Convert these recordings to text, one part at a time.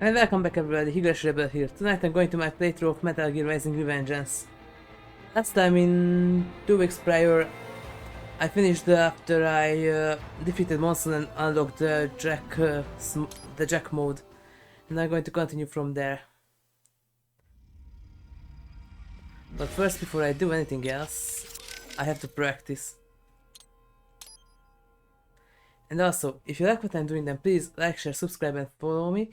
And welcome back everybody, Higurashi Rebel here. Tonight I'm going to my playthrough of Metal Gear Rising Revengeance. Last time in 2 weeks prior, I finished after I defeated monster and unlocked the Jack mode. And I'm going to continue from there. But first, before I do anything else, I have to practice. And also, if you like what I'm doing, then please like, share, subscribe and follow me.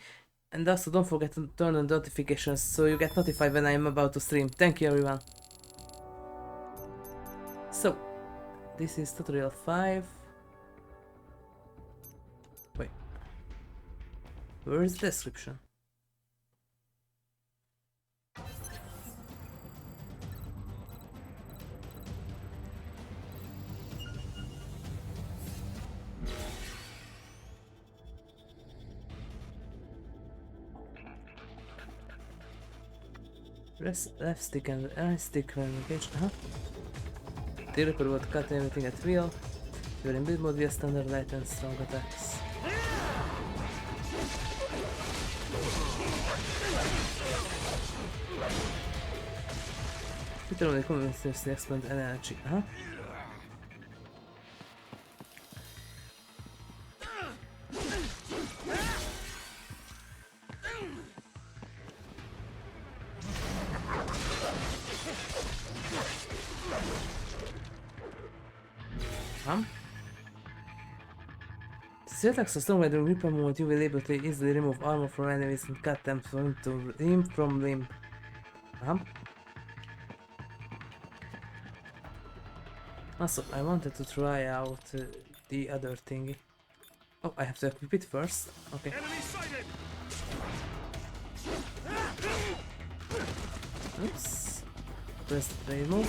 And also don't forget to turn on notifications so you get notified when I am about to stream. Thank you everyone. So, this is tutorial 5. Wait. Where is the description? Left stick and right stick when engaged. The reaper would cut everything at will. During build mode, we have standard light and strong attacks. It only continuously expand energy. Since attacks are stronger during reaper mode, you will be able to easily remove armor from enemies and cut them limb from limb. Also, I wanted to try out the other thingy. Oh, I have to equip it first. Okay. Oops. Press the play move.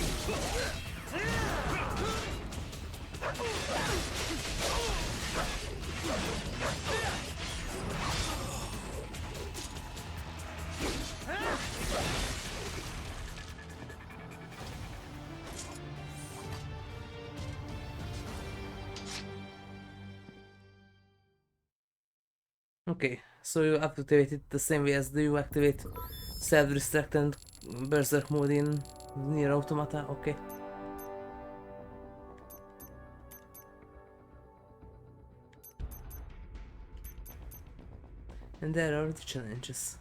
Okay, so you activate it the same way as you activate self-destruct and berserk mode in Nier Automata. Okay. And there are the challenges.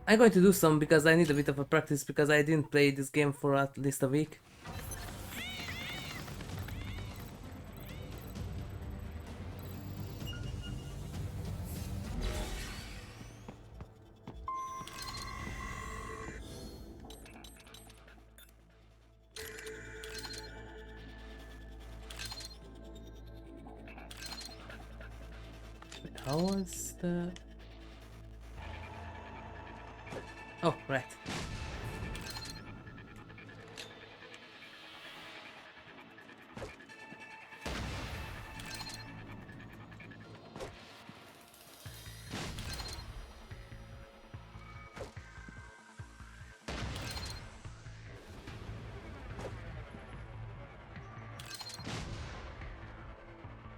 I'm going to do some because I need a bit of a practice because I didn't play this game for at least a week. How was the... Oh, right.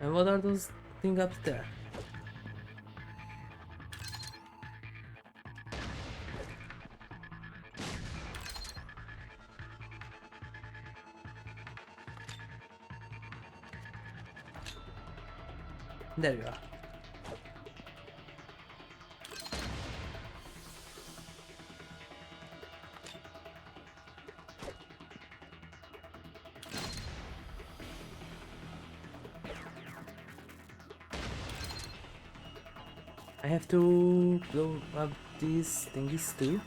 And what are those things up there? There you are. I have to blow up these thingies too.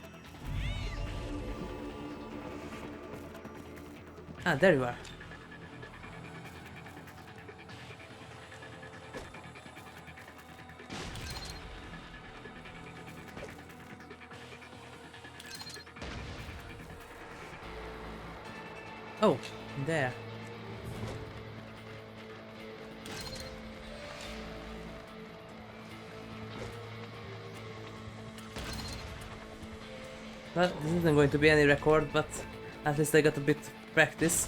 Ah, there you are. Oh, there. Well, this isn't going to be any record, but at least I got a bit of practice.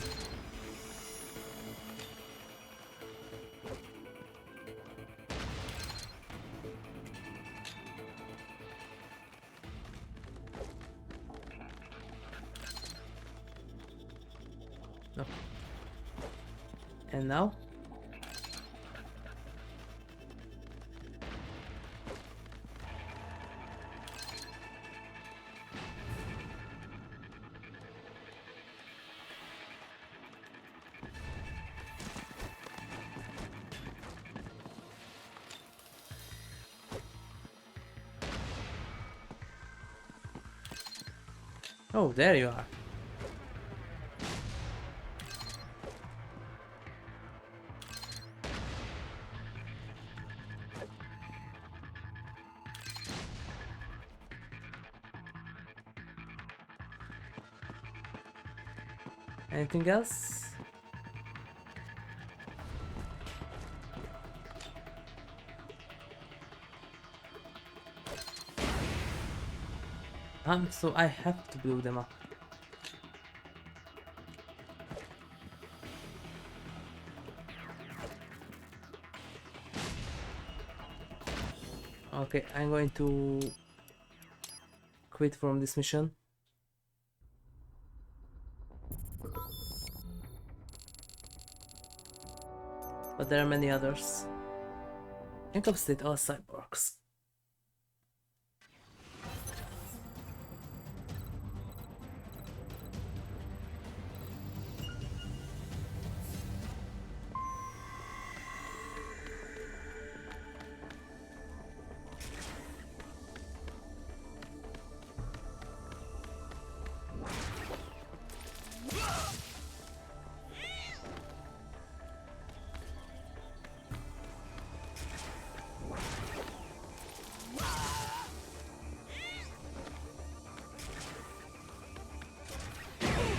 No. And now? Oh, there you are. Anything else? So I have to blow them up. Okay, I'm going to quit from this mission. But there are many others. Incapacity all cyborgs.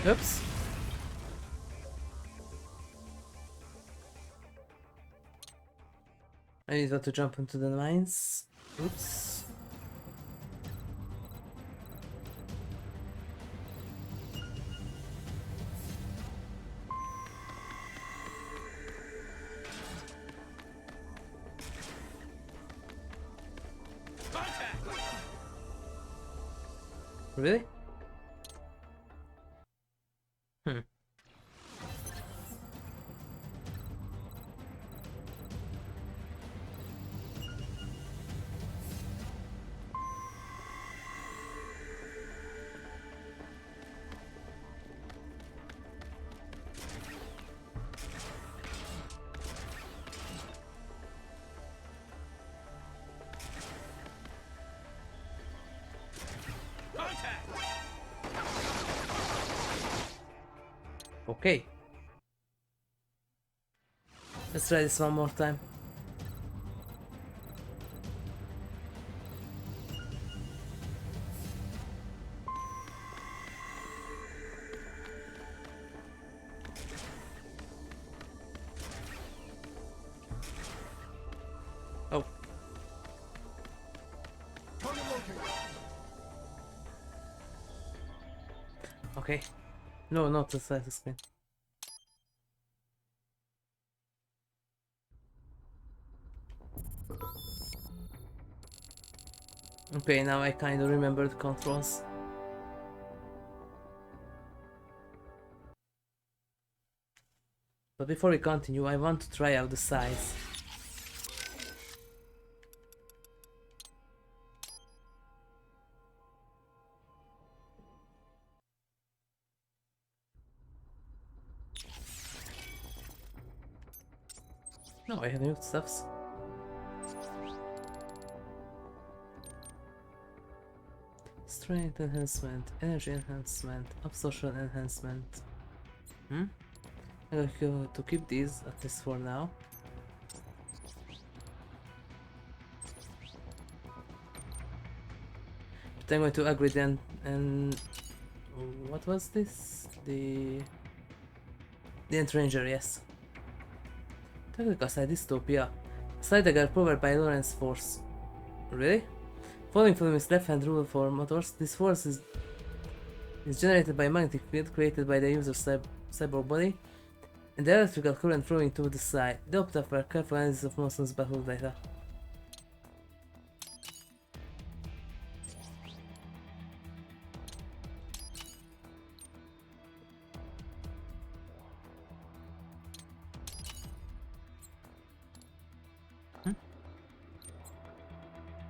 Oops. I need to jump into the mines. Oops. Really? Hmm. Okay. Let's try this one more time. Oh. Okay. No, not the status screen. Okay, now I kind of remember the controls. But before we continue, I want to try out the size. No, I have new stuffs. Strength enhancement, energy enhancement, absorption enhancement. I'm going to keep these at least for now. But I'm going to upgrade them and what was this? The Entranger, yes. Technical side dystopia. Side dagger powered by Lorentz force. Really? Following from its left-hand rule for motors, this force is generated by a magnetic field created by the user's cyborg body and the electrical current flowing to the side. The Walktrough for careful analysis of motions battle data.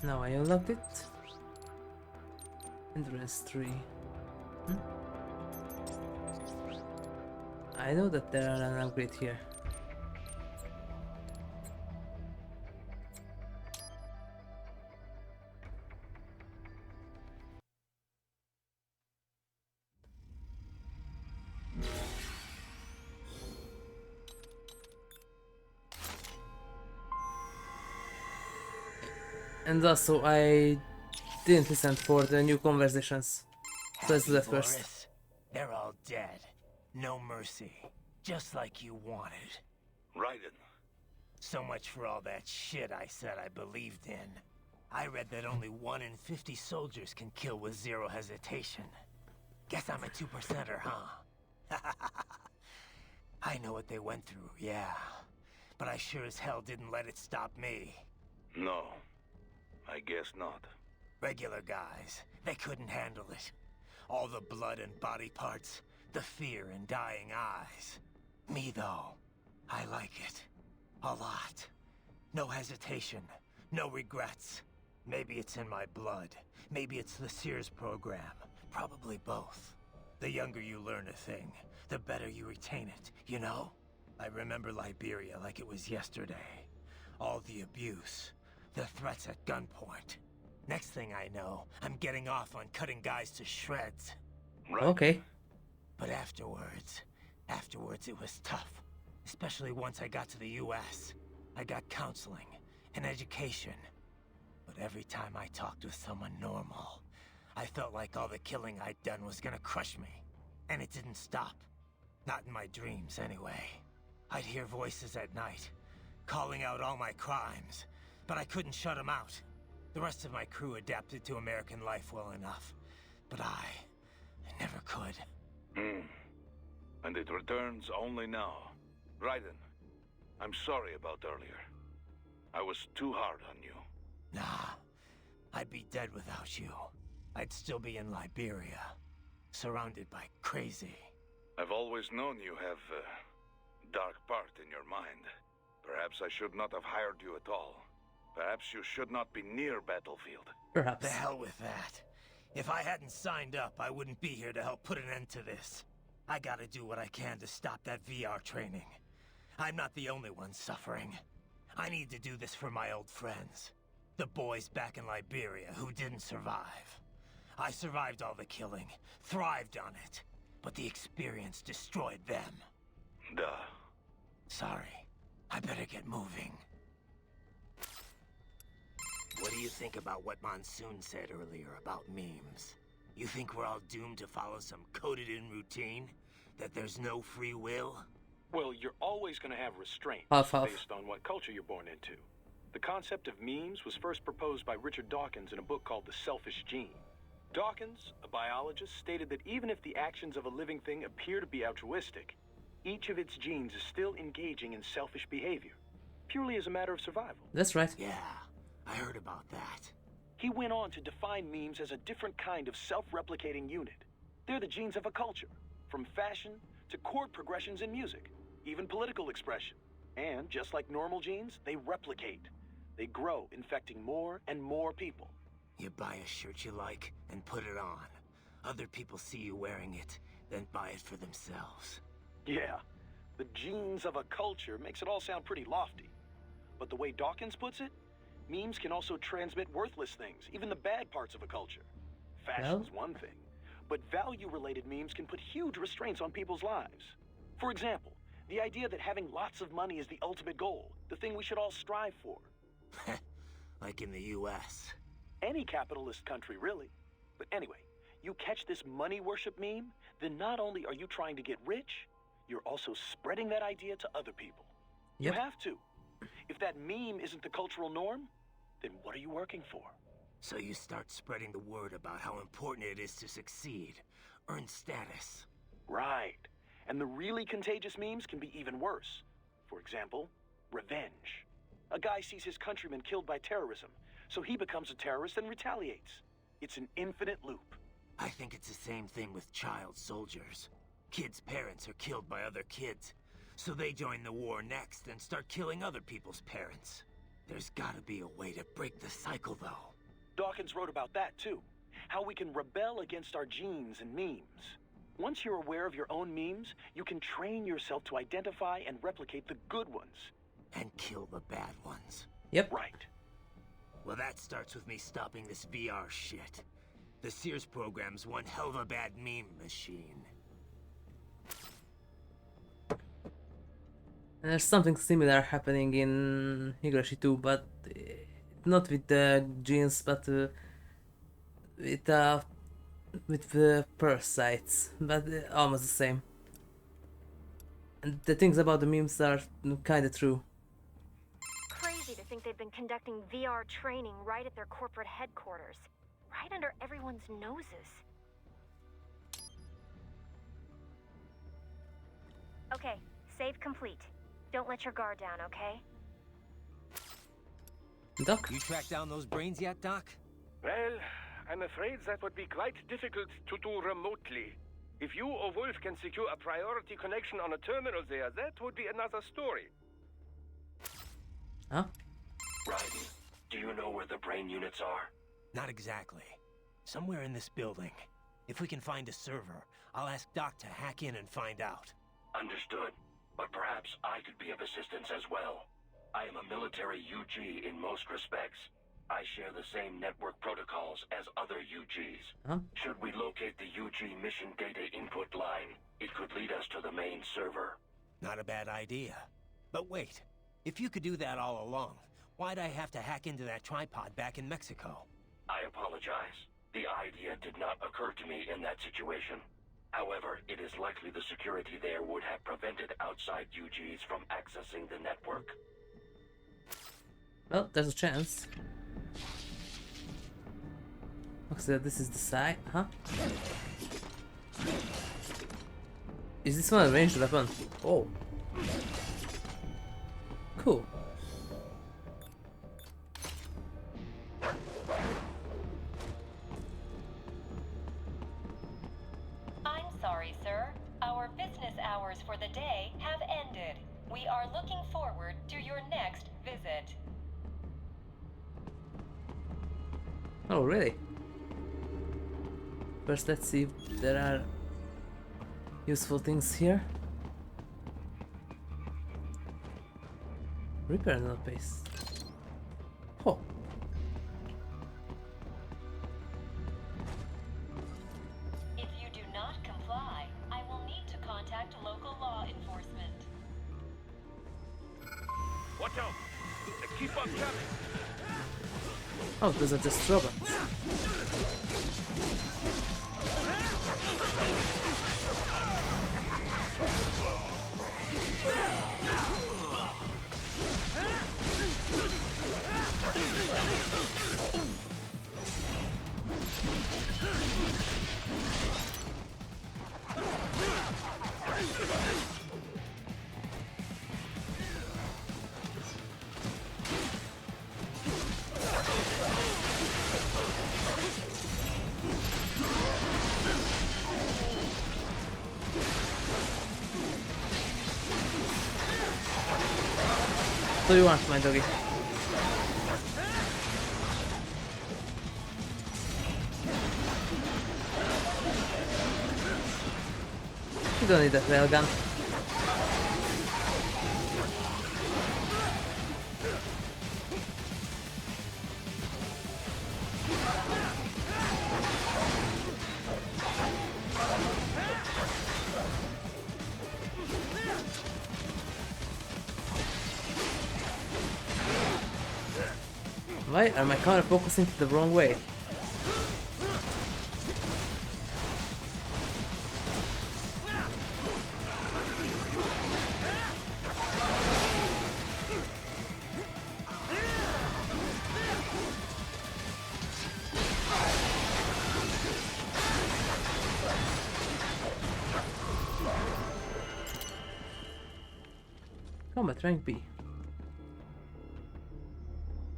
Now I unlocked it. Endurance 3. I know that there are an upgrade here. And also, I didn't listen for the new conversations. So let's do that first. They're all dead. No mercy. Just like you wanted. Raiden. So much for all that shit I said I believed in. I read that only 1 in 50 soldiers can kill with zero hesitation. Guess I'm a 2%er, huh? I know what they went through, yeah. But I sure as hell didn't let it stop me. No. I guess not. Regular guys, they couldn't handle it. All the blood and body parts, the fear and dying eyes. Me though, I like it. A lot. No hesitation, no regrets. Maybe it's in my blood. Maybe it's the Sears program. Probably both. The younger you learn a thing, the better you retain it, you know? I remember Liberia like it was yesterday. All the abuse, the threats at gunpoint. Next thing I know, I'm getting off on cutting guys to shreds. Right. Okay. But afterwards it was tough. Especially once I got to the US. I got counseling and education. But every time I talked with someone normal, I felt like all the killing I'd done was gonna crush me. And it didn't stop. Not in my dreams, anyway. I'd hear voices at night, calling out all my crimes, but I couldn't shut them out. The rest of my crew adapted to American life well enough, but I never could. And it returns only now. Raiden, I'm sorry about earlier. I was too hard on you. Nah, I'd be dead without you. I'd still be in Liberia, surrounded by crazy. I've always known you have a dark part in your mind. Perhaps I should not have hired you at all. Perhaps you should not be near battlefield. Perhaps. The hell with that. If I hadn't signed up, I wouldn't be here to help put an end to this. I gotta do what I can to stop that VR training. I'm not the only one suffering. I need to do this for my old friends. The boys back in Liberia who didn't survive. I survived all the killing, thrived on it, but the experience destroyed them. Duh. Sorry. I better get moving. What do you think about what Monsoon said earlier about memes? You think we're all doomed to follow some coded-in routine? That there's no free will? Well, you're always going to have restraints Half. based on what culture you're born into. The concept of memes was first proposed by Richard Dawkins in a book called The Selfish Gene. Dawkins, a biologist, stated that even if the actions of a living thing appear to be altruistic, each of its genes is still engaging in selfish behavior, purely as a matter of survival. That's right. Yeah, I heard about that. He went on to define memes as a different kind of self-replicating unit. They're the genes of a culture, from fashion to chord progressions in music, even political expression. And just like normal genes, they replicate. They grow, infecting more and more people. You buy a shirt you like and put it on. Other people see you wearing it, then buy it for themselves. Yeah, the genes of a culture makes it all sound pretty lofty. But the way Dawkins puts it, memes can also transmit worthless things, even the bad parts of a culture. Fashion's one thing, but value-related memes can put huge restraints on people's lives. For example, the idea that having lots of money is the ultimate goal, the thing we should all strive for. Like in the US. Any capitalist country, really. But anyway, you catch this money worship meme, then not only are you trying to get rich, you're also spreading that idea to other people. Yep. You have to. If that meme isn't the cultural norm, then what are you working for? So you start spreading the word about how important it is to succeed, earn status. Right. And the really contagious memes can be even worse. For example, revenge. A guy sees his countrymen killed by terrorism, so he becomes a terrorist and retaliates. It's an infinite loop. I think it's the same thing with child soldiers. Kids' parents are killed by other kids, so they join the war next and start killing other people's parents. There's gotta be a way to break the cycle, though. Dawkins wrote about that, too. How we can rebel against our genes and memes. Once you're aware of your own memes, you can train yourself to identify and replicate the good ones. And kill the bad ones. Yep. Right. Well, that starts with me stopping this VR shit. The Sears program's one hell of a bad meme machine. And there's something similar happening in Higashi too, but not with the genes, but with the parasites, but almost the same. And the things about the memes are kinda true. Crazy to think they've been conducting VR training right at their corporate headquarters. Right under everyone's noses. Okay, save complete. Don't let your guard down, okay? Doc? You tracked down those brains yet, Doc? Well, I'm afraid that would be quite difficult to do remotely. If you or Wolf can secure a priority connection on a terminal there, that would be another story. Huh? Ryden, do you know where the brain units are? Not exactly. Somewhere in this building. If we can find a server, I'll ask Doc to hack in and find out. Understood. But perhaps I could be of assistance as well. I am a military UG in most respects. I share the same network protocols as other UGs. Huh? Should we locate the UG mission data input line, it could lead us to the main server. Not a bad idea. But wait, if you could do that all along, why'd I have to hack into that tripod back in Mexico? I apologize. The idea did not occur to me in that situation. However, it is likely the security there would have prevented outside UGs from accessing the network. Well, there's a chance. Okay, so this is the side, huh? Is this one a ranged weapon? Oh. Cool. I'm sorry, sir. Our business hours for the day have ended. We are looking forward to your next visit. Oh, really? First, let's see if there are useful things here. Repair no pace. Oh. If you do not comply, I will need to contact local law enforcement. Watch out! Keep on coming! Oh, those are just robots. What do you want, my doggy? You don't need that railgun. Why are my camera focusing the wrong way? Combat rank B.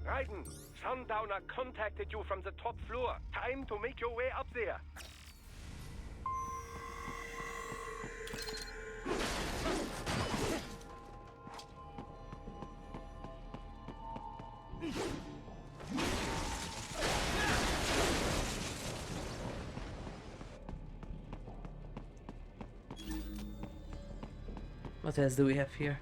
Ryden, Sundowner contacted you from the top floor. Time to make your way up there. What else do we have here?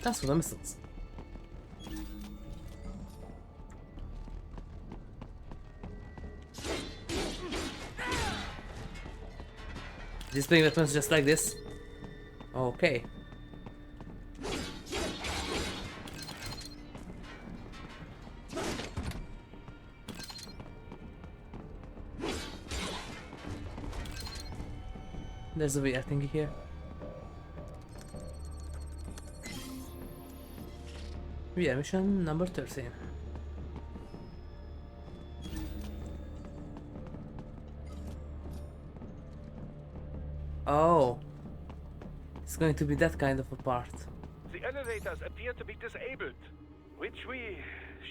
That's for the missiles. Displaying weapons just like this. Okay. There's a weird thing here. Yeah, mission number 13. Oh. It's going to be that kind of a part. The elevators appear to be disabled, which we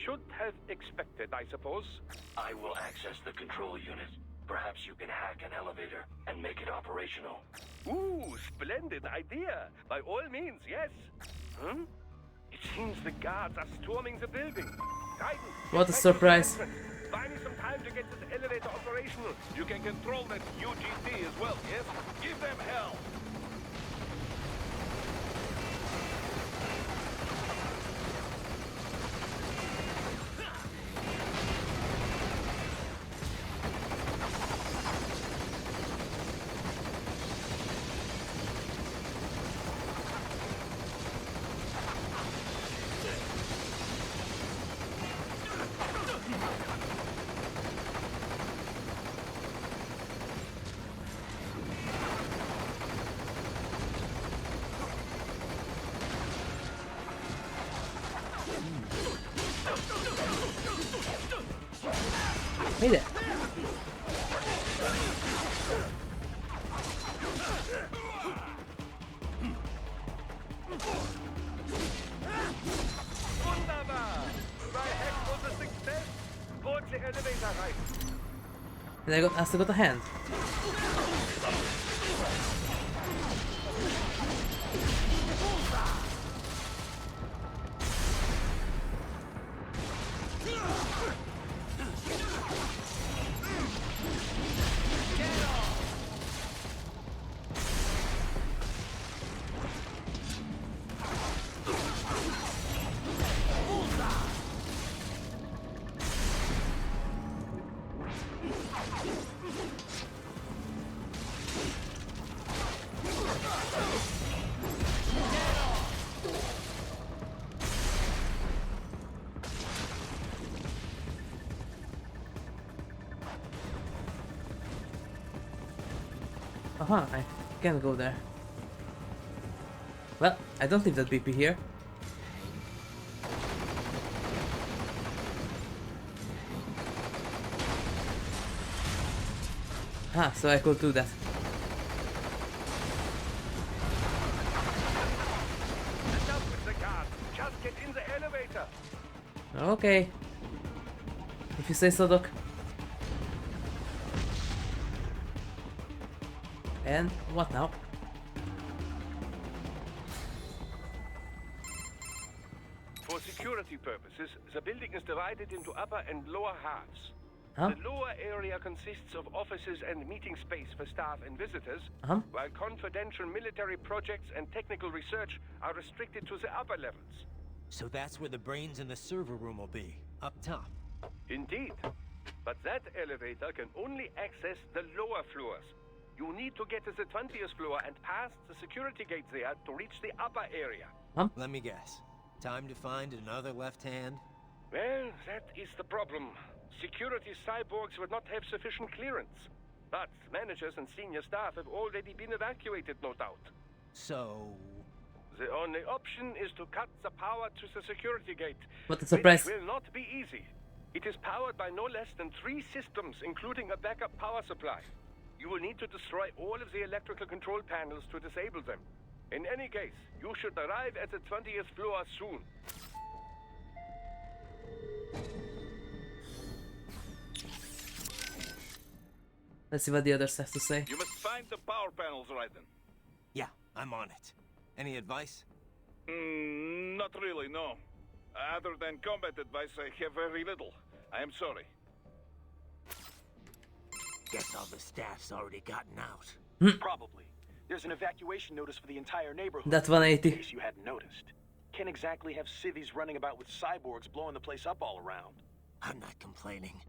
should have expected, I suppose. I will access the control unit. Perhaps you can hack an elevator and make it operational. Ooh, splendid idea. By all means, yes. Hmm? It seems the guards are storming the building. Titan, What a get surprise. back to the entrance. Buy me some time to get this elevator operational. You can control that UGC as well, yes? Give them hell. Hey there. Wunderbar. My hack was a success. Board the elevator right. And I still got a hand. I can't go there. Well, I don't leave that BP here. So I could do that. Enough with the guards. Just get in the elevator. Okay. If you say so, Doc. And what now? For security purposes, the building is divided into upper and lower halves. Huh? The lower area consists of offices and meeting space for staff and visitors, while confidential military projects and technical research are restricted to the upper levels. So that's where the brains in the server room will be, up top. Indeed. But that elevator can only access the lower floors. You need to get to the 20th floor and past the security gate there to reach the upper area. Let me guess. Time to find another left hand? Well, that is the problem. Security cyborgs would not have sufficient clearance. But managers and senior staff have already been evacuated, no doubt. So... The only option is to cut the power to the security gate. What a surprise. Which will not be easy. It is powered by no less than 3 systems, including a backup power supply. You will need to destroy all of the electrical control panels to disable them. In any case, you should arrive at the 20th floor soon. Let's see what the others have to say. You must find the power panels, Raiden. Yeah, I'm on it. Any advice? Not really, no. Other than combat advice, I have very little. I am sorry. Guess all the staff's already gotten out. Probably. There's an evacuation notice for the entire neighborhood. That's In 180. case you hadn't noticed. Can't exactly have civvies running about with cyborgs blowing the place up all around. I'm not complaining.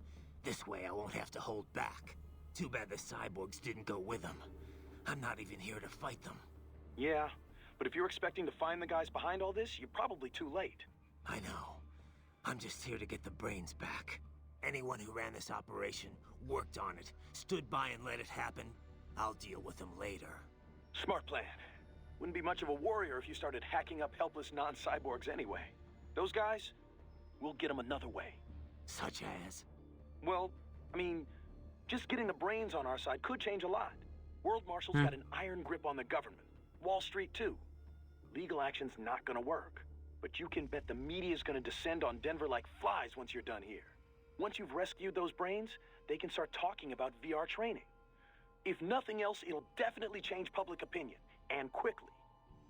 This way I won't have to hold back. Too bad the cyborgs didn't go with them. I'm not even here to fight them. Yeah, but if you're expecting to find the guys behind all this, you're probably too late. I know. I'm just here to get the brains back. Anyone who ran this operation, worked on it, stood by and let it happen, I'll deal with them later. Smart plan. Wouldn't be much of a warrior if you started hacking up helpless non-cyborgs anyway. Those guys, we'll get them another way. Such as? Well, I mean, just getting the brains on our side could change a lot. World Marshal's got an iron grip on the government. Wall Street, too. Legal action's not gonna work. But you can bet the media's gonna descend on Denver like flies once you're done here. Once you've rescued those brains, they can start talking about VR training. If nothing else, it'll definitely change public opinion. And quickly.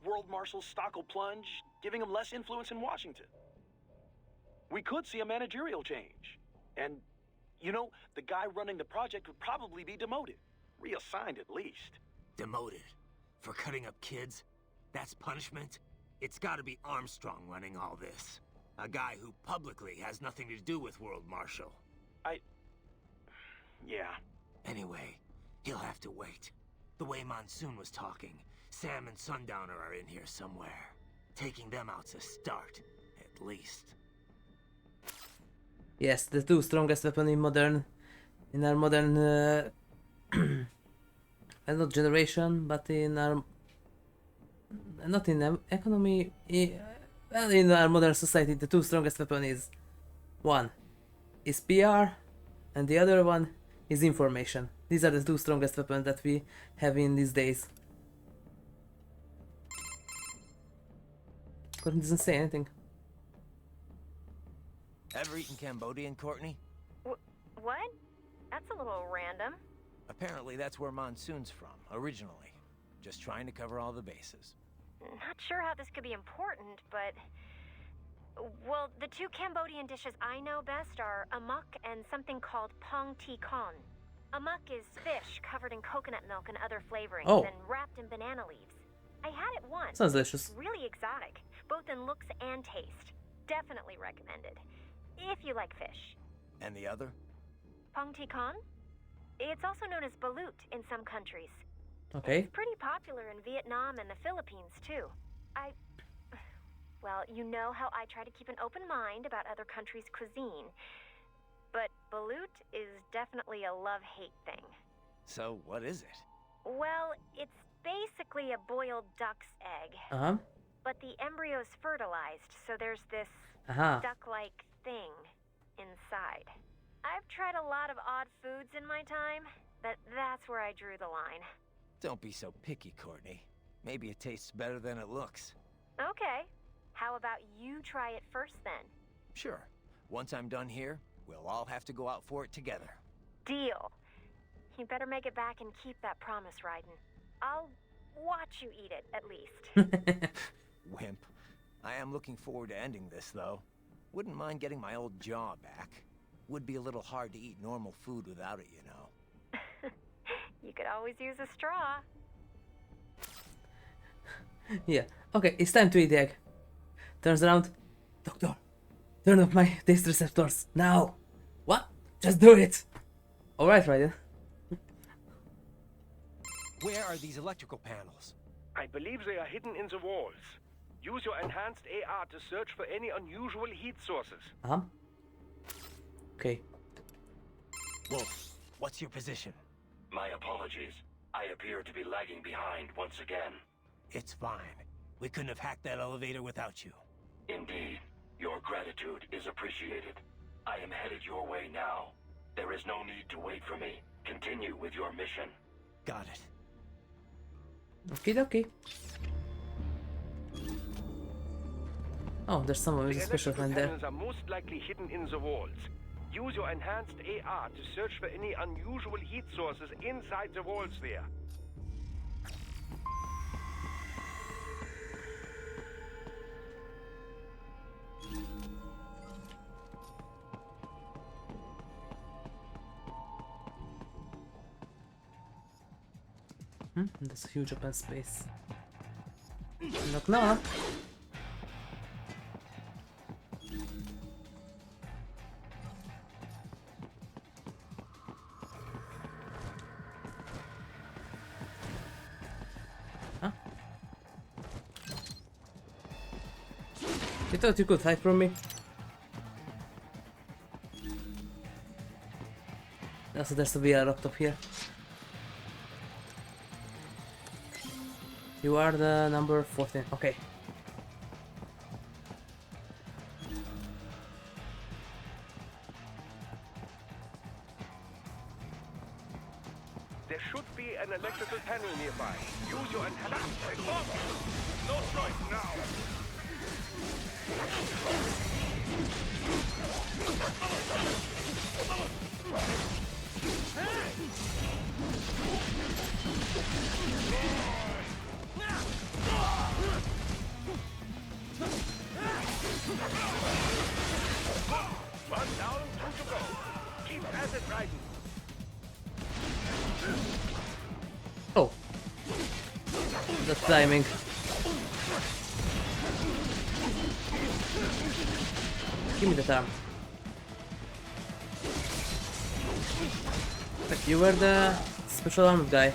World Marshal's stock will plunge, giving them less influence in Washington. We could see a managerial change. And, you know, the guy running the project would probably be demoted. Reassigned at least. Demoted? For cutting up kids? That's punishment? It's gotta be Armstrong running all this. A guy who publicly has nothing to do with World Marshal. Yeah. Anyway, he'll have to wait. The way Monsoon was talking, Sam and Sundowner are in here somewhere. Taking them out's a start, at least. Yes, the two strongest weapon in our modern not generation, but in our not in the economy. Well, in our modern society, the two strongest weapon is one is PR, and the other one is information. These are the two strongest weapons that we have in these days. Gordon doesn't say anything. Ever eaten Cambodian, Courtney? What? That's a little random. Apparently that's where Monsoon's from, originally. Just trying to cover all the bases. Not sure how this could be important, but... Well, the two Cambodian dishes I know best are amok and something called pong ti con. Amok is fish covered in coconut milk and other flavorings and wrapped in banana leaves. I had it once. Sounds delicious. Really exotic, both in looks and taste. Definitely recommended. If you like fish. And the other? Pong ti con? It's also known as balut in some countries. Okay. It's pretty popular in Vietnam and the Philippines, too. Well, you know how I try to keep an open mind about other countries' cuisine. But balut is definitely a love-hate thing. So, what is it? Well, it's basically a boiled duck's egg. But the embryo's fertilized, so there's this duck-like thing inside. I've tried a lot of odd foods in my time, but that's where I drew the line. Don't be so picky, Courtney. Maybe it tastes better than it looks. Okay. How about you try it first, then? Sure. Once I'm done here, we'll all have to go out for it together. Deal. You better make it back and keep that promise, Raiden. I'll watch you eat it, at least. Wimp. I am looking forward to ending this, though. Wouldn't mind getting my old jaw back. Would be a little hard to eat normal food without it, you know. You could always use a straw. Yeah. Okay, it's time to eat the egg. Turns around. Doctor, turn off my taste receptors. Now. What? Just do it. Alright, Raiden. Where are these electrical panels? I believe they are hidden in the walls. Use your enhanced AR to search for any unusual heat sources. Okay. Wolf, what's your position? My apologies. I appear to be lagging behind once again. It's fine. We couldn't have hacked that elevator without you. Indeed. Your gratitude is appreciated. I am headed your way now. There is no need to wait for me. Continue with your mission. Got it. Okie dokie. Oh, there's someone with a special hand there. The electrical panels are most likely hidden in the walls. Use your enhanced AR to search for any unusual heat sources inside the walls there. That's a huge open space. Knock knock. Huh? You thought you could hide from me? Also, there's a VR laptop here. You are the number 14. Okay. There should be an electrical panel nearby. Use your no choice now. One down, two to go. Keep acid riding. Oh. The timing. Give me the arm. But you were the special armored guy.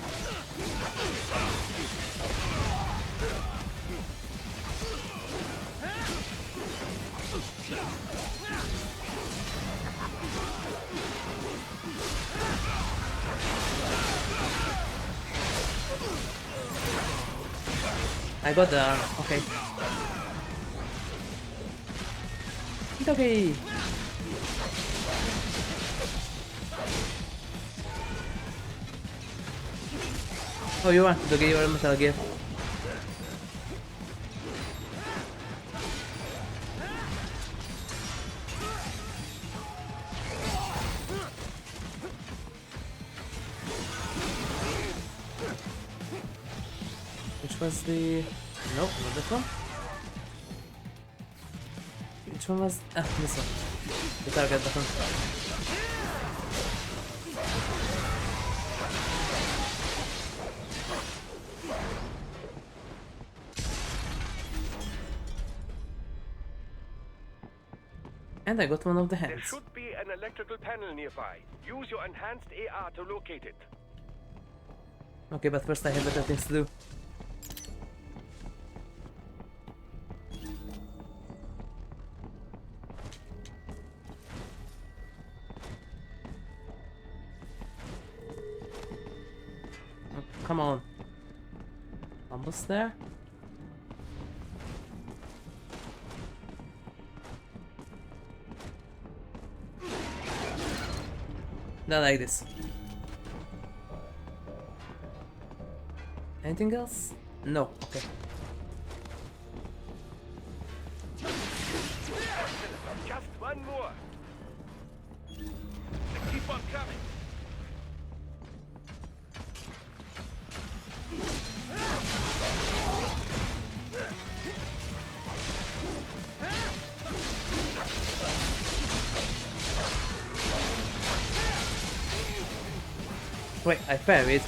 I got the arm. Okay. It's okay. Oh, you want to get your Metal Gear? Which was the... Nope, not this one. Which one was... Ah, this one. The target button. And I got one of the hands. There should be an electrical panel nearby. Use your enhanced AR to locate it. Okay, but first I have better things to do. Oh, come on. Almost there. Not like this. Anything else? No. Okay. Just one more. Keep on coming. Wait, I parried.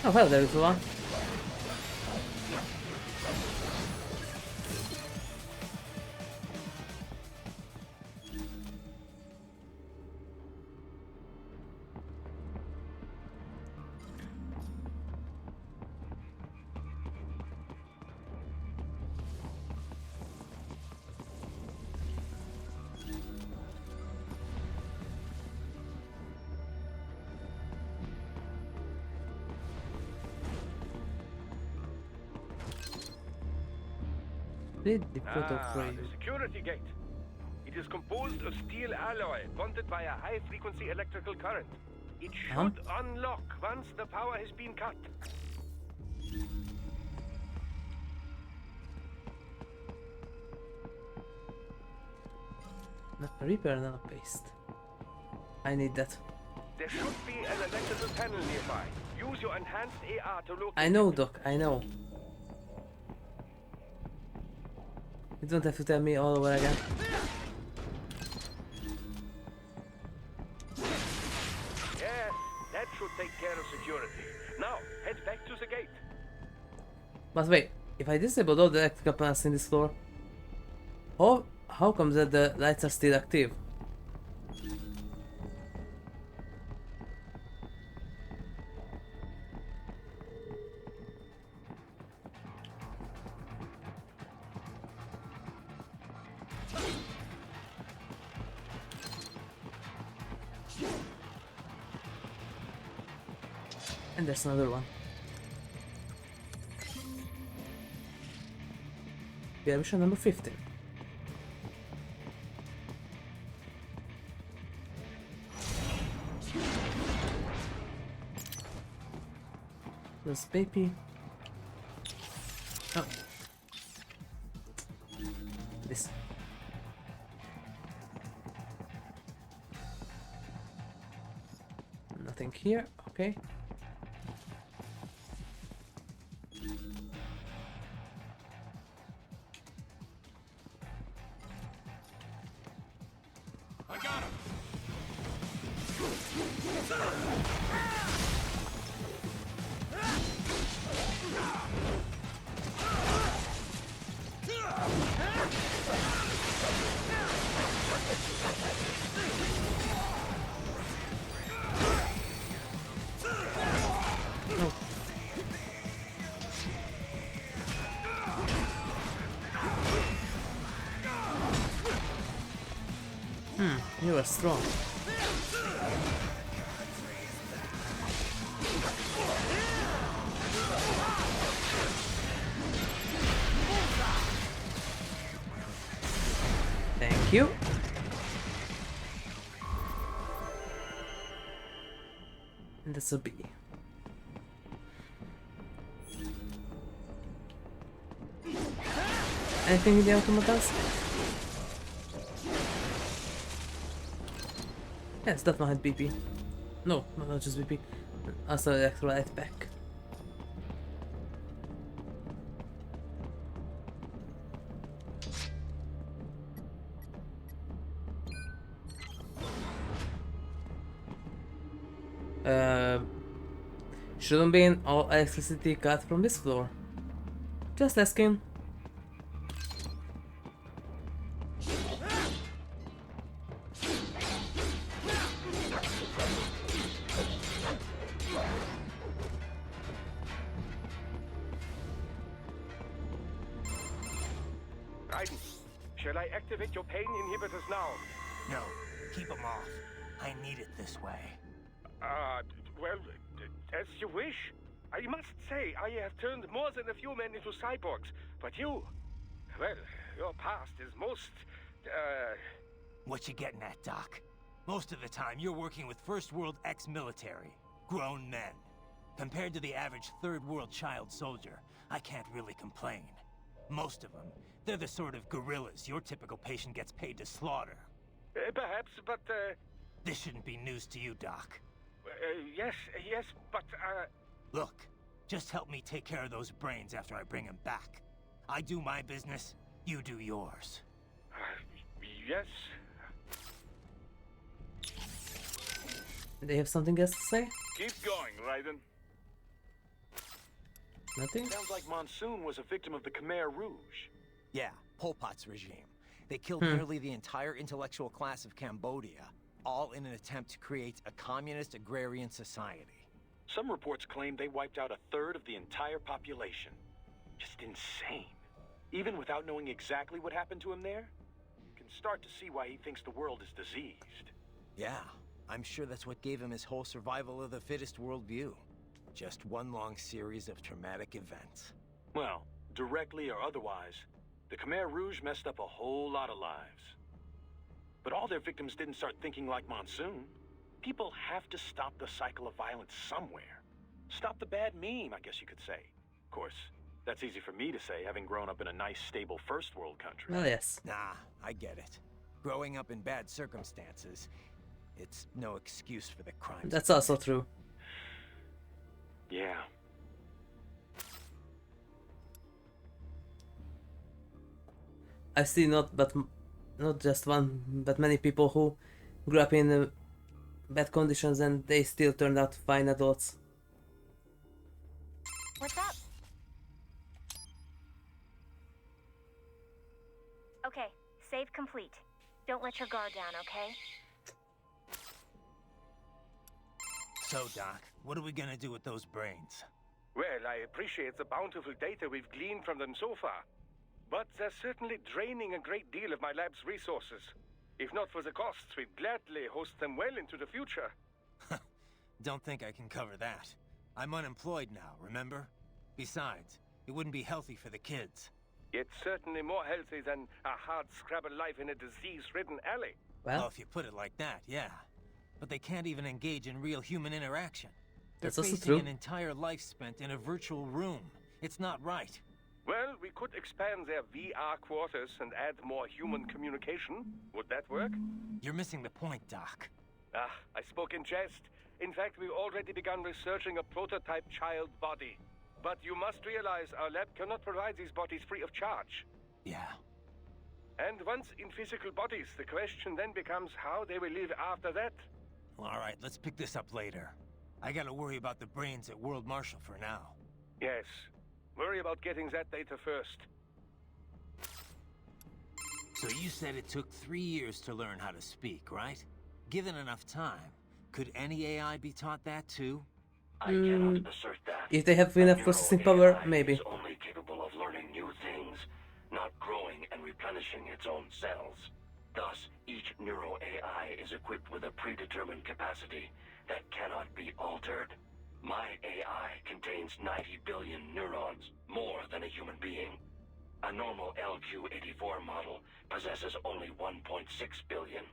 Oh, well, there is one. Read the photo for you. The security gate. It is composed of steel alloy bonded by a high-frequency electrical current. It should unlock once the power has been cut. Not repair, not paste. I need that. There should be an electrical panel nearby. Use your enhanced AR to locate I know, Doc, I know. You don't have to tell me all over again. Yes, that should take care of security. Now, head back to the gate. But wait, if I disabled all the electrical panels in this floor, how comes that the lights are still active? And there's another one. Yeah, mission number 15. This baby. Oh. This. Nothing here, okay. You are strong. Thank you. And that's a B. Anything in the automatons? Yes, that one had BP. No, not just BP. Also electrolyte pack. Shouldn't be all electricity cut from this floor. Just asking. Raiden, shall I activate your pain inhibitors now? No, keep them off. I need it this way. Well, as you wish. I must say, I have turned more than a few men into cyborgs, but you, well, your past is most, What you getting at, Doc? Most of the time, you're working with First World ex-military, grown men. Compared to the average Third World child soldier, I can't really complain. Most of them, they're the sort of guerrillas your typical patient gets paid to slaughter. perhaps, but, This shouldn't be news to you, Doc. yes, but, Look, just help me take care of those brains after I bring them back. I do my business, you do yours. yes. They have something else to say? Keep going, Raiden. Nothing? Sounds like Monsoon was a victim of the Khmer Rouge. Yeah, Pol Pot's regime. They killed nearly the entire intellectual class of Cambodia, all in an attempt to create a communist agrarian society. Some reports claim they wiped out a third of the entire population. Just insane. Even without knowing exactly what happened to him there, you can start to see why he thinks the world is diseased. Yeah, I'm sure that's what gave him his whole survival of the fittest worldview. Just one long series of traumatic events. Well, directly or otherwise, the Khmer Rouge messed up a whole lot of lives. But all their victims didn't start thinking like Monsoon. People have to stop the cycle of violence somewhere. Stop the bad meme, I guess you could say. Of course, that's easy for me to say, having grown up in a nice, stable first world country. Well, yes. Nah, I get it. Growing up in bad circumstances, it's no excuse for the crimes. That's also true. Yeah. I see not just one, but many people who grew up in bad conditions and they still turned out fine adults. What's up? Okay, save complete. Don't let your guard down, okay? So, Doc, what are we gonna do with those brains? Well, I appreciate the bountiful data we've gleaned from them so far. But they're certainly draining a great deal of my lab's resources. If not for the costs, we'd gladly host them well into the future. Don't think I can cover that. I'm unemployed now, remember? Besides, it wouldn't be healthy for the kids. It's certainly more healthy than a hard-scrabble life in a disease-ridden alley. Well, if you put it like that, yeah. But they can't even engage in real human interaction. They're That's also facing true. an entire life spent in a virtual room. It's not right. Well, we could expand their VR quarters and add more human communication. Would that work? You're missing the point, Doc. Ah, I spoke in jest. In fact, we've already begun researching a prototype child body. But you must realize our lab cannot provide these bodies free of charge. Yeah. And once in physical bodies, the question then becomes how they will live after that. Well, all right, let's pick this up later. I gotta worry about the brains at World Marshal for now. Yes. Worry about getting that data first. So you said it took 3 years to learn how to speak, right? Given enough time, could any AI be taught that too? I cannot assert that. If they have enough processing power, maybe. Is only capable of learning new things, not growing and replenishing its own cells. Thus, each neuro AI is equipped with a predetermined capacity that cannot be altered. My AI contains 90 billion neurons, more than a human being. A normal LQ-84 model possesses only 1.6 billion.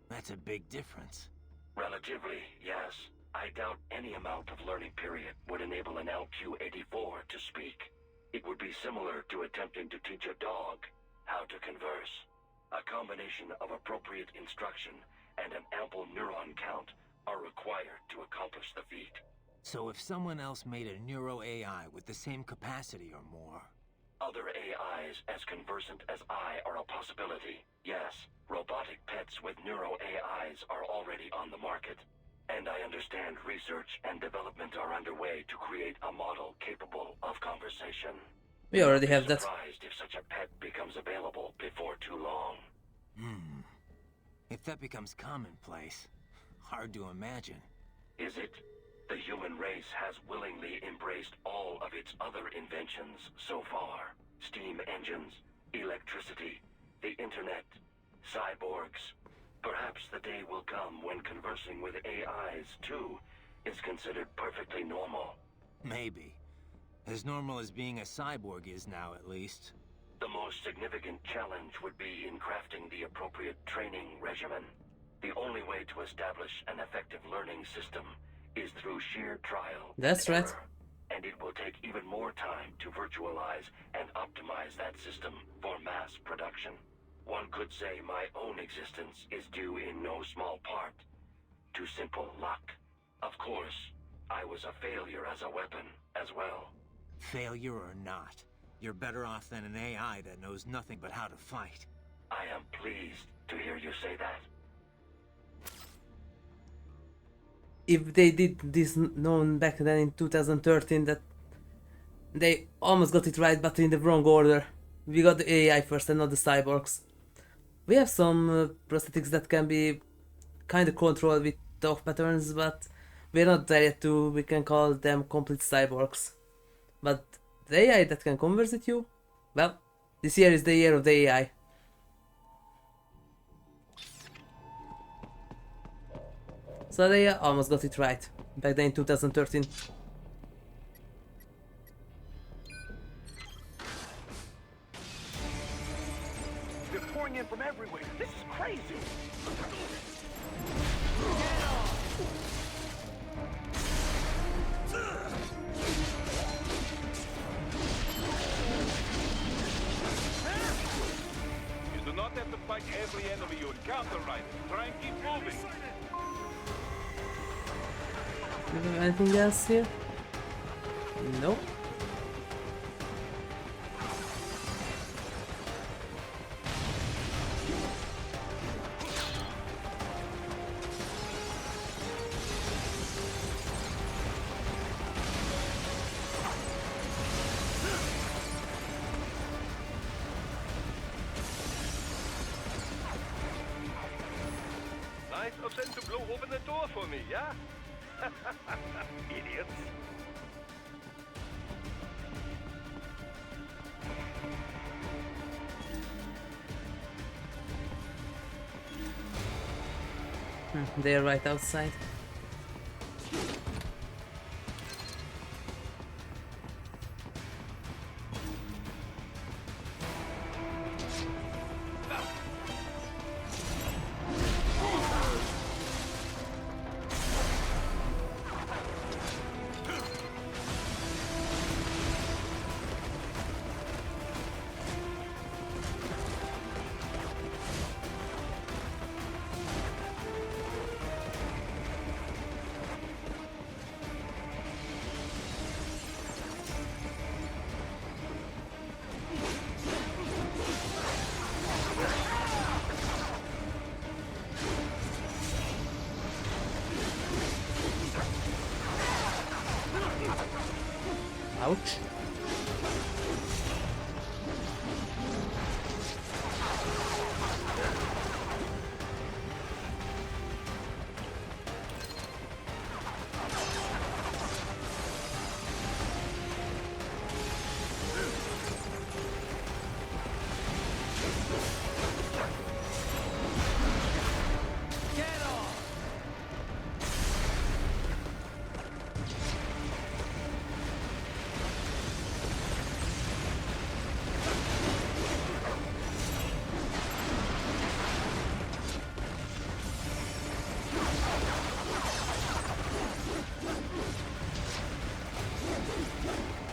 That's a big difference. Relatively, yes. I doubt any amount of learning period would enable an LQ-84 to speak. It would be similar to attempting to teach a dog how to converse. A combination of appropriate instruction and an ample neuron count are required to accomplish the feat. So if someone else made a neuro AI with the same capacity or more... Other AIs as conversant as I are a possibility. Yes, robotic pets with neuro AIs are already on the market. And I understand research and development are underway to create a model capable of conversation. We already have that. Surprised if such a pet becomes available before too long. If that becomes commonplace, hard to imagine. Is it? The human race has willingly embraced all of its other inventions so far. Steam engines, electricity, the internet, cyborgs. Perhaps the day will come when conversing with AIs, too, is considered perfectly normal. Maybe. As normal as being a cyborg is now, at least. The most significant challenge would be in crafting the appropriate training regimen. The only way to establish an effective learning system is through sheer trial. That's and right. error. And it will take even more time to virtualize and optimize that system for mass production. One could say my own existence is due in no small part to simple luck. Of course, I was a failure as a weapon as well. Failure or not, you're better off than an AI that knows nothing but how to fight. I am pleased to hear you say that. If they did this known back then in 2013, that they almost got it right, but in the wrong order. We got the AI first and not the cyborgs. We have some prosthetics that can be kind of controlled with talk patterns, but we're not there yet we can call them complete cyborgs. But the AI that can converse with you, well, this year is the year of the AI. So they almost got it right, back then in 2013. They're pouring in from everywhere. This is crazy. You do not have to fight every enemy you encounter, right? Try and keep moving. Do we have anything else here? them to blow open the door for me, yeah? Idiots. They're right outside. Ouch.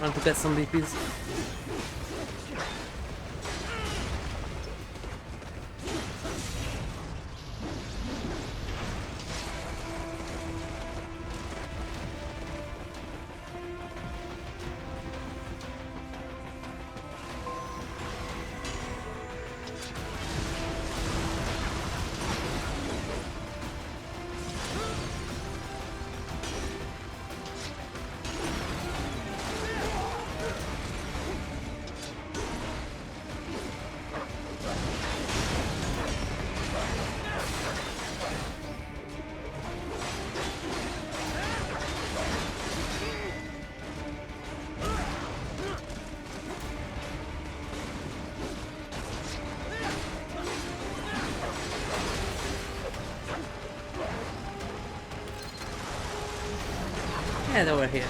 Want to get some DPs. Head over here.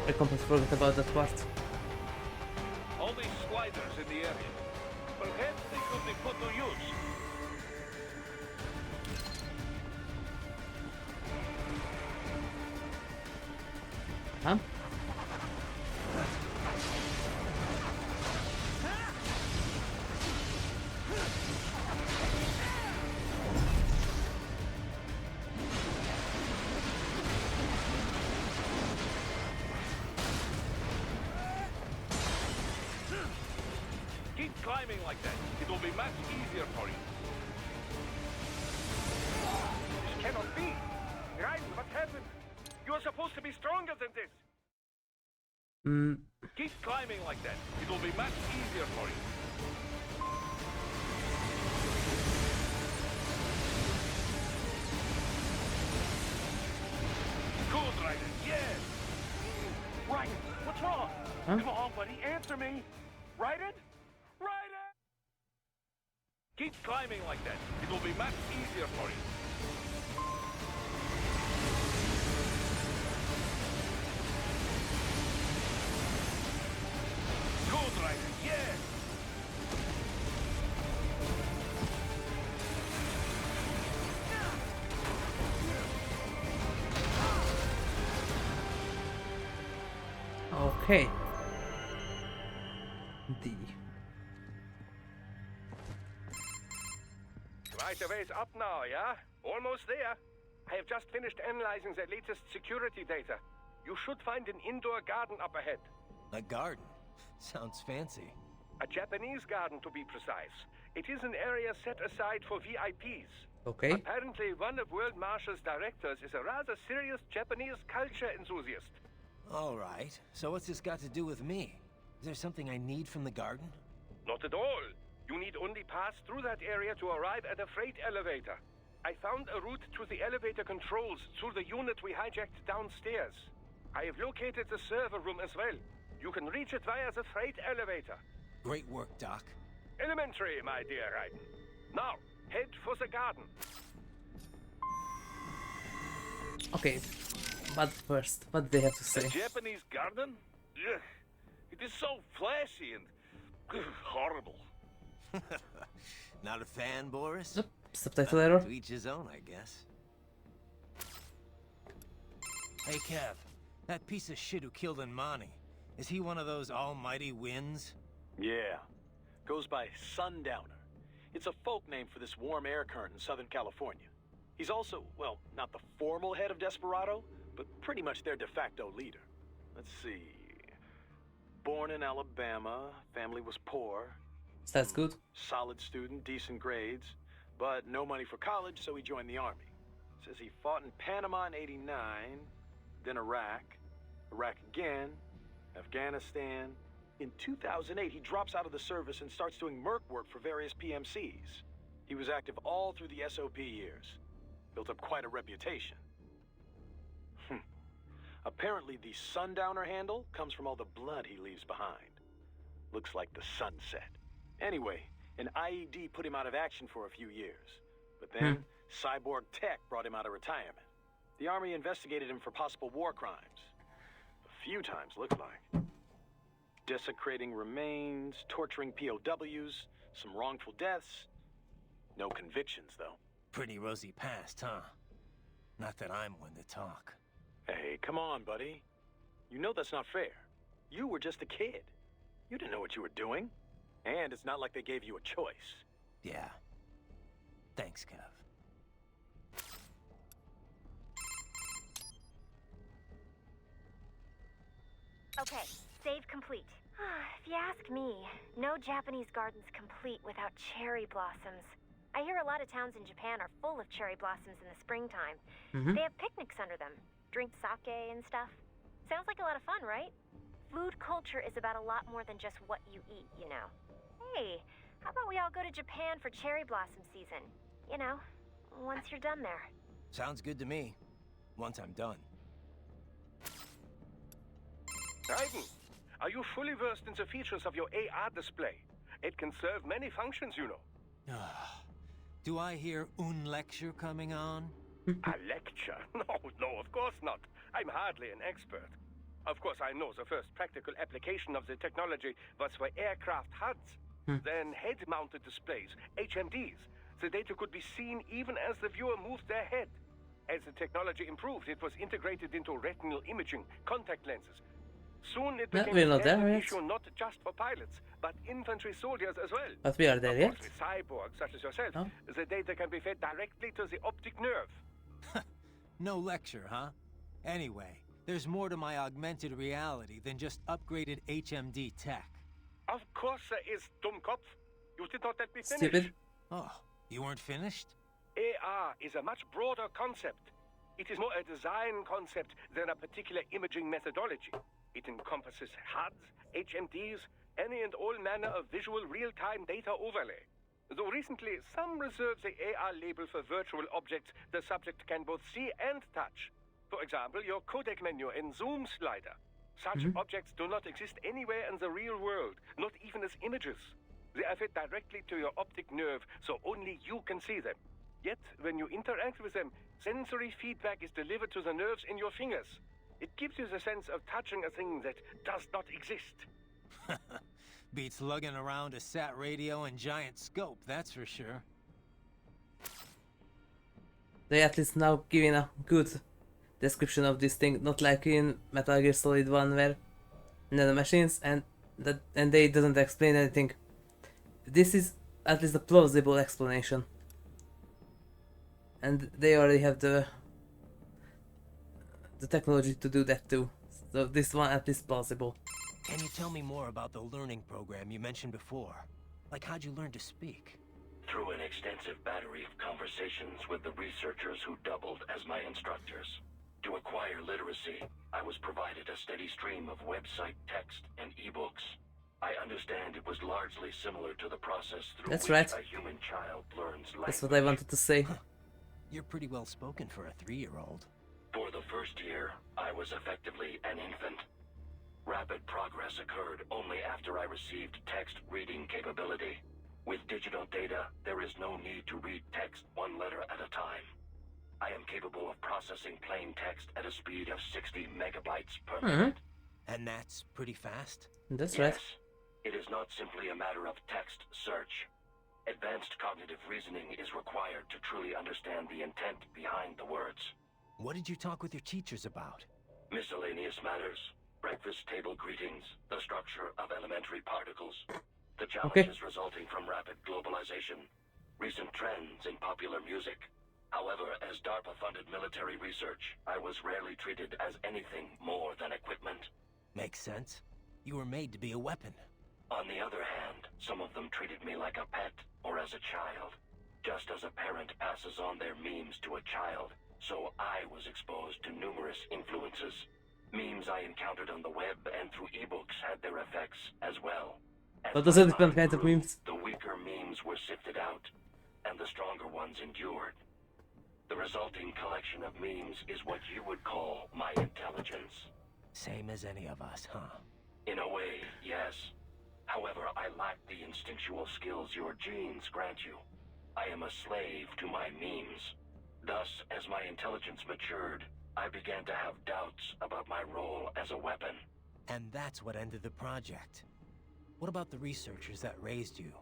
I completely forgot about that part. All these sliders in the area. Perhaps they could be put to use. Huh? Keep climbing like that. It will be much easier for you. This cannot be. Right, what happened? You are supposed to be stronger than this. Keep climbing like that. It will be much easier for you. Good, Ryder. Yes. Ryder, what's wrong? Huh? Come on, buddy. Answer me. Ryder? Ryder! Keep climbing like that. It will be much easier for you. Good, Ryder. Yes. Okay. D. Right away's up now, yeah? Almost there. I have just finished analyzing the latest security data. You should find an indoor garden up ahead. A garden? Sounds fancy. A Japanese garden, to be precise. It is an area set aside for VIPs. Okay. Apparently, one of World Marshall's directors is a rather serious Japanese culture enthusiast. All right. So what's this got to do with me? Is there something I need from the garden? Not at all. You need only pass through that area to arrive at a freight elevator. I found a route to the elevator controls through the unit we hijacked downstairs. I have located the server room as well. You can reach it via the freight elevator. Great work, Doc. Elementary, my dear Raiden. Now, head for the garden. Okay, but first, what do they have to say? A Japanese garden? Ugh. It is so flashy and horrible. Not a fan, Boris? Oop, subtitle error. To each his own, I guess. Hey, Kev. That piece of shit who killed Imani. Is he one of those almighty winds? Yeah. Goes by Sundowner. It's a folk name for this warm air current in Southern California. He's also, well, not the formal head of Desperado, but pretty much their de facto leader. Let's see. Born in Alabama, family was poor. That's good. Solid student, decent grades, but no money for college, so he joined the army. Says he fought in Panama in '89, then Iraq again, Afghanistan. In 2008, he drops out of the service and starts doing merc work for various PMCs. He was active all through the SOP years. Built up quite a reputation. Apparently, the Sundowner handle comes from all the blood he leaves behind. Looks like the sunset. Anyway, an IED put him out of action for a few years. But then, cyborg tech brought him out of retirement. The army investigated him for possible war crimes. A few times, looks like. Desecrating remains, torturing POWs, some wrongful deaths. No convictions, though. Pretty rosy past, huh? Not that I'm one to talk. Hey, come on, buddy. You know that's not fair. You were just a kid. You didn't know what you were doing. And it's not like they gave you a choice. Yeah. Thanks, Kev. Okay, save complete. If you ask me, no Japanese garden's complete without cherry blossoms. I hear a lot of towns in Japan are full of cherry blossoms in the springtime. They have picnics under them, drink sake and stuff. Sounds like a lot of fun, right? Food culture is about a lot more than just what you eat, you know. Hey, how about we all go to Japan for cherry blossom season? You know, once you're done there. Sounds good to me. Once I'm done. Raiden, are you fully versed in the features of your AR display? It can serve many functions, you know. Do I hear un lecture coming on? A lecture? No, of course not. I'm hardly an expert. Of course, I know the first practical application of the technology was for aircraft HUDs. Then head-mounted displays, HMDs. The data could be seen even as the viewer moved their head. As the technology improved, it was integrated into retinal imaging, contact lenses. Soon it became we're not a there standard yet. issue not just for pilots, but infantry soldiers as well. But we are there Of yet. course, with cyborgs such as yourself, Oh. the data can be fed directly to the optic nerve. No lecture, huh? Anyway, there's more to my augmented reality than just upgraded HMD tech. Of course there is, Dummkopf. You did not let me finish. Stupid. Oh, you weren't finished? AR is a much broader concept. It is more a design concept than a particular imaging methodology. It encompasses HUDs, HMDs, any and all manner of visual real-time data overlay. Though recently, some reserve the AR label for virtual objects the subject can both see and touch. For example, your codec menu and zoom slider. Such objects do not exist anywhere in the real world, not even as images. They are fed directly to your optic nerve, so only you can see them. Yet, when you interact with them, sensory feedback is delivered to the nerves in your fingers. It gives you the sense of touching a thing that does not exist. Beats lugging around a sat radio and giant scope, that's for sure. They at least now giving a good description of this thing, not like in Metal Gear Solid 1 where nanomachines and they doesn't explain anything. This is at least a plausible explanation. And they already have the technology to do that too. So this one at least plausible. Can you tell me more about the learning program you mentioned before? Like, how'd you learn to speak? Through an extensive battery of conversations with the researchers who doubled as my instructors. To acquire literacy, I was provided a steady stream of website text and ebooks. I understand it was largely similar to the process through That's which right. a human child learns language. That's what I wanted to say. You're pretty well spoken for a 3-year-old. For the first year, I was effectively an infant. Rapid progress occurred only after I received text reading capability. With digital data, there is no need to read text one letter at a time. I am capable of processing plain text at a speed of 60 megabytes per minute. And that's pretty fast? That's right. Yes, it is not simply a matter of text search. Advanced cognitive reasoning is required to truly understand the intent behind the words. What did you talk with your teachers about? Miscellaneous matters, breakfast table greetings, the structure of elementary particles, the challenges resulting from rapid globalization, recent trends in popular music. However, as DARPA-funded military research, I was rarely treated as anything more than equipment. Makes sense. You were made to be a weapon. On the other hand, some of them treated me like a pet or as a child. Just as a parent passes on their memes to a child, so I was exposed to numerous influences. Memes I encountered on the web and through ebooks had their effects as well. But those are different kinds of memes. The weaker memes were sifted out, and the stronger ones endured. The resulting collection of memes is what you would call my intelligence. Same as any of us, huh? In a way, yes. However, I lack the instinctual skills your genes grant you. I am a slave to my memes. Thus, as my intelligence matured, I began to have doubts about my role as a weapon. And that's what ended the project. What about the researchers that raised you?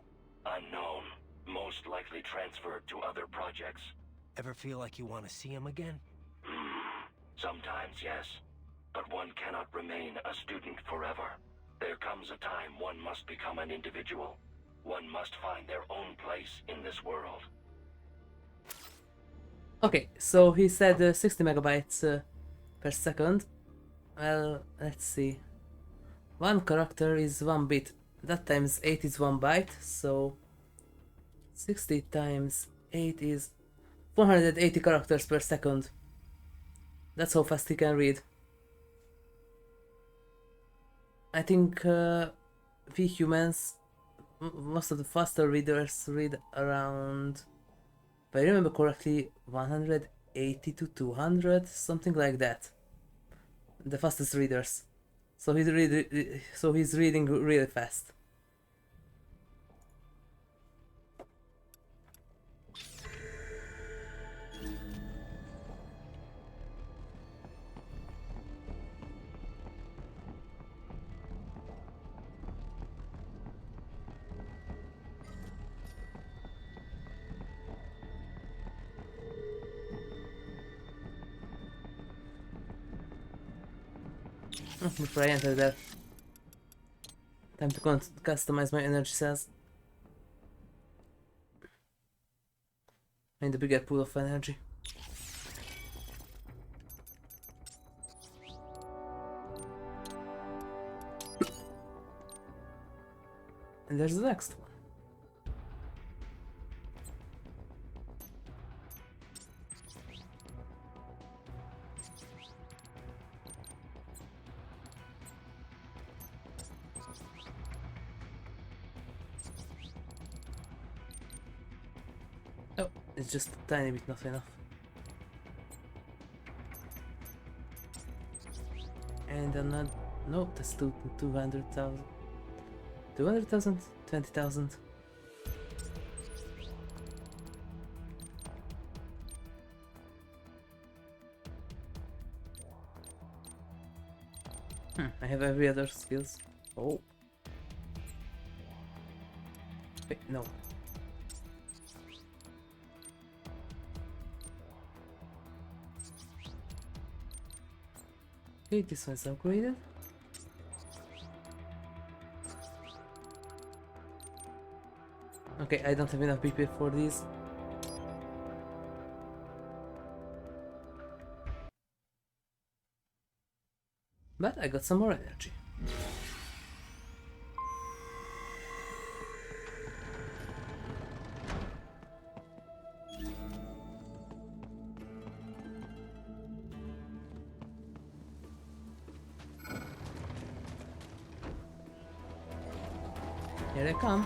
Unknown. Most likely transferred to other projects. Ever feel like you want to see them again? Sometimes, yes. But one cannot remain a student forever. There comes a time one must become an individual. One must find their own place in this world. Okay, so he said 60 megabytes per second. Well, let's see. One character is 1 bit. That times 8 is 1 byte, so 60 times 8 is 480 characters per second. That's how fast he can read. I think we humans, most of the faster readers read around, if I remember correctly, 180 to 200, something like that. The fastest readers. So he's reading really fast. Before I enter there. Time to customize my energy cells. I need a bigger pool of energy. And there's the next one. Oh, it's just a tiny bit not enough. And another, no, that's 200,000. 200,000? 20,000. I have every other skills. Oh. Wait, no. Okay, this one's upgraded. Okay, I don't have enough BP for these. But I got some more energy. Here they come.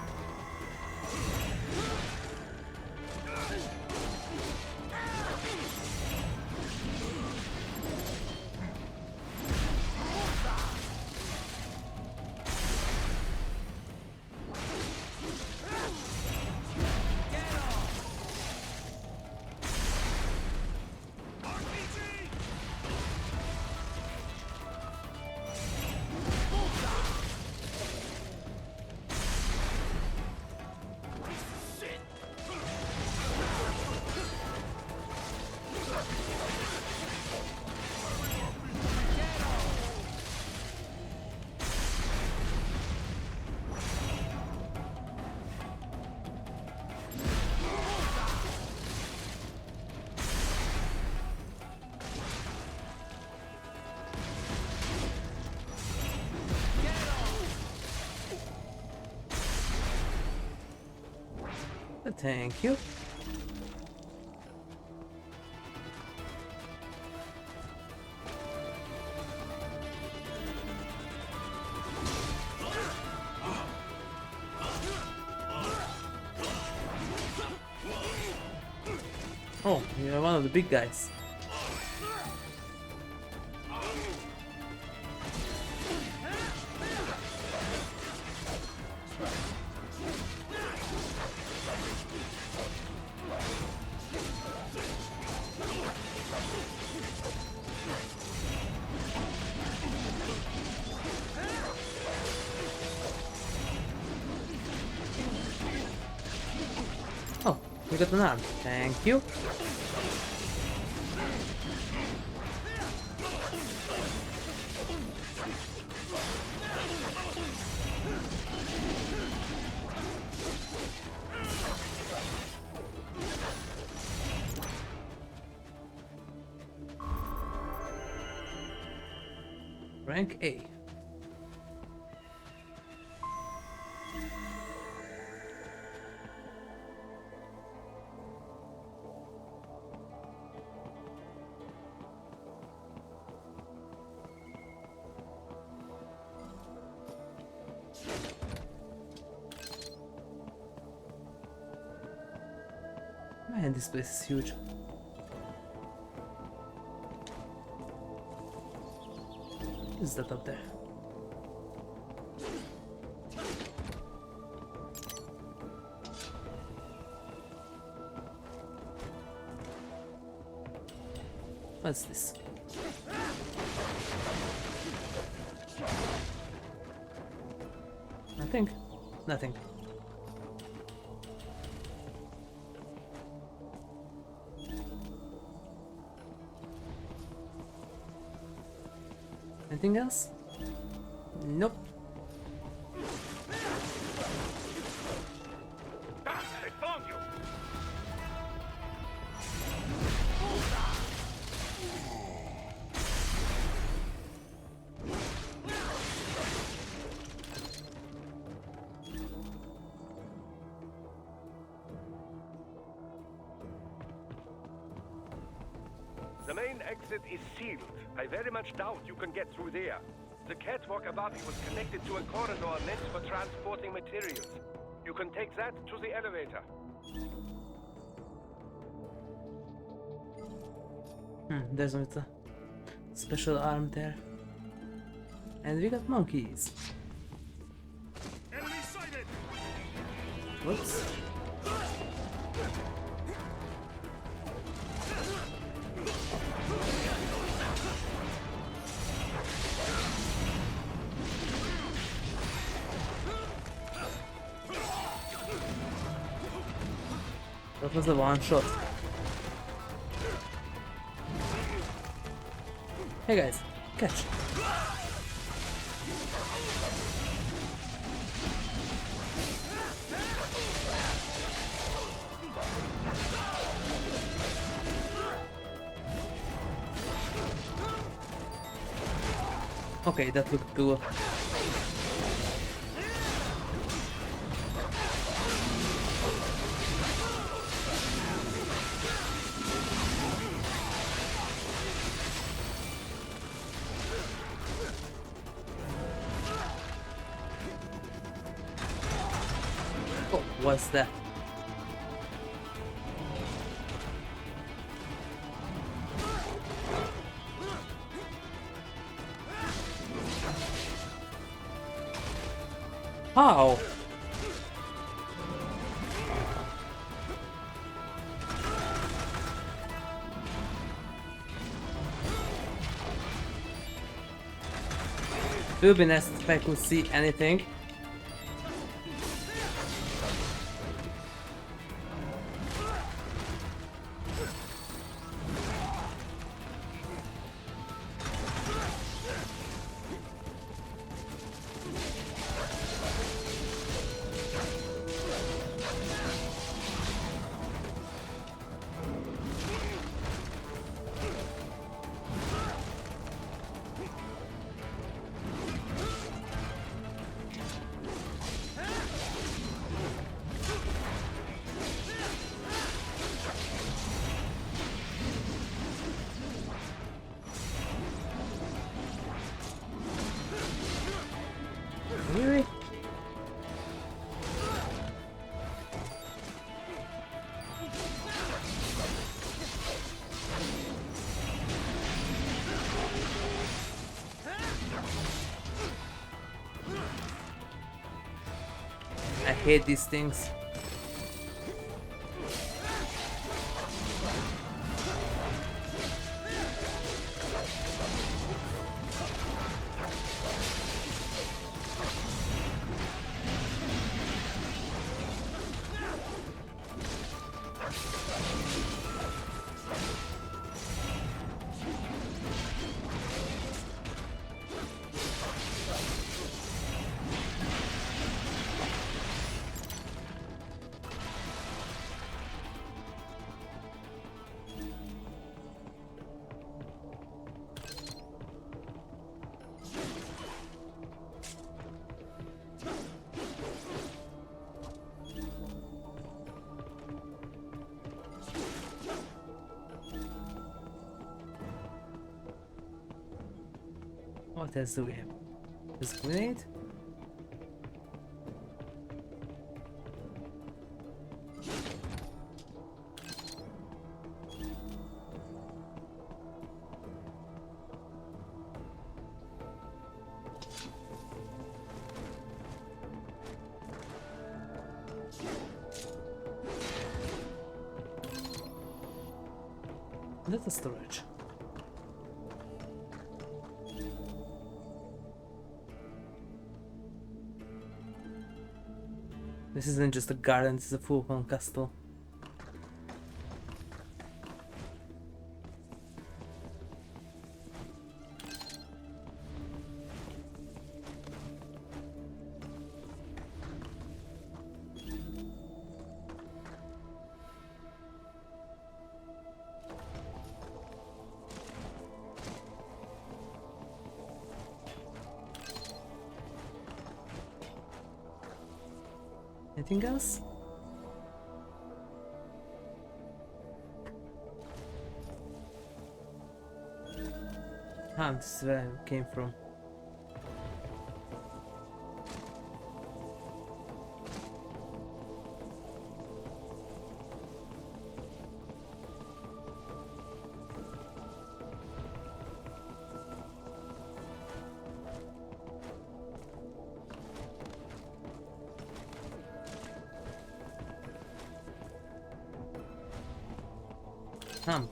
Thank you. Oh, you're one of the big guys. Oh, you got an arm. Thank you. Rank A. Man, this place is huge. What is that up there? What's this? Nothing? Nothing. Anything else? Nope. I found you! The main exit is sealed. I very much doubt you can get through there. The catwalk above you was connected to a corridor meant for transporting materials. You can take that to the elevator. There's a special arm there. And we got monkeys. Enemy sighted! Whoops. That was a one shot. Hey guys, catch. Okay, that looked cool. Oh, what's that? How? It would be nice if I could see anything. Really? I hate these things. What else do we have? This grenade? That's a storage. This isn't just a garden, this is a full-on castle. Anything else? Ah, this is where I came from.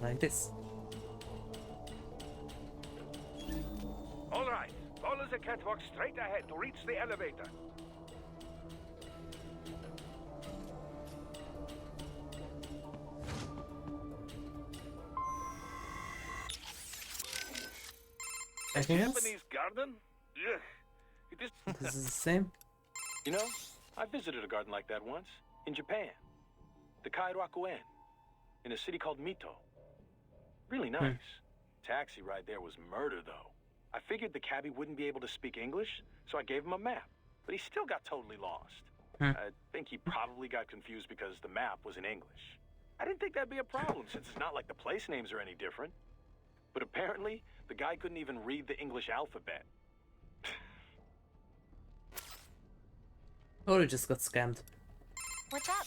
Like this. All right, follow the catwalk straight ahead to reach the elevator. Anything else? Japanese garden? Ugh. It is. This is the same. You know, I visited a garden like that once in Japan. The Kairakuen, in a city called Mito. Really nice. Taxi ride there was murder, though. I figured the cabbie wouldn't be able to speak English, so I gave him a map. But he still got totally lost. I think he probably got confused because the map was in English. I didn't think that'd be a problem, since it's not like the place names are any different. But apparently, the guy couldn't even read the English alphabet. Or you just got scammed. What's up?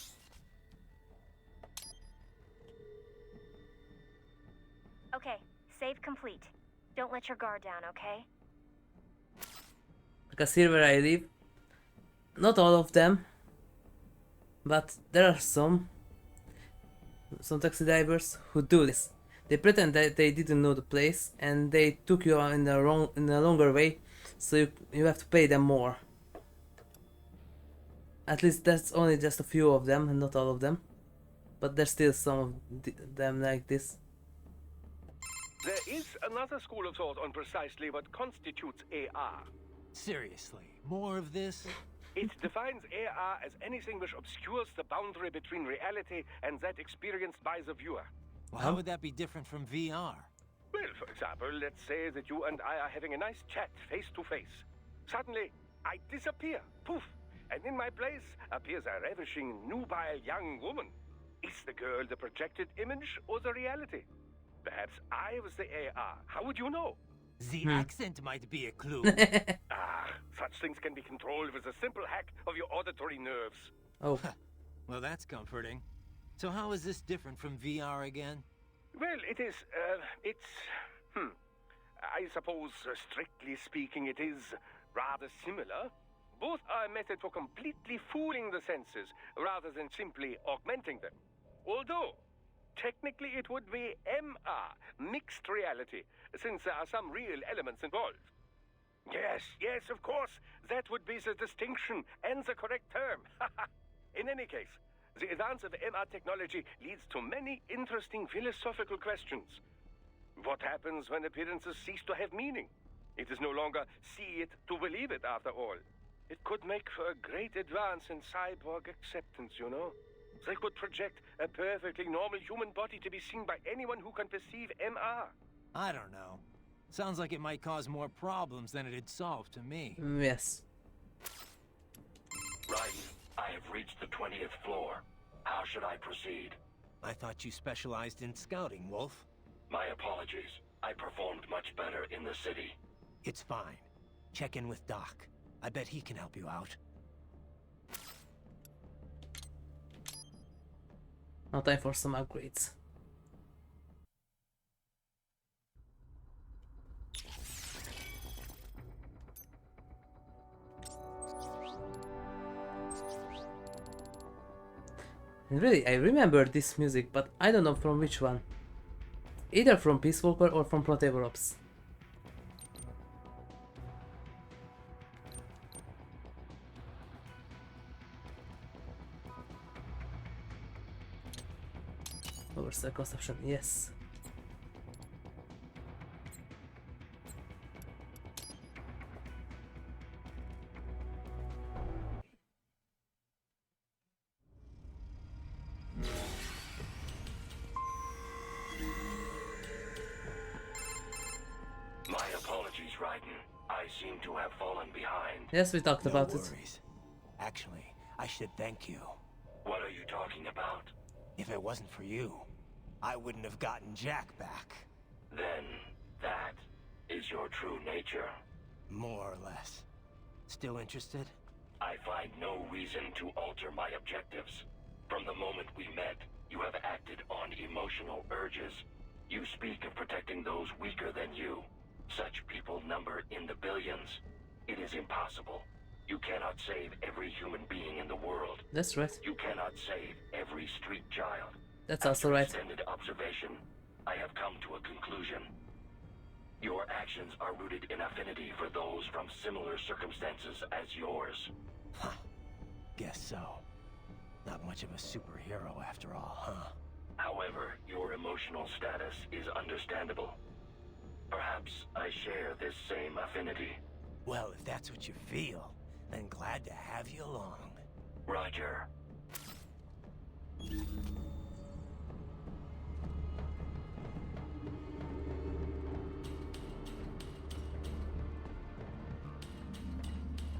Okay, save complete. Don't let your guard down, okay? Because here where I live, not all of them, but there are some taxi drivers who do this. They pretend that they didn't know the place and they took you in the longer way, so you have to pay them more. At least that's only just a few of them and not all of them, but there's still some of them like this. There is another school of thought on precisely what constitutes AR. Seriously, more of this? It defines AR as anything which obscures the boundary between reality and that experienced by the viewer. Well, how would that be different from VR? Well, for example, let's say that you and I are having a nice chat face to face. Suddenly, I disappear. Poof! And in my place appears a ravishing, nubile young woman. Is the girl the projected image or the reality? Perhaps I was the AR. How would you know? The accent might be a clue. Such things can be controlled with a simple hack of your auditory nerves. Oh. Well, that's comforting. So how is this different from VR again? Well, it is, I suppose, strictly speaking, it is rather similar. Both are a method for completely fooling the senses, rather than simply augmenting them. Although, technically it would be MR, mixed reality, since there are some real elements involved. Yes, of course, that would be the distinction and the correct term. In any case, the advance of MR technology leads to many interesting philosophical questions. What happens when appearances cease to have meaning? It is no longer see it to believe it, after all. It could make for a great advance in cyborg acceptance, you know? They could project a perfectly normal human body to be seen by anyone who can perceive MR. I don't know. Sounds like it might cause more problems than it'd solve to me. Yes. Right. I have reached the 20th floor. How should I proceed? I thought you specialized in scouting, Wolf. My apologies. I performed much better in the city. It's fine. Check in with Doc. I bet he can help you out. Now time for some upgrades. And really, I remember this music, but I don't know from which one. Either from Peace Walker or from Protector Ops. Oversell cost option, yes. My apologies, Raiden. I seem to have fallen behind. Yes, we talked about No it. worries. Actually, I should thank you. What are you talking about? If it wasn't for you, I wouldn't have gotten Jack back. Then, that is your true nature. More or less. Still interested? I find no reason to alter my objectives. From the moment we met, you have acted on emotional urges. You speak of protecting those weaker than you. Such people number in the billions. It is impossible. You cannot save every human being in the world. That's right. You cannot save every street child. That's also right. After extended observation, I have come to a conclusion. Your actions are rooted in affinity for those from similar circumstances as yours. Huh. Guess so. Not much of a superhero after all, huh? However, your emotional status is understandable. Perhaps I share this same affinity. Well, if that's what you feel, then glad to have you along. Roger.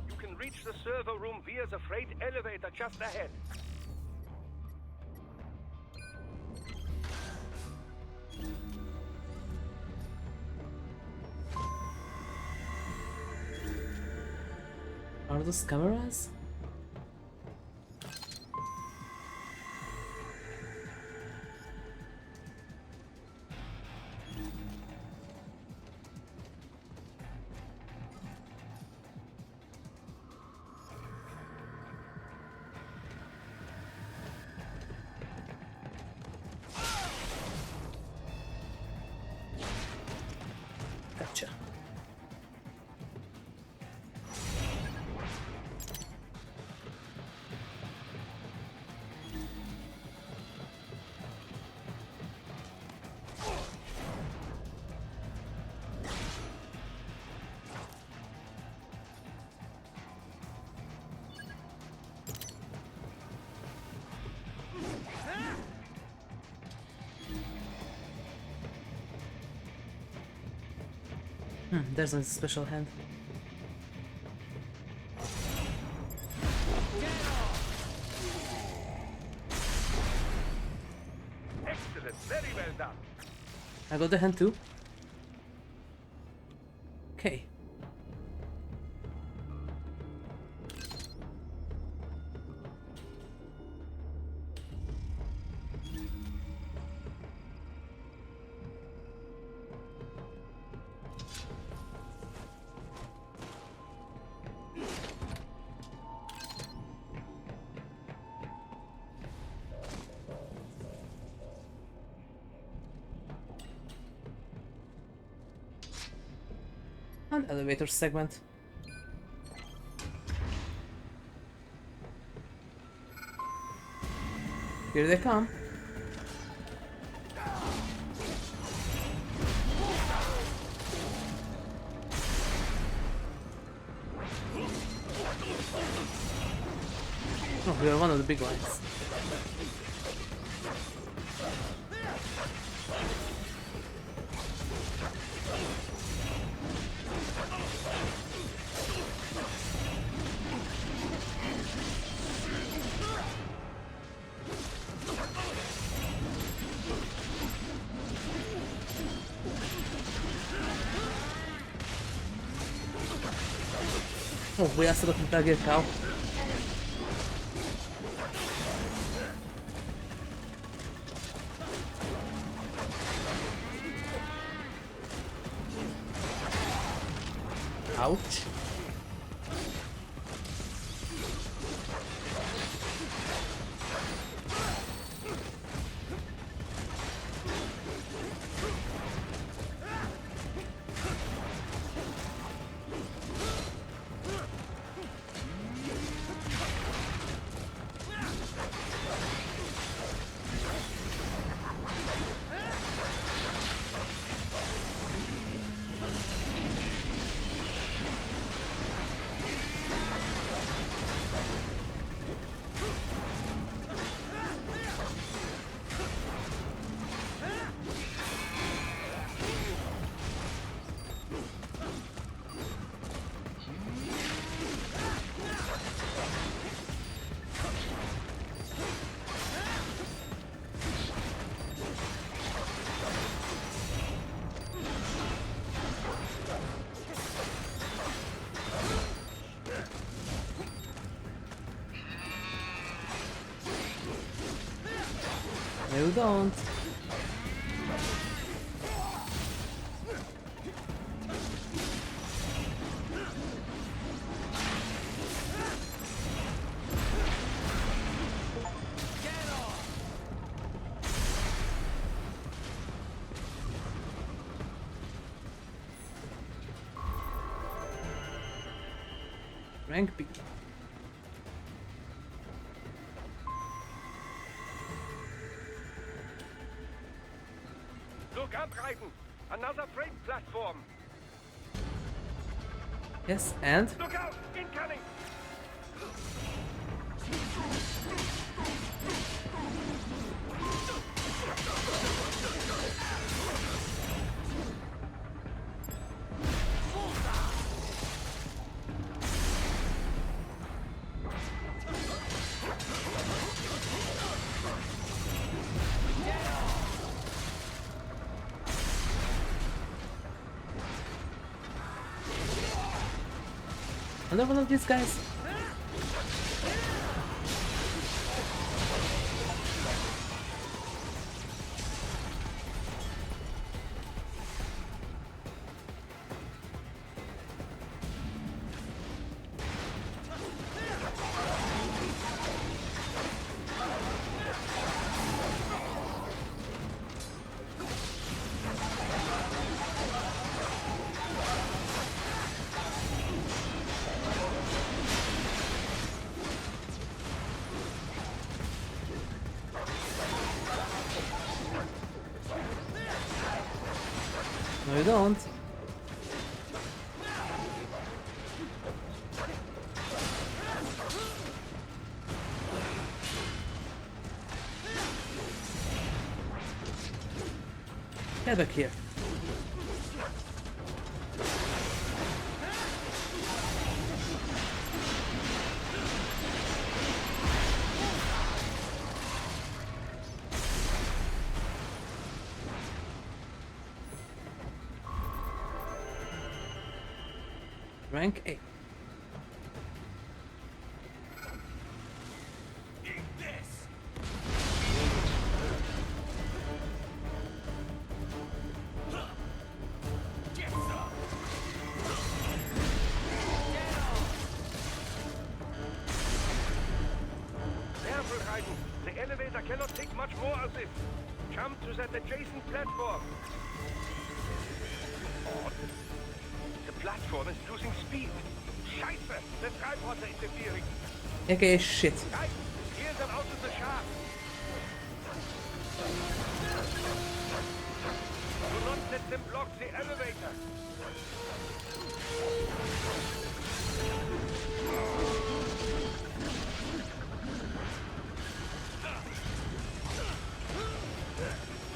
You can reach the server room via the freight elevator just ahead. Are those cameras? There's a special hand. Excellent, very well done. I got the hand too. Okay. An elevator segment. Here they come. Oh, we are one of the big ones. Oh, wyjazd do Metal Gear Cow. Ouch. You don't. Rank B. Look out, Raiden! Another freight platform! Yes, and? Look out! Incoming! Another one of these guys. No, you don't. Get back here. Rank 8. The elevator cannot take much more of this. Jump to that adjacent platform. The platform is losing speed. Scheiße! The tripods are interfering. Okay, shit. Guys, clear them out of the shaft. Do not let them block the elevator.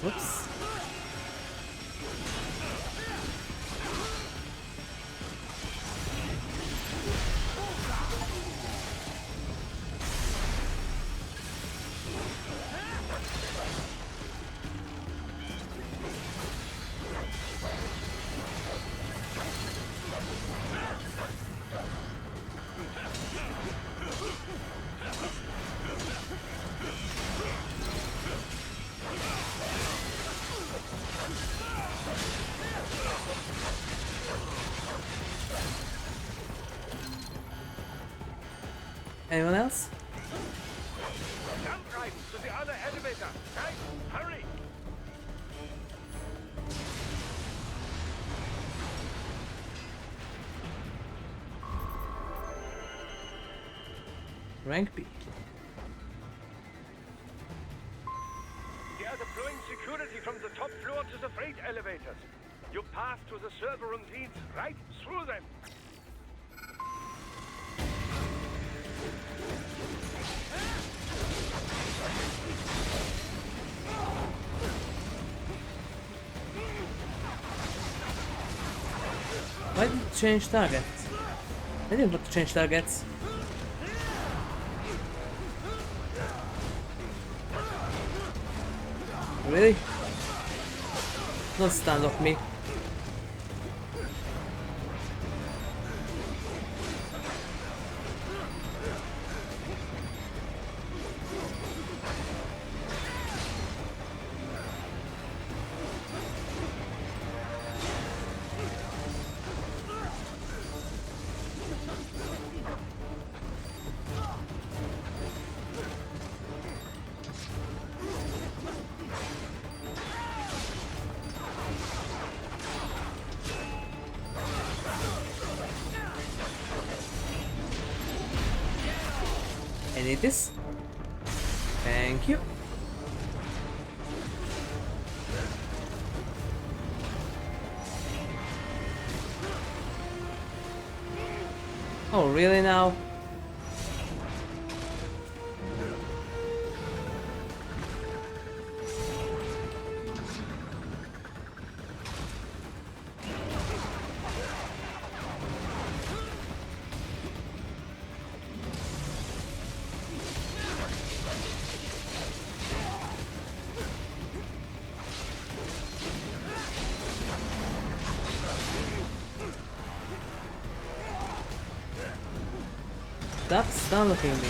Whoops. Anyone else? Jump right to the other elevator. Guys, hurry! Rank B. They are deploying security from the top floor to the freight elevators. You pass to the server room leads right through them. Why did you change targets? I didn't want to change targets. Really? Don't stand off me. I need this. Thank you. Oh, really now? Stop stomaching me.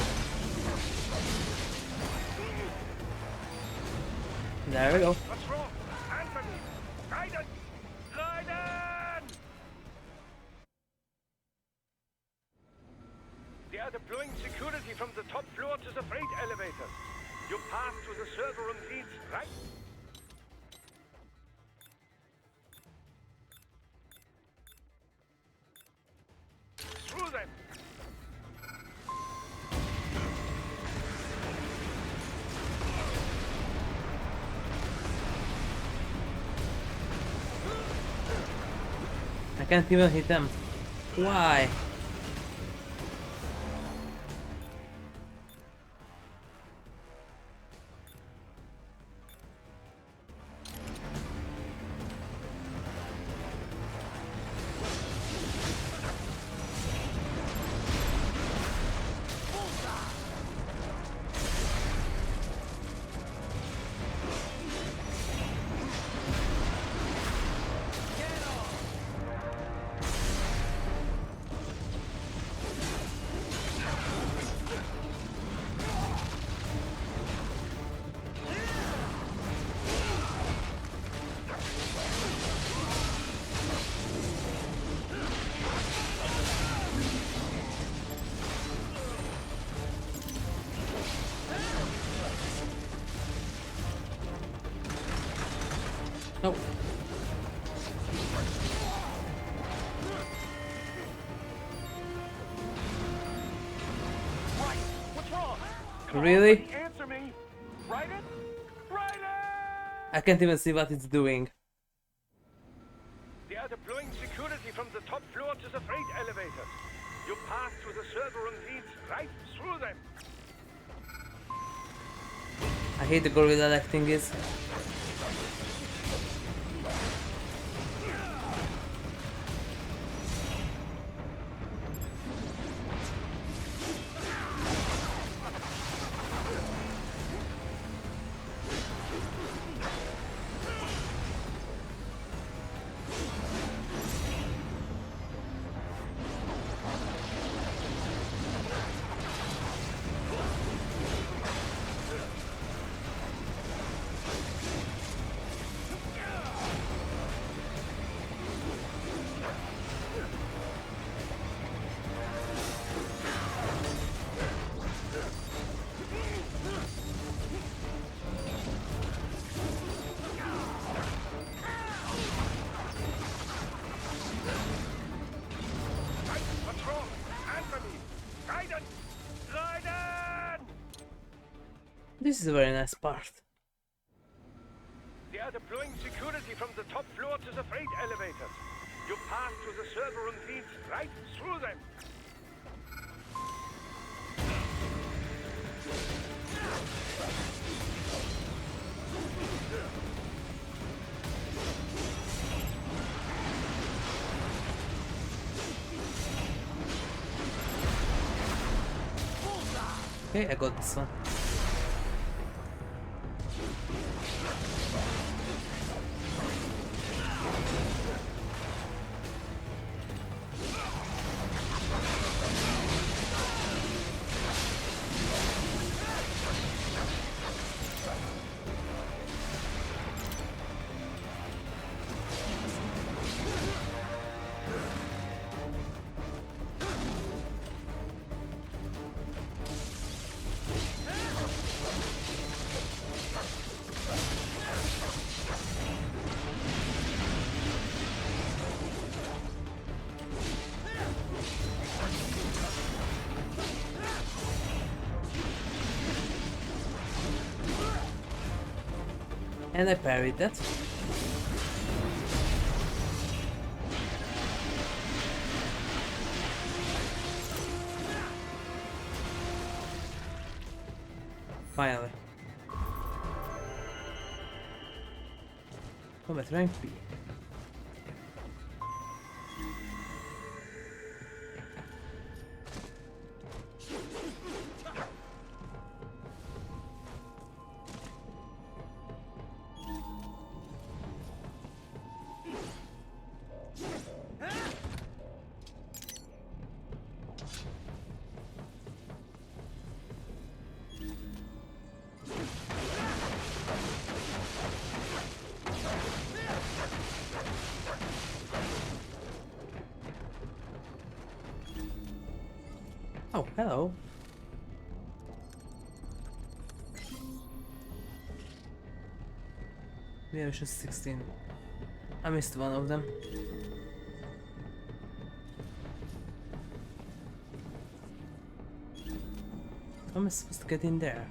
There we go. What's wrong? Answer me! Raiden! Raiden! They are deploying security from the top floor to the freight elevators. You pass to the server room leads right. Through them! I can't even hit them. Why? Oh. Right. What's wrong? Really? Answer me. Right it? Right it! I can't even see what it's doing. They are deploying security from the top floor to the freight elevators. You pass through the server room leads right through them. I hate the gorilla-like thingies. What's wrong? Answer me. Raiden! Raiden! This is a very nice part. They are deploying security from the top floor to the freight elevators. You pass through the server room leads right through them. Okay, I got this one. And I parried that. Finally. Combat rank B. Oh, hello. We have just 16. I missed one of them. How am I supposed to get in there?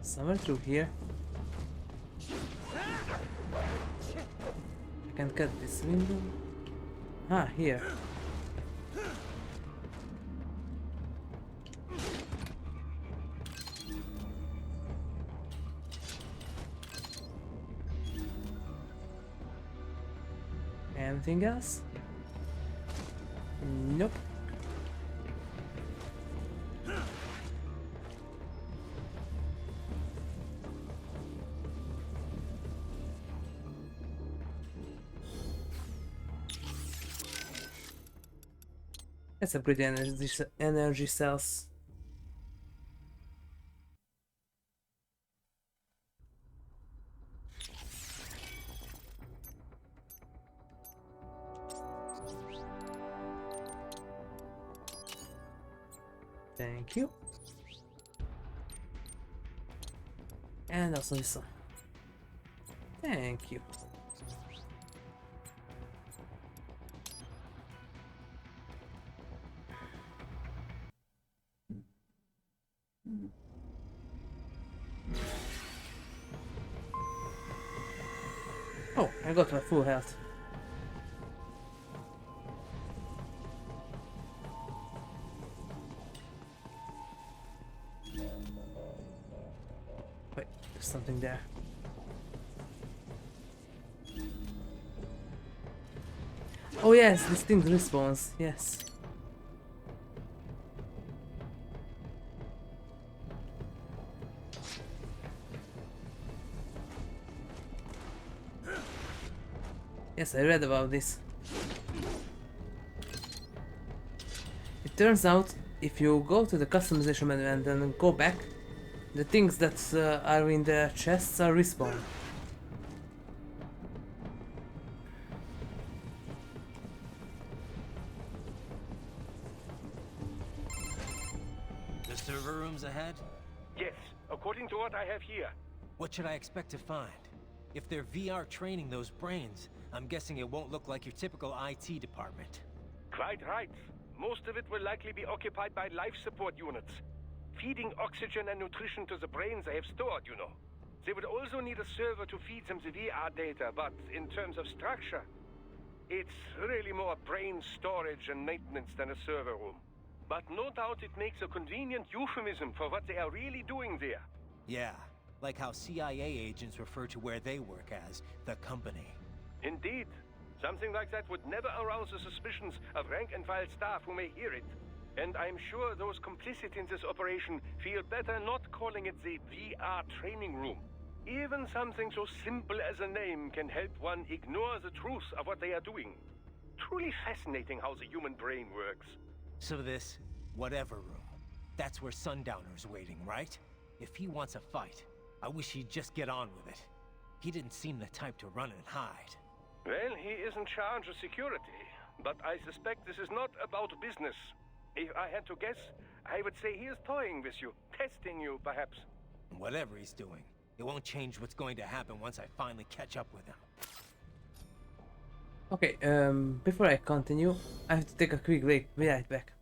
Somewhere through here. I can cut this window. Ah, here. Anything else? Nope. Let's upgrade the energy cells. Thank you. And also this one. Thank you. Oh, I got my full health. Wait, there's something there. Oh yes, this thing respawns, yes. Yes, I read about this. It turns out, if you go to the customization menu and then go back, the things that are in the chests are respawned. The server room's ahead? Yes, according to what I have here. What should I expect to find? If they're VR training those brains, I'm guessing it won't look like your typical IT department. Quite right. Most of it will likely be occupied by life support units. Feeding oxygen and nutrition to the brains they have stored, you know. They would also need a server to feed them the VR data, but in terms of structure, it's really more brain storage and maintenance than a server room. But no doubt it makes a convenient euphemism for what they are really doing there. Yeah, like how CIA agents refer to where they work as the company. Indeed. Something like that would never arouse the suspicions of rank-and-file staff who may hear it. And I'm sure those complicit in this operation feel better not calling it the VR training room. Even something so simple as a name can help one ignore the truth of what they are doing. Truly fascinating how the human brain works. So this, whatever room, that's where Sundowner's waiting, right? If he wants a fight, I wish he'd just get on with it. He didn't seem the type to run and hide. Well, he is in charge of security, but I suspect this is not about business. If I had to guess, I would say he is toying with you, testing you, perhaps. Whatever he's doing, it won't change what's going to happen once I finally catch up with him. Okay, before I continue, I have to take a quick break. Be right back.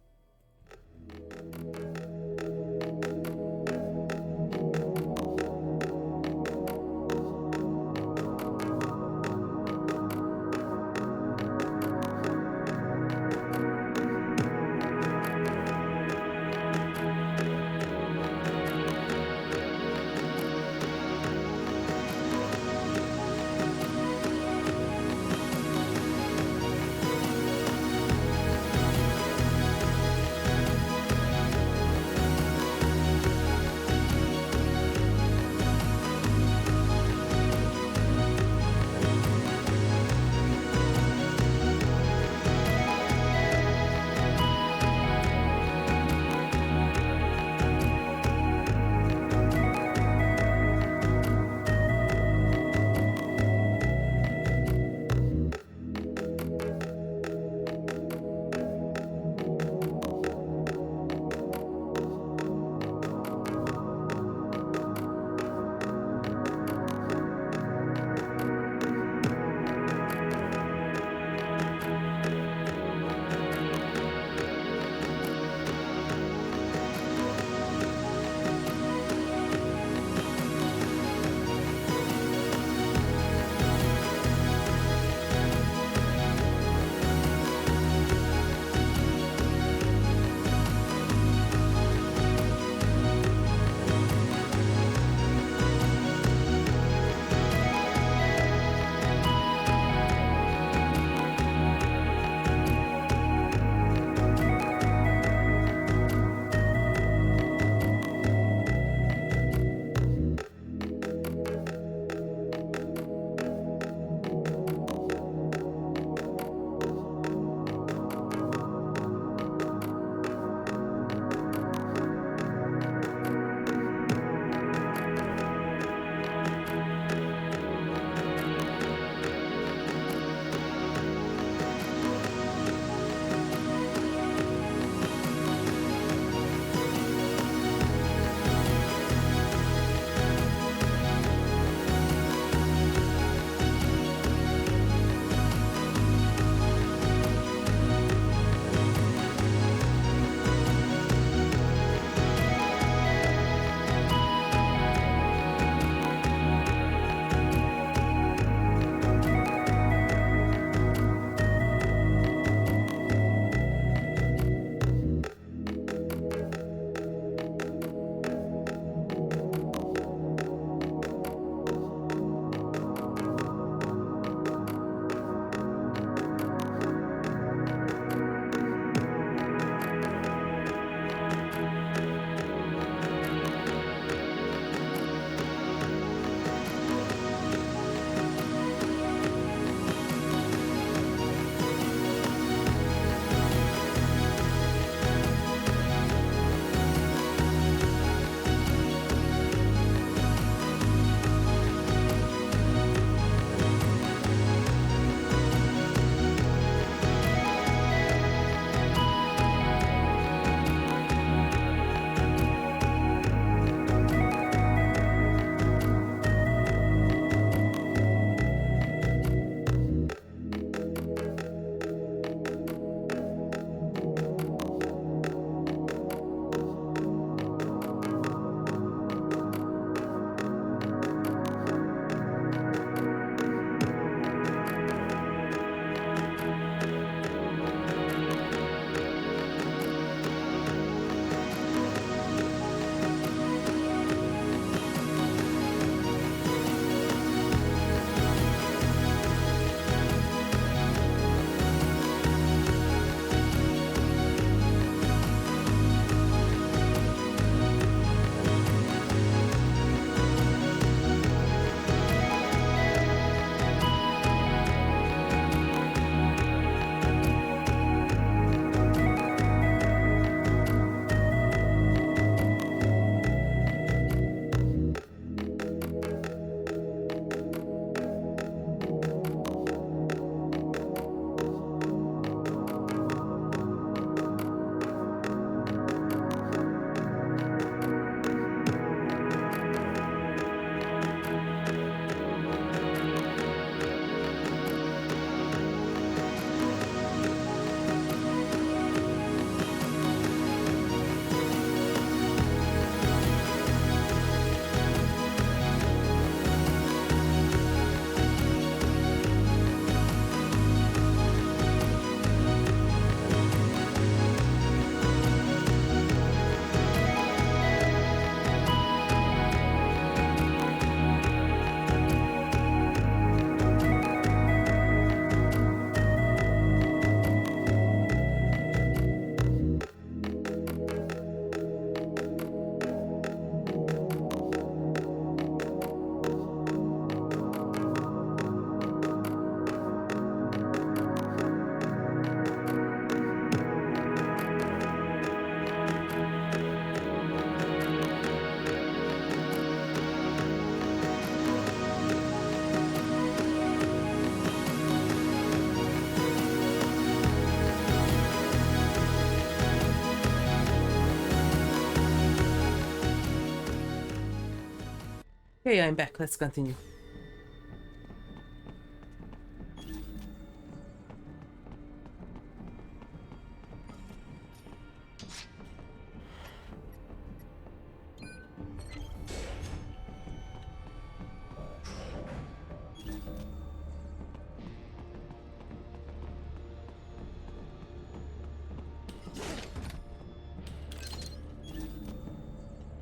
Okay, I'm back. Let's continue.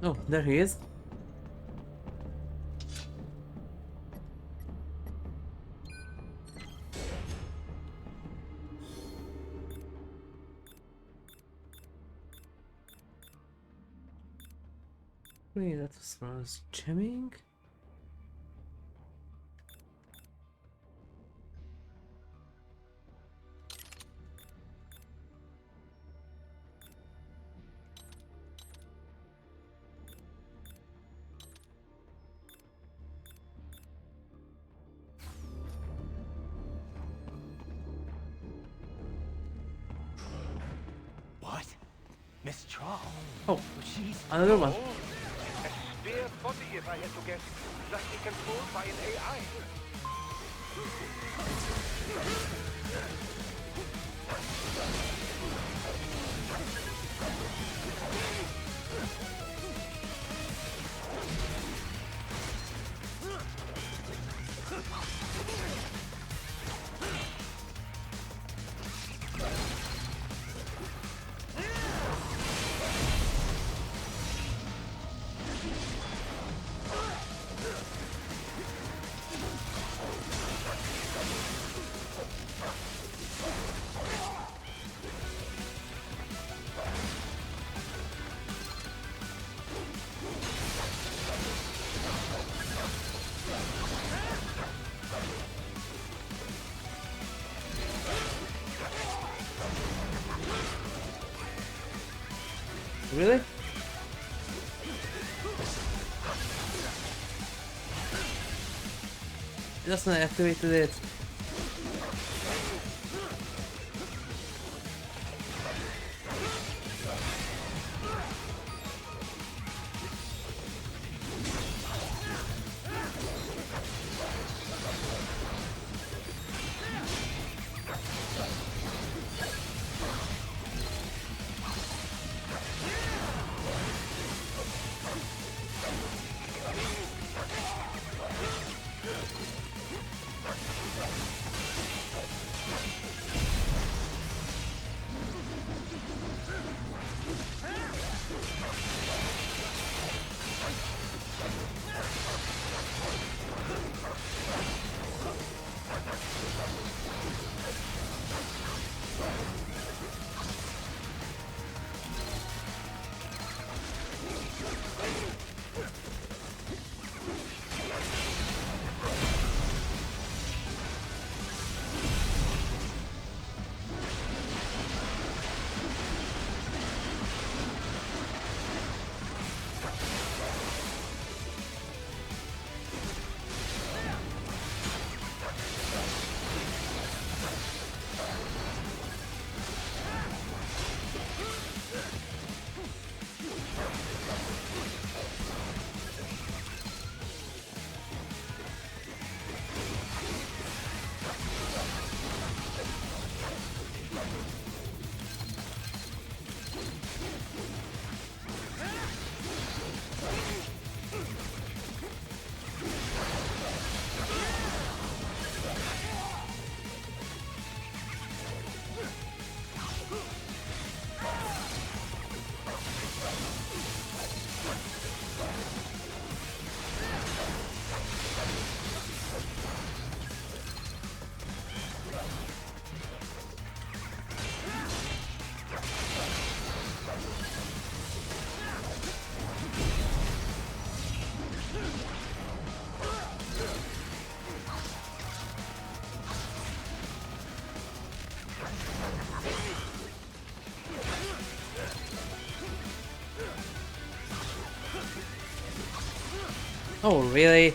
Oh, there he is. Wait, that was jamming. What? Miss Troll? Oh, She's... another one. A spare body, if I had to guess. Likely controlled by an AI. Really? Just not activated it. Oh, really?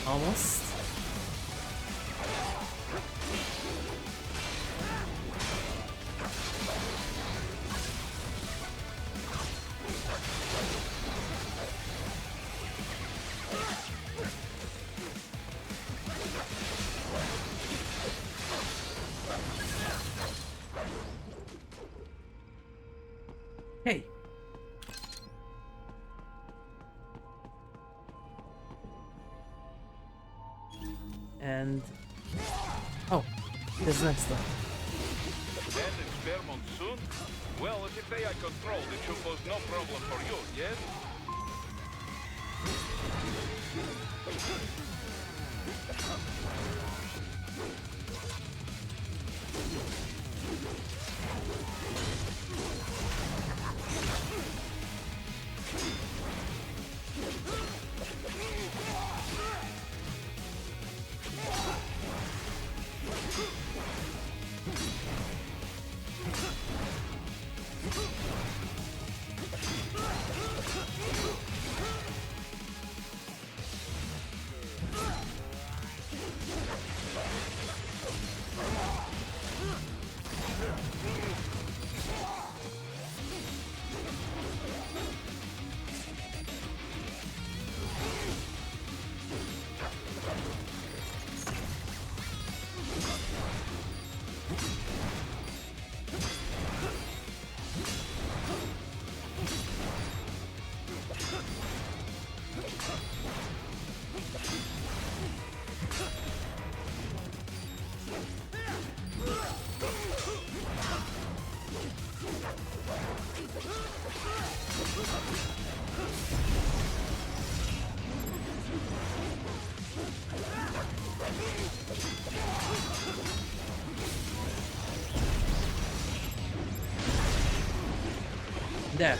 Almost. Hey. And oh, there's next one. That experiment soon? Well, if it's AI controlled, it should pose no problem for you, yes? There.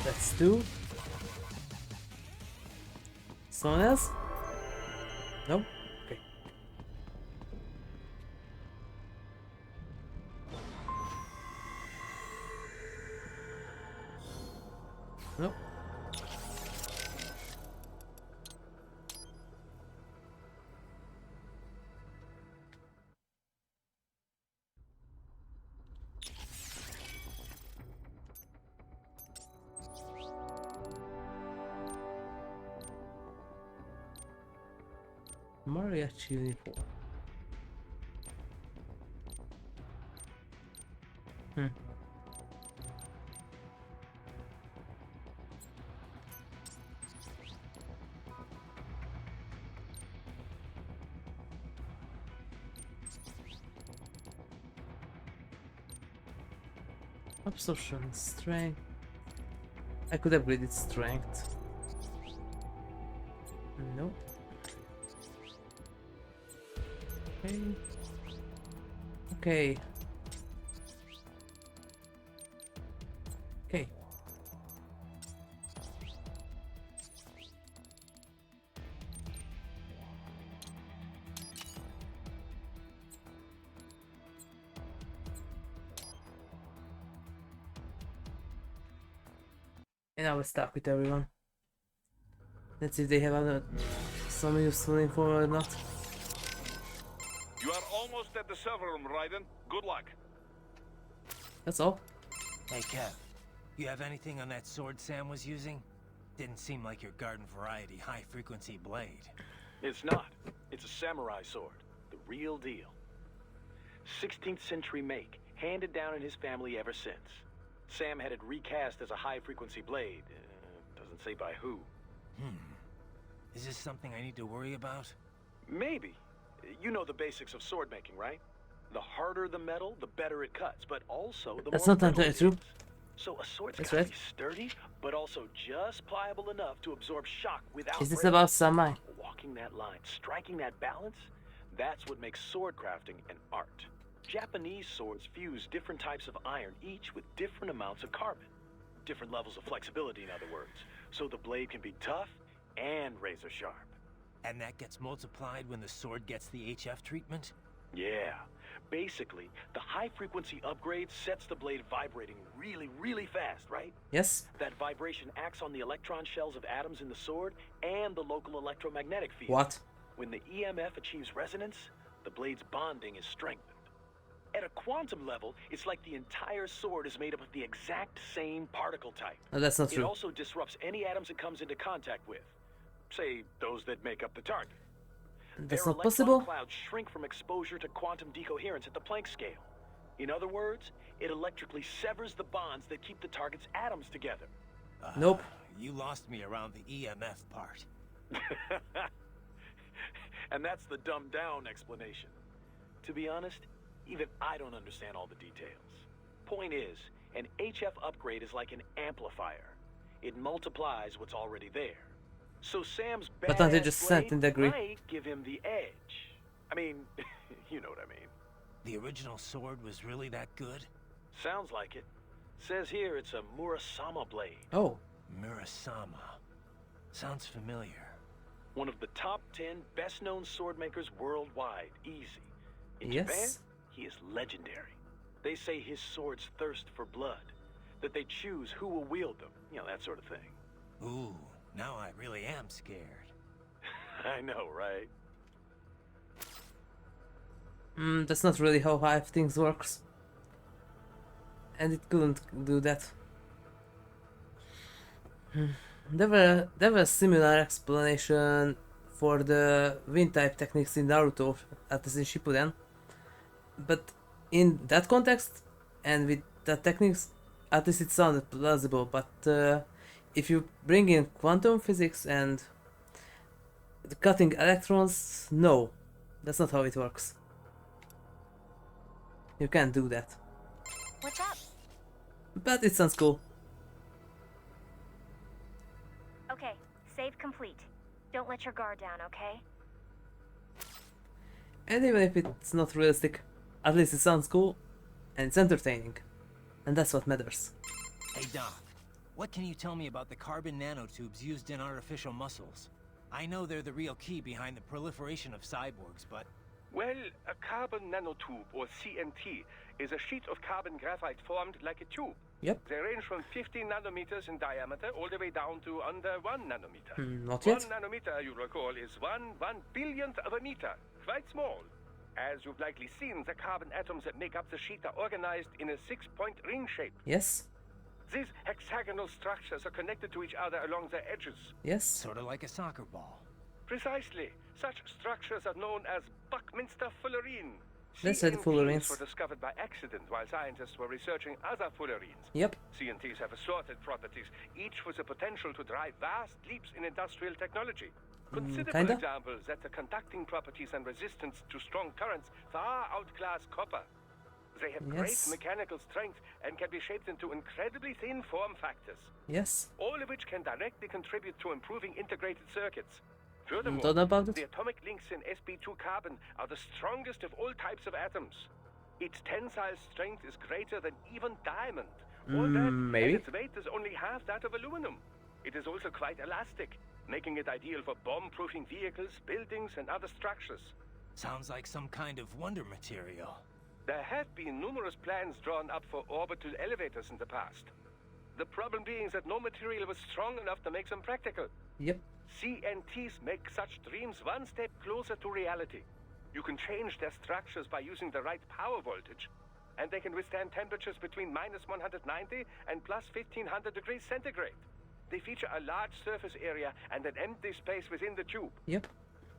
That's two. Someone else? Nope. Okay. Nope. Mariachi uniform. Absorption, strength. I could upgrade its strength. No. Okay. Okay. Okay. And I was stuck with everyone. Let's see if they have some useful info or not. You are almost at the server room, Raiden. Good luck. That's all. Hey, Kev, you have anything on that sword Sam was using? Didn't seem like your garden variety high-frequency blade. It's not. It's a samurai sword. The real deal. 16th century make, handed down in his family ever since. Sam had it recast as a high-frequency blade. Doesn't say by who. Is this something I need to worry about? Maybe. You know the basics of sword making, right? The harder the metal, the better it cuts, but also the That's more not brittle entirely true. it is. So a sword's That's gotta right. be sturdy, but also just pliable enough to absorb shock without Is this breaking. about samurai? Walking that line, striking that balance, that's what makes sword crafting an art. Japanese swords fuse different types of iron, each with different amounts of carbon. Different levels of flexibility, in other words. So the blade can be tough and razor sharp. And that gets multiplied when the sword gets the HF treatment? Yeah. Basically, the high-frequency upgrade sets the blade vibrating really, really fast, right? Yes. That vibration acts on the electron shells of atoms in the sword and the local electromagnetic field. What? When the EMF achieves resonance, the blade's bonding is strengthened. At a quantum level, it's like the entire sword is made up of the exact same particle type. No, that's not It true. also disrupts any atoms it comes into contact with. Say, those that make up the target. That's Their not possible. electron clouds shrink from exposure to quantum decoherence at the Planck scale. In other words, it electrically severs the bonds that keep the target's atoms together. Nope. You lost me around the EMF part. And that's the dumbed-down explanation. To be honest, even I don't understand all the details. Point is, an HF upgrade is like an amplifier. It multiplies what's already there. So Sam's But not badass just blade cent in degree. might give him the edge. I mean, you know what I mean. The original sword was really that good? Sounds like it. Says here it's a Murasama blade. Oh. Murasama. Sounds familiar. One of the top 10 best-known sword makers worldwide. Easy. In Yes. Japan, he is legendary. They say his swords thirst for blood. That they choose who will wield them. You know, that sort of thing. Ooh, now I really am scared. I know, right? That's not really how Hive things works. And it couldn't do that. There was similar explanation for the wind type techniques in Naruto, at least in Shippuden. But in that context, and with that techniques, at least it sounded plausible. But if you bring in quantum physics and the cutting electrons, no, that's not how it works. You can't do that. What's up? But it sounds cool. Okay, save complete. Don't let your guard down, okay? And even if it's not realistic, at least it sounds cool and it's entertaining. And that's what matters. Hey Doc, what can you tell me about the carbon nanotubes used in artificial muscles? I know they're the real key behind the proliferation of cyborgs, but... Well, a carbon nanotube, or CNT, is a sheet of carbon graphite formed like a tube. Yep. They range from 50 nanometers in diameter all the way down to under 1 nanometer. Not 1 yet. nanometer, you recall, is one billionth of a meter. Quite small. As you've likely seen, the carbon atoms that make up the sheet are organized in a 6-point ring shape. Yes. These hexagonal structures are connected to each other along their edges. Yes. Sort of like a soccer ball. Precisely. Such structures are known as Buckminster fullerenes. Let's say the CNTs fullerenes. were discovered by accident while scientists were researching other fullerenes. Yep. CNTs have assorted properties, each with the potential to drive vast leaps in industrial technology. Consider, for kinda. example, that the conducting properties and resistance to strong currents far outclass copper. They have Yes. great mechanical strength and can be shaped into incredibly thin form factors, Yes. all of which can directly contribute to improving integrated circuits. Furthermore, Don't know about the it. atomic links in sp2 carbon are the strongest of all types of atoms. Its tensile strength is greater than even diamond. All that, Maybe. and its weight is only half that of aluminum. It is also quite elastic, making it ideal for bomb-proofing vehicles, buildings, and other structures. Sounds like some kind of wonder material. There have been numerous plans drawn up for orbital elevators in the past. The problem being that no material was strong enough to make them practical. Yep. CNTs make such dreams one step closer to reality. You can change their structures by using the right power voltage, and they can withstand temperatures between minus 190 and plus 1500 degrees centigrade. They feature a large surface area and an empty space within the tube. Yep.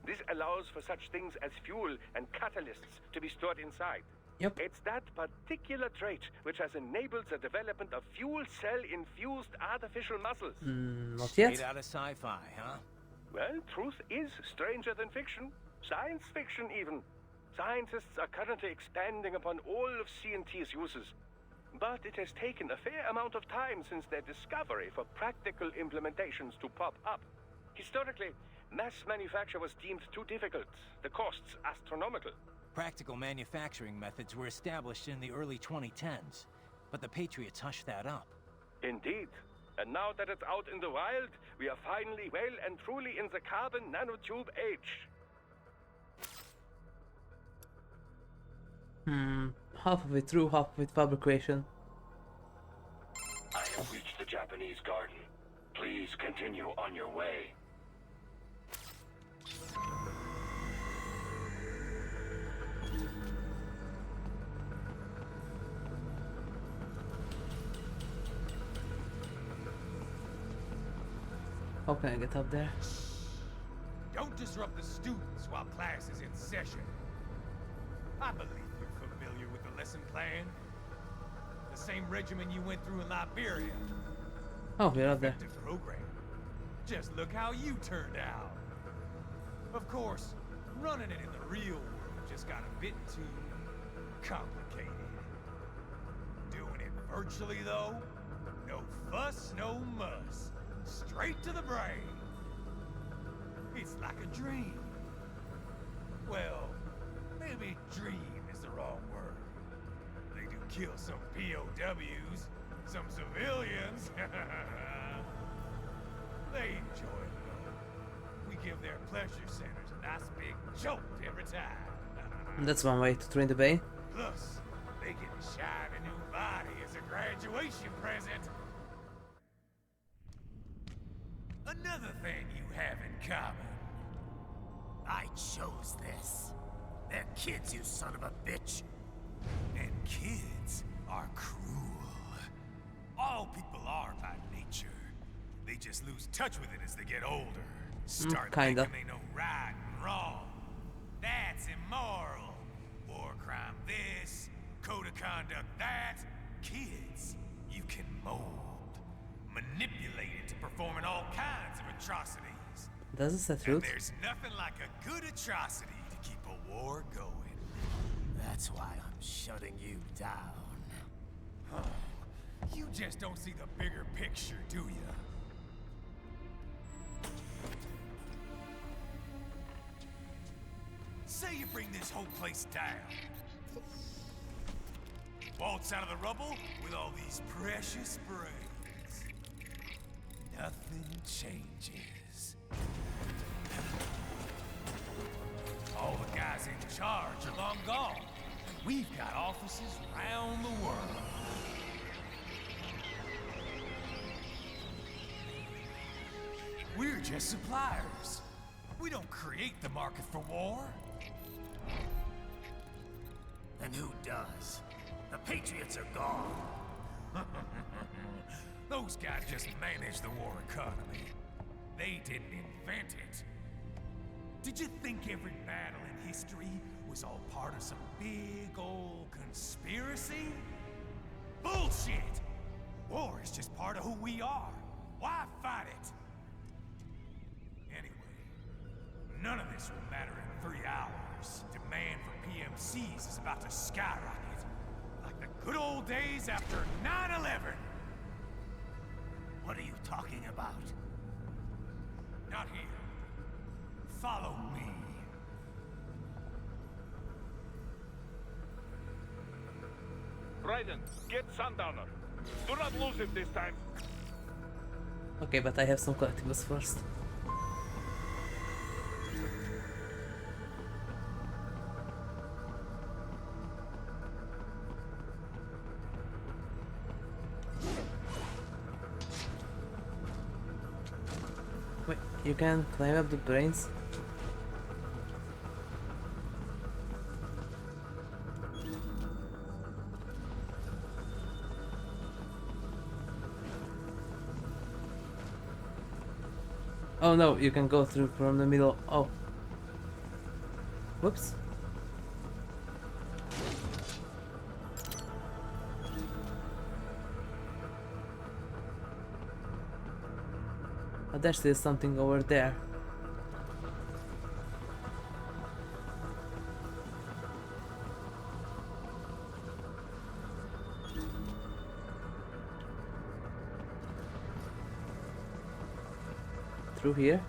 This allows for such things as fuel and catalysts to be stored inside. Yep. It's that particular trait which has enabled the development of fuel cell-infused artificial muscles. Not Straight yet. out of sci-fi, huh? Well, truth is stranger than fiction. Science fiction, even. Scientists are currently expanding upon all of CNT's uses. But it has taken a fair amount of time since their discovery for practical implementations to pop up. Historically, mass manufacture was deemed too difficult, the costs astronomical. Practical manufacturing methods were established in the early 2010s, but the Patriots hushed that up. Indeed. And now that it's out in the wild, we are finally well and truly in the carbon nanotube age. Half of it through, half of it fabrication. I have reached the Japanese garden. Please continue on your way. How can I get up there? Don't disrupt the students while class is in session. I believe you're familiar with the lesson plan. The same regimen you went through in Liberia. Oh, we're up there. Effective program. Just look how you turned out. Of course, running it in the real world just got a bit too complicated. Doing it virtually, though, no fuss, no muss. Straight to the brain. It's like a dream. Well, maybe dream is the wrong word. They do kill some POWs, some civilians. They enjoy it though. We give their pleasure centers a nice big jolt every time. That's one way to train the bay. Plus, they get a shiny new body as a graduation present. Another thing you have in common. I chose this. They're kids, you son of a bitch. And kids are cruel. All people are by nature. They just lose touch with it as they get older. Start kinda. thinking they know right and wrong. That's immoral. War crime this, code of conduct that. Kids, you can mold, manipulate into performing all kinds of atrocities. Does it set And root? there's nothing like a good atrocity to keep a war going. That's why I'm shutting you down. You just don't see the bigger picture, do you? Say you bring this whole place down. Waltz out of the rubble with all these precious brains. Nothing changes. All the guys in charge are long gone. And we've got offices around the world. We're just suppliers. We don't create the market for war. And who does? The Patriots are gone. Those guys just manage the war economy. They didn't invent it. Did you think every battle in history was all part of some big old conspiracy? Bullshit! War is just part of who we are. Why fight it? Anyway, none of this will matter in 3 hours. Demand for PMCs is about to skyrocket. Good old days after 9/11. What are you talking about? Not here. Follow me. Raiden, get Sundowner. Do not lose it this time. Okay, but I have some collectibles first. Wait, you can climb up the brains? Oh no, you can go through from the middle. Oh. Whoops. But there's still something over there. Through here?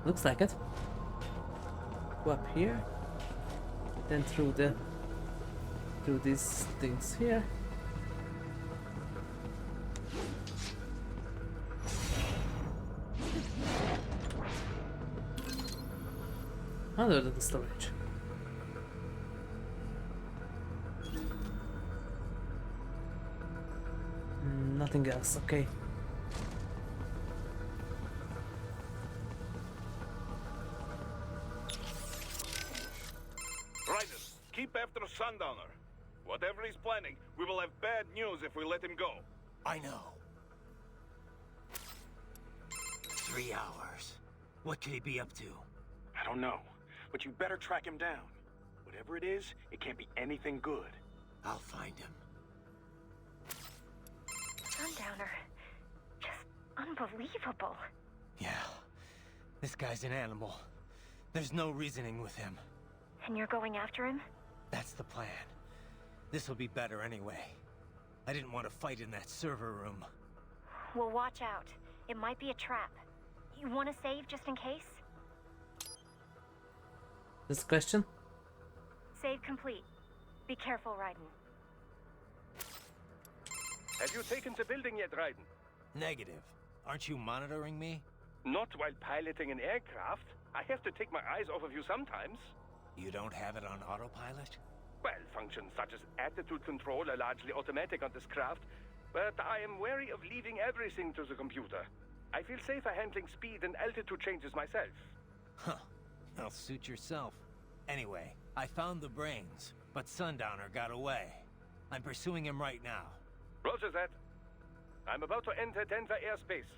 Looks like it. Go up here. Then through these things here. Under the storage. Nothing else, okay. Raiden, keep after Sundowner. Whatever he's planning, we will have bad news if we let him go. I know. 3 hours. What could he be up to? I don't know, but you better track him down. Whatever it is, it can't be anything good. I'll find him. Sundowner. Just unbelievable. Yeah. This guy's an animal. There's no reasoning with him. And you're going after him? That's the plan. This'll be better anyway. I didn't want to fight in that server room. Well, watch out. It might be a trap. You want to save just in case? This question? Save complete. Be careful, Raiden. Have you taken the building yet, Raiden? Negative. Aren't you monitoring me? Not while piloting an aircraft. I have to take my eyes off of you sometimes. You don't have it on autopilot? Well, functions such as attitude control are largely automatic on this craft, but I am wary of leaving everything to the computer. I feel safer handling speed and altitude changes myself. Huh. Well, suit yourself. Anyway, I found the brains, but Sundowner got away. I'm pursuing him right now. Roger that. I'm about to enter Denver airspace.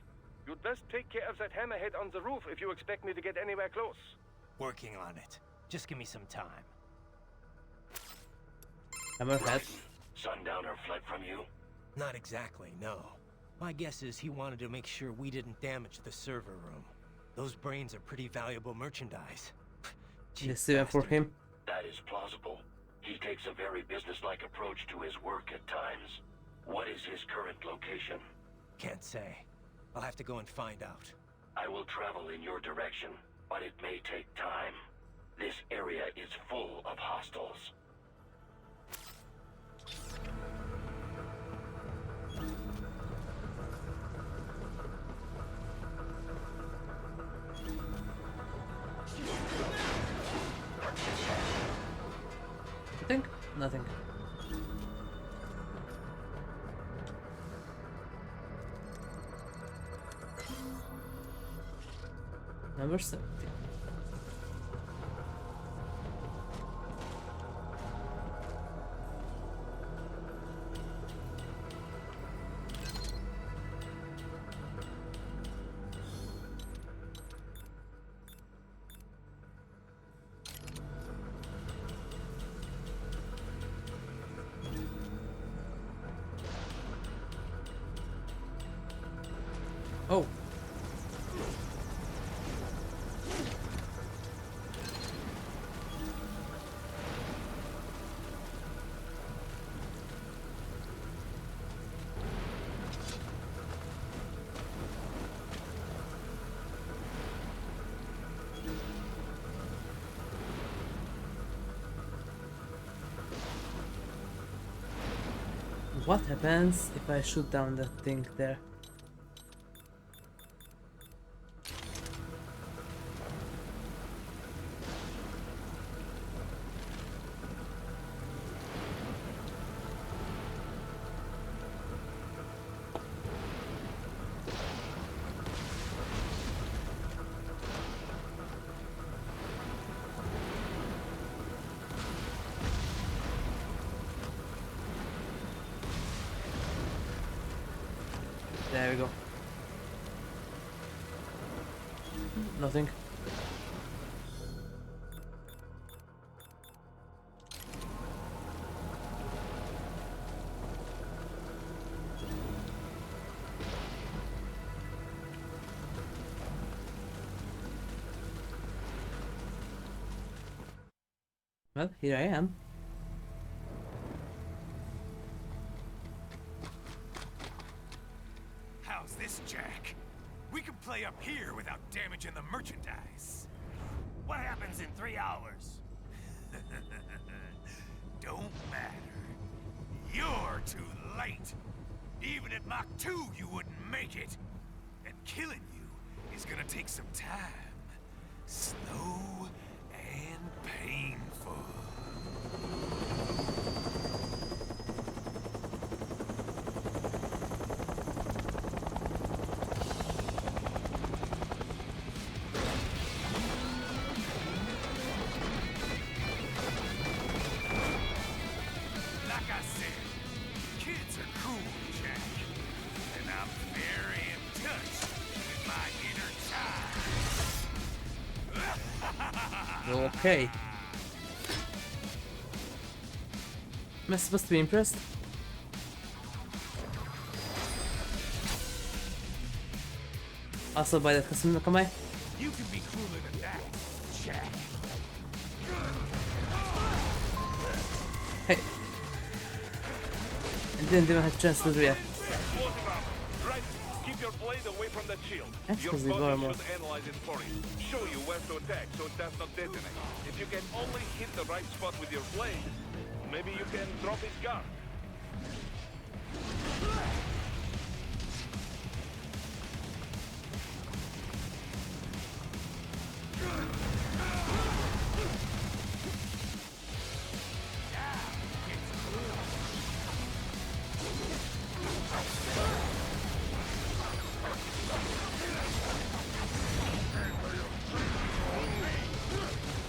You'd best take care of that hammerhead on the roof if you expect me to get anywhere close. Working on it. Just give me some time. Hammerhead. Sundowner fled from you? Not exactly, no. My guess is he wanted to make sure we didn't damage the server room. Those brains are pretty valuable merchandise. Cheap This even for bastard. him. That is plausible. He takes a very businesslike approach to his work at times. What is his current location? Can't say. I'll have to go and find out. I will travel in your direction, but it may take time. This area is full of hostiles. Think? Nothing. Number 70. Oh. What happens if I shoot down that thing there? There we go. Nothing. Well, here I am. How's this, Jack? We can play up here without damaging the merchandise. What happens in 3 hours? Don't matter. You're too late. Even at Mach 2, you wouldn't make it. And killing you is gonna take some time. Slow and painful. Like I said, kids are cool, Jack. And I'm very in touch with my inner child. Okay. Am I supposed to be impressed? Also by the customer, come on. You can be cooler than that, Jack. Hey. I didn't even have a chance to do it. Right, keep your blade away from that shield. That's Your because we body normal. should analyze it for you. Show you where to attack so it does not detonate. If you can only hit the right spot with your blade, maybe you can drop his guard.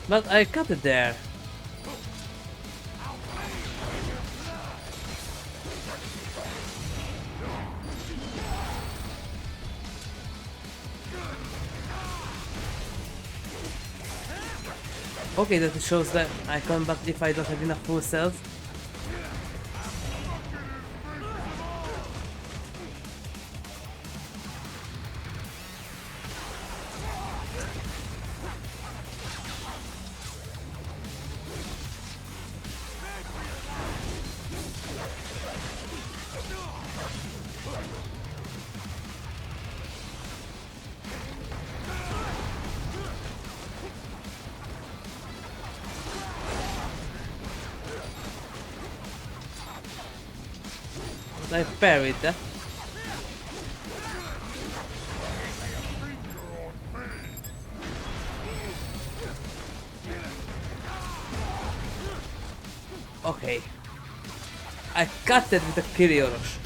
But I cut it there. Okay, that shows that I come back if I don't have enough full cells. I parried that. Okay. I cut it with a Kiriorush.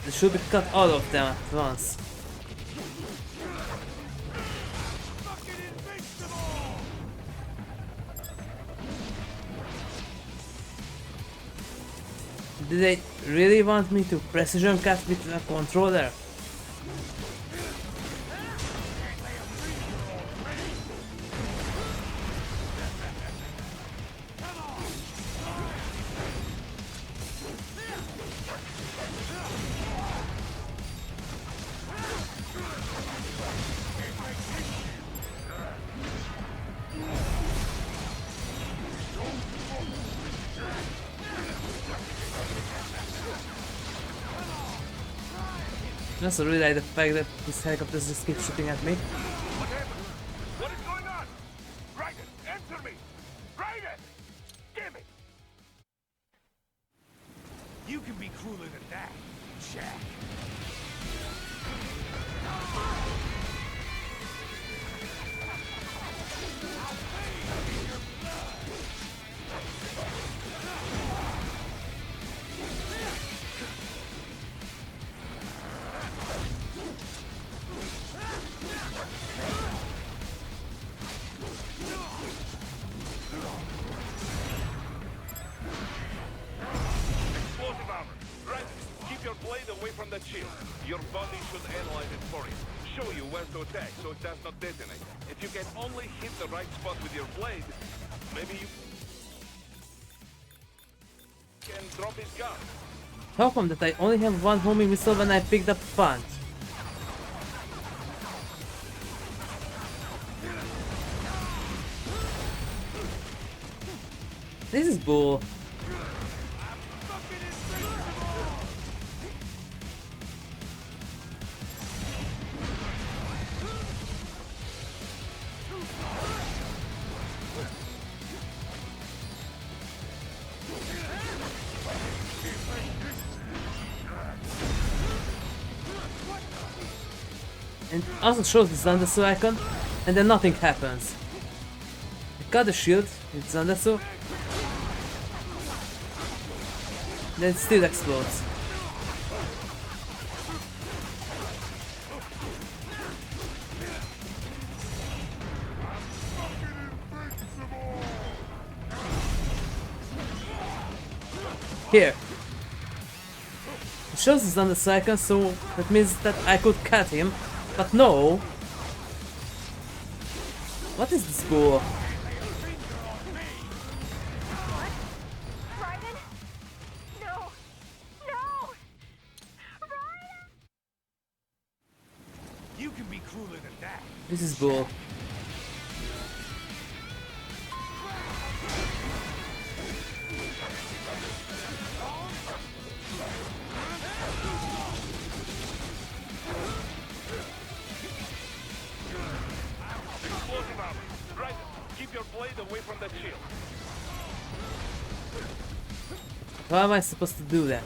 They should be cut all of them at once. Did they really want me to precision cut with a controller? I also really like the fact that these helicopters just keep shooting at me. What happened? What is going on? Raiden, answer me! Raiden! Damn it! cooler than that, Jack. Explosive armor. Right. Keep your blade away from that shield. Your body should analyze it for you. Show you where to attack so it does not detonate. If you can only hit the right spot with your blade, maybe you can drop his gun. How come that I only have one homing missile when I picked up a punch? This is bull. And also shows the Zandatsu icon, and then nothing happens. I got the shield with Zandatsu, then it still explodes. Here. It shows the Zandatsu icon, so that means that I could cut him. But no! What is this bull? Raiden? No! No! Raiden! You can be cooler than that. This is bull. Explosive armor. Right. Keep your blade away from that shield. How am I supposed to do that?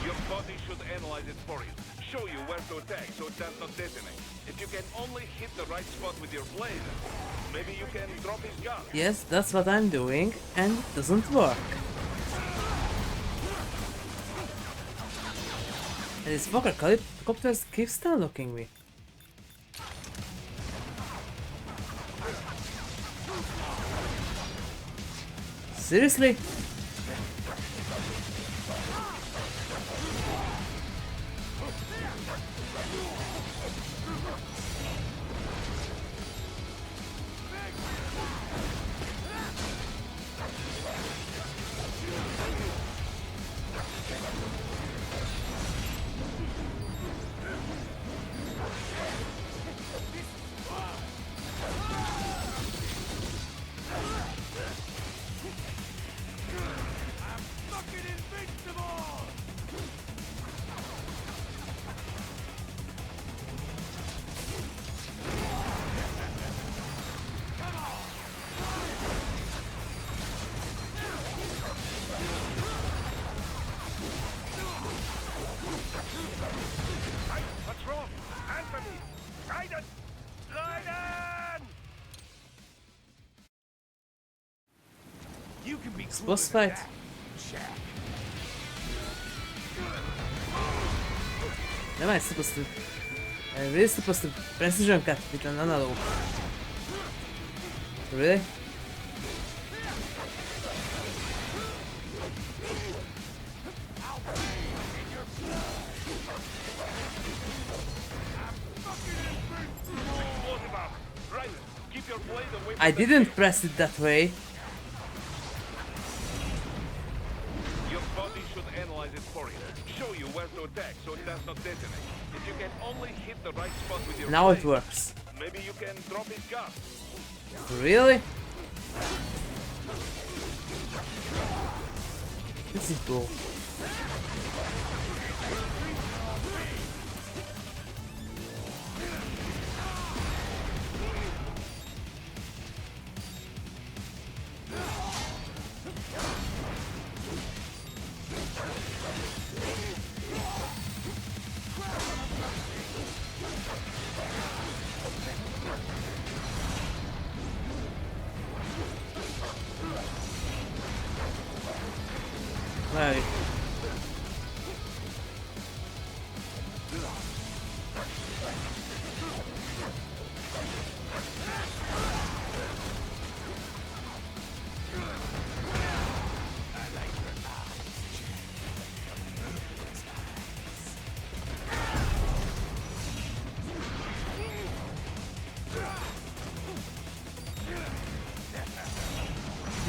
Your body should analyze it for you. Show you where to attack so it does not detonate. If you can only hit the right spot with your blade, maybe you can drop his gun. Yes, that's what I'm doing, and it doesn't work. And this fucker helicopters keeps stalking me. Seriously? What's wrong? Answer me! Raiden! Raiden! You can be cooler Boss than fight. that, Jack. Am I supposed to... I'm really supposed to precision cut with an analog? Really? Explosive armor. Raiden, keep your blade away from I that didn't shield. press it that way. Your body should analyze it for you. Show you where to attack so it does not detonate. If you can only hit the right spot with your Now it blade, works. maybe you can drop his gun. Really? This is cool. csináljuk.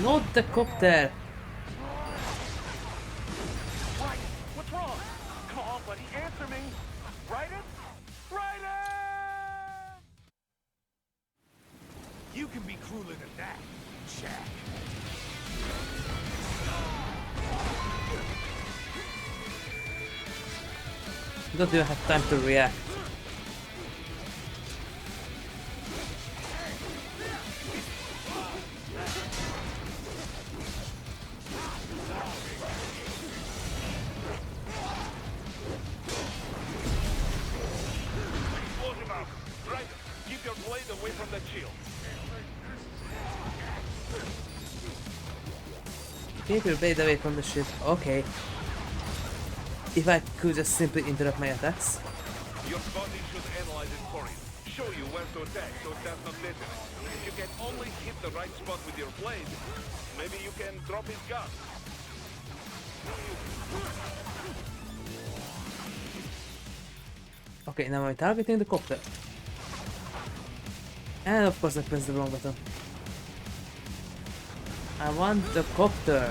Not the copter! What's wrong? Come on, buddy, answer me. Raiden? Raiden! You can be crueler than that, Jack. Don't even have time to react. Explosive armor. Raiden, keep your blade away from that shield. Keep your blade away from the ship. Okay. If I could just simply interrupt my attacks. Your body should analyze it for you. Show you where to attack so it does not detonate. If you can only hit the right spot with your blade, maybe you can drop his gun. Okay, now I'm targeting the copter. And of course I pressed the wrong button. I want the copter.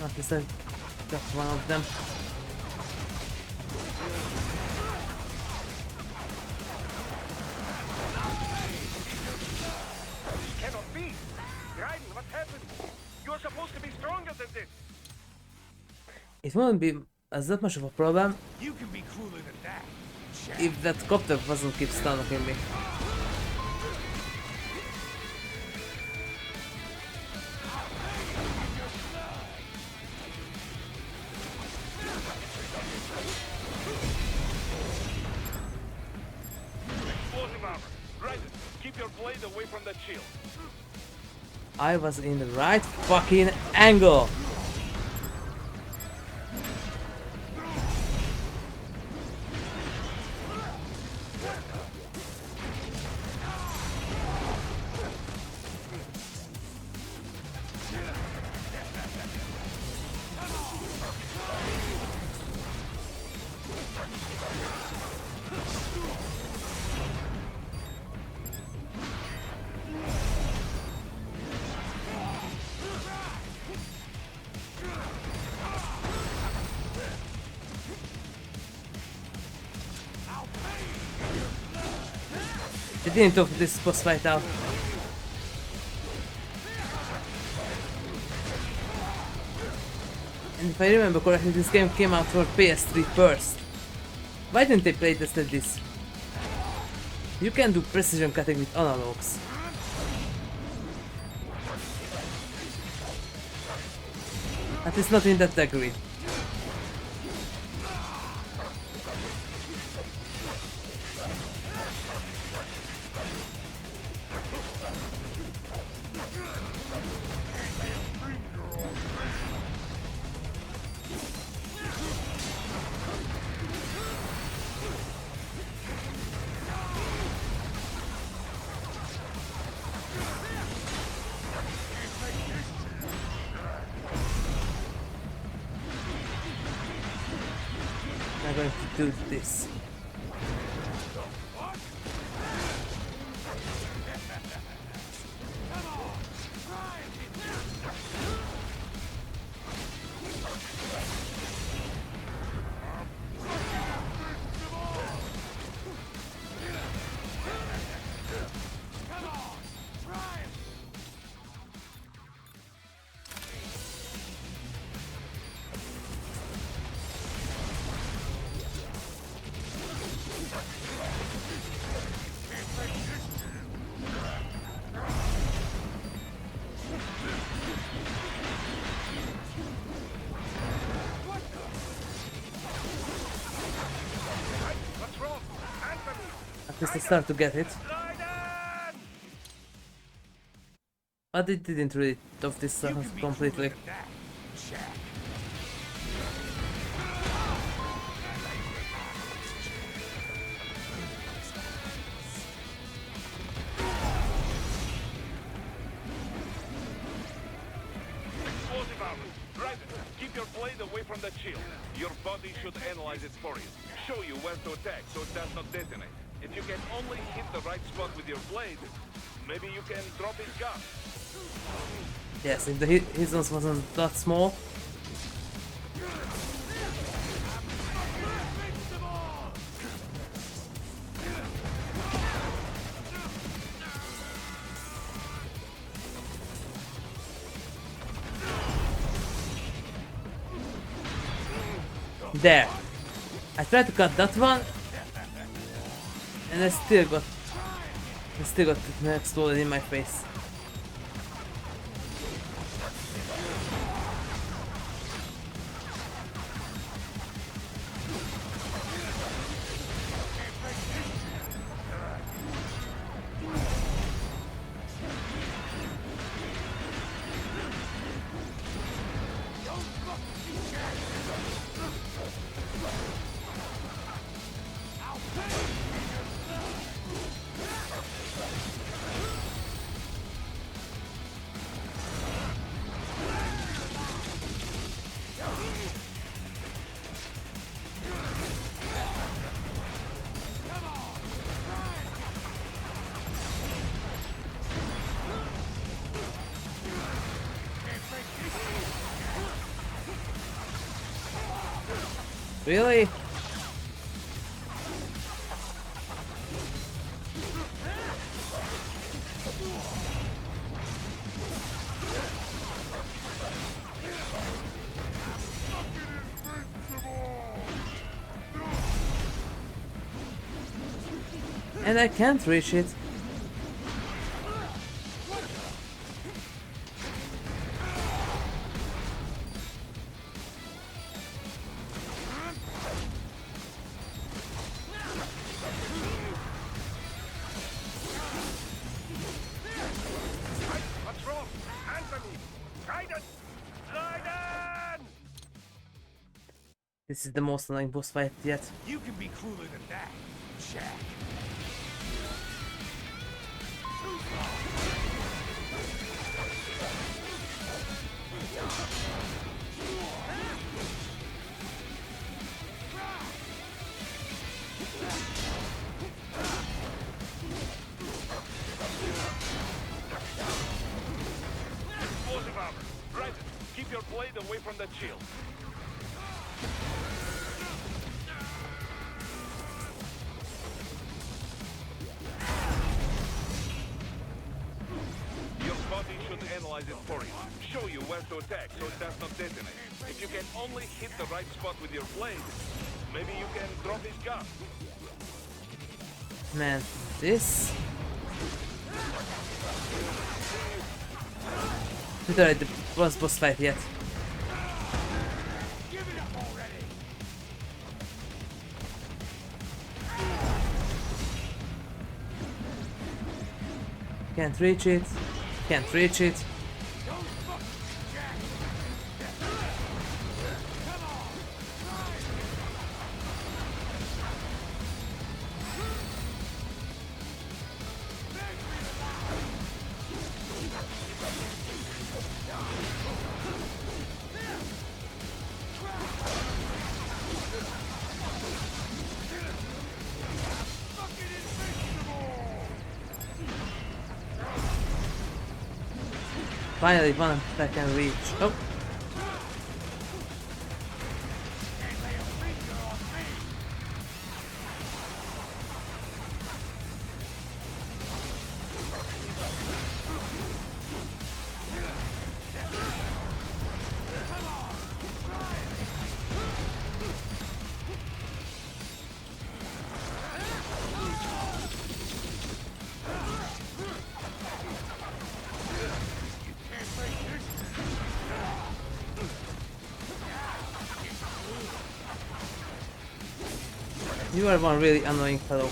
At least I got one of them. Cannot be. Raiden, what happened? You're supposed to be stronger than this. It wouldn't be as that much of a problem You can be crueler than that, Jack. if that copter wasn't keep stunning me. Explosive armor. Raiden, keep your blade away from that shield. I was in the right fucking angle. I didn't know this boss fight out. And if I remember correctly, this game came out for PS3 first. Why didn't they playtested this? You can do precision cutting with analogs. At least not in that degree. I'm going to do this. least I start to get it. But it didn't really of this completely. Explosive armor. Right. Keep your blade away from that shield. Your body should analyze it for you. Show you where to attack so it does not detonate. If you can only hit the right spot with your blade, maybe you can drop his gun. Yes, if the his wasn't that small. There. I tried to cut that one, and I still got it exploded in my face. Really? And I can't reach it. What's wrong? Anthony! Raiden! Raiden! This is the most annoying boss fight yet. You can be crueler than that, Jack. Explosive armor. Raiden, keep your blade away from that shield. Your body should analyze it for you. Show you where to attack so it does not detonate. If you can only hit the right spot with your blade, maybe you can drop his gun. Man, this... Literally the worst boss fight yet. Give it up already. Can't reach it. Can't reach it. Finally, one that can reach. Oh. You are one really annoying fellow.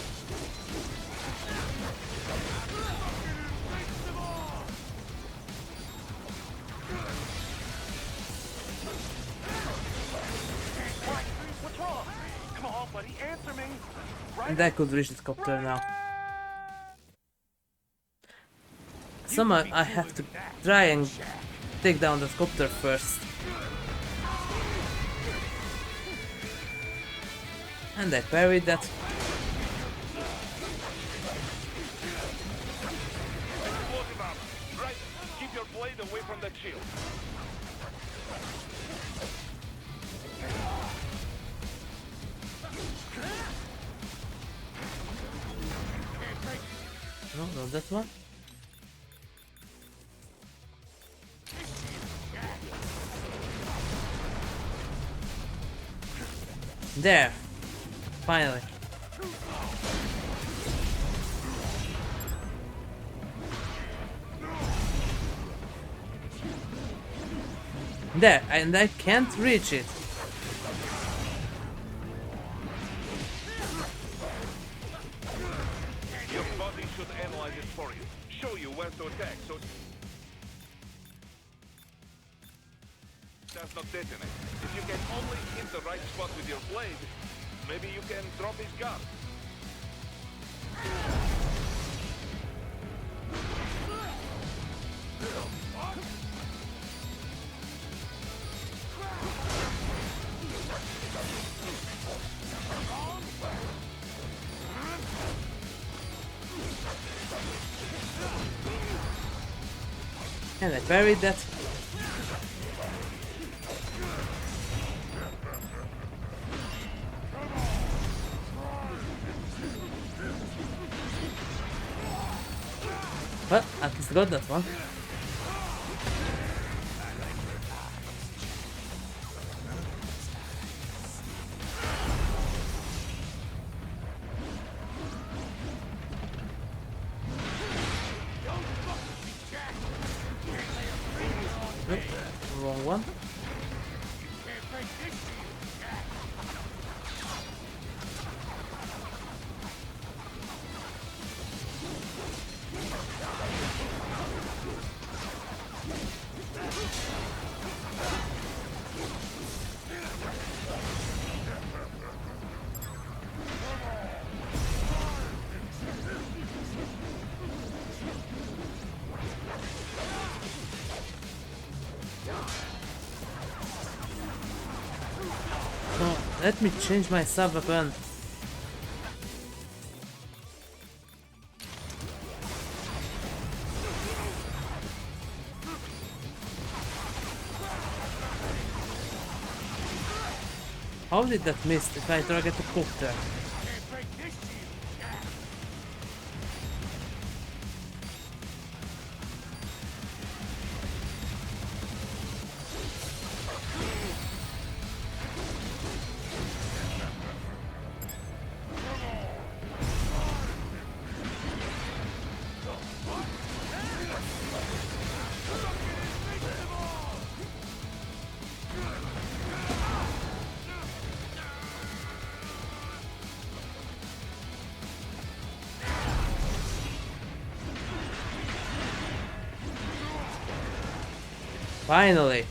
And I could reach the copter now. Somehow I have to try and take down the copter first. And I parried that. Explosive armor. Right. Keep your blade away from that shield. No, not that one. There! Finally. There, and I can't reach it. Your body should analyze it for you. Show you where to attack, so does not detonate. If you can only hit the right spot with your blade, maybe you can drop his gun. And I buried that. Well, at least got that one. Nope, wrong one. So, let me change my sub weapon. How did that miss if I target the copter? Finally!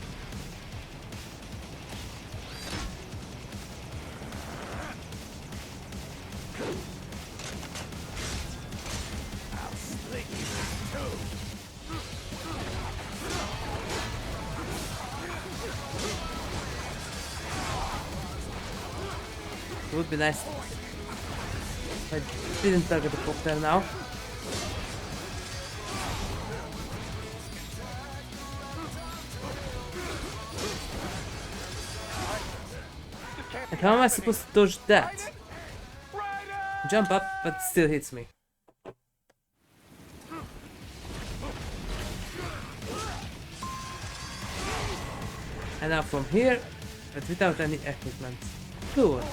It would be nice if I didn't target the copter now. And how am I supposed to dodge that? Jump up, but it still hits me. And now from here, but without any equipment. Cool.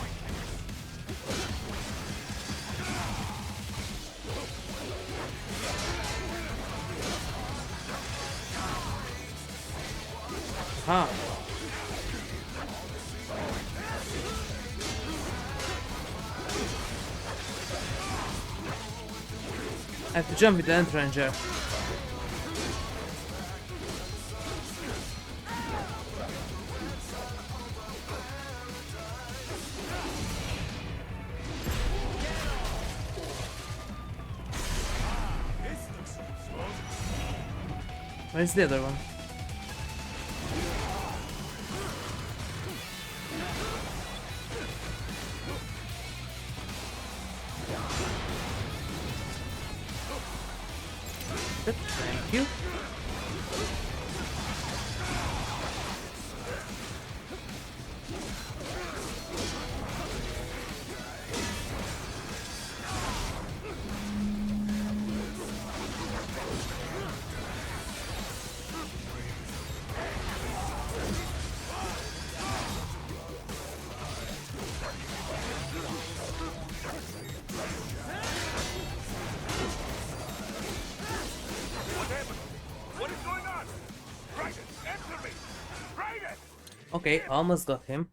Aha. I have to jump with the Ant Ranger. Where's the other one? Thank you. Okay, almost got him.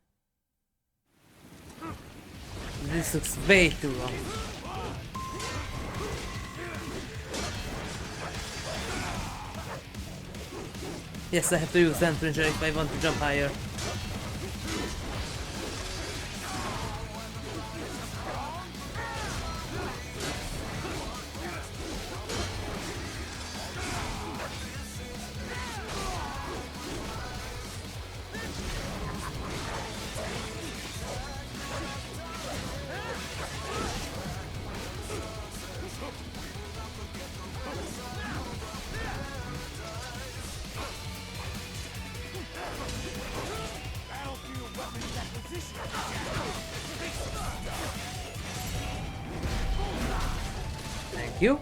This looks way too long. Yes, I have to use Entranger if I want to jump higher. Thank you.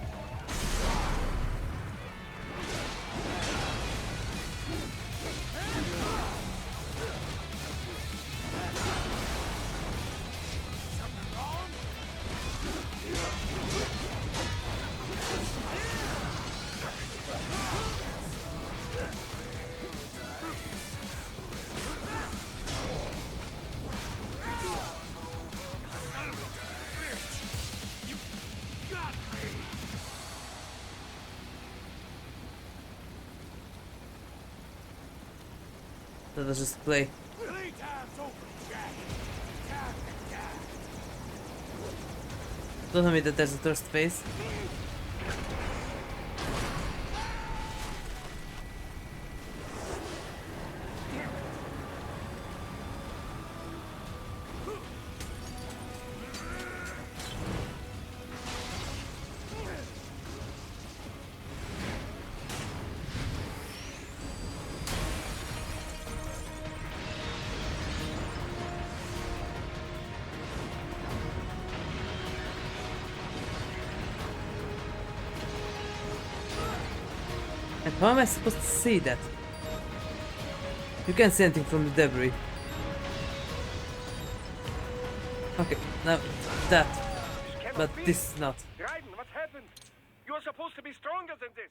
Let us just play. Don't tell me that there's a thirst phase. And how am I supposed to see that? You can't see anything from the debris. Okay, now that. But this is not. Raiden, what happened? You are supposed to be stronger than this.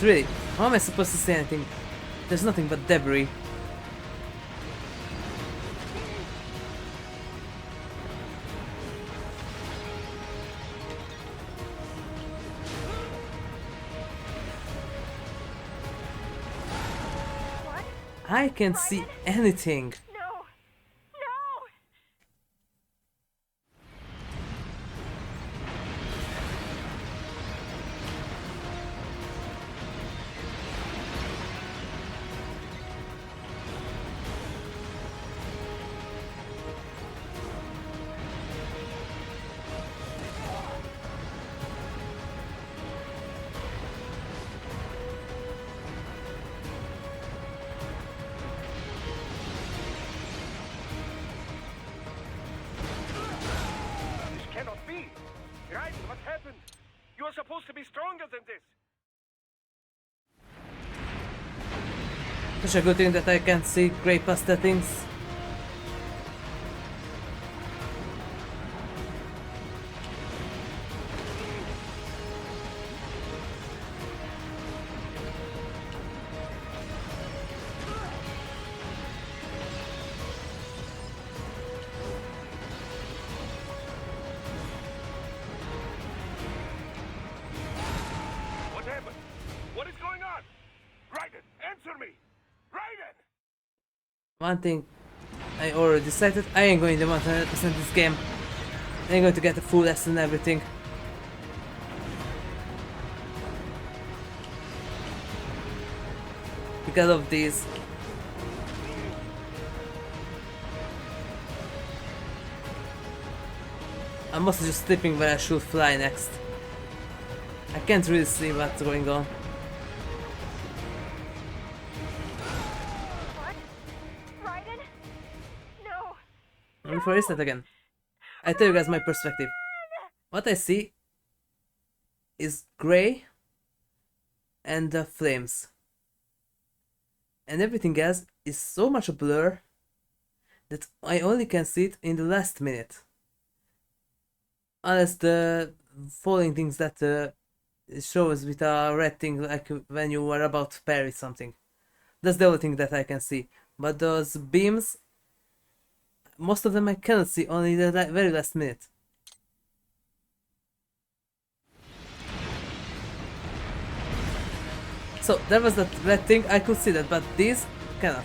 Really, how am I supposed to see anything? There's nothing but debris. I can't see anything. No! No! Raiden, what happened? You are supposed to be stronger than this. Such a good thing that I can't see grey pasta things. One thing I already decided, I ain't going to 100% this game. I ain't going to get the full S and everything. God of these. I'm mostly just sleeping where I should fly next. I can't really see what's going on. What? Raiden? No. Before I restart again, I tell you guys my perspective. What I see is gray and the flames. And everything else is so much a blur that I only can see it in the last minute. Unless the falling things that shows with a red thing, like when you are about to parry something. That's the only thing that I can see. But those beams, most of them I cannot see, only the very last minute. So there was that red thing, I could see that, but these cannot.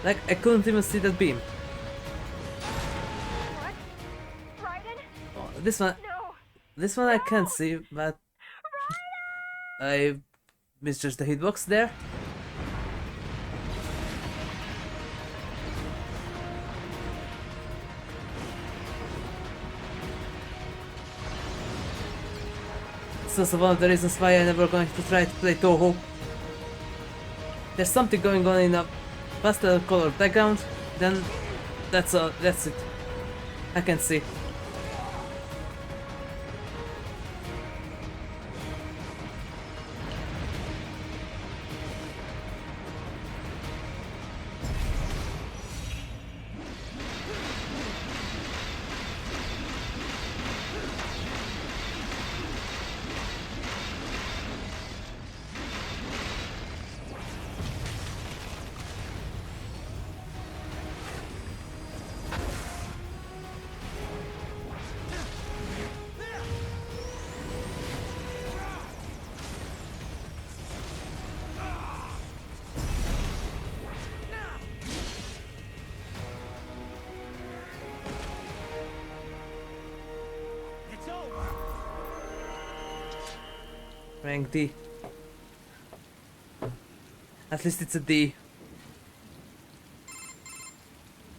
Like, I couldn't even see that beam. What? Raiden? Oh, this one, No. this one I can't see, but I misjudged the hitbox there. It's also one of the reasons why I'm never going to try to play Toho. There's something going on in a pastel colored background, then that's it. I can see. Rank D. At least it's a D.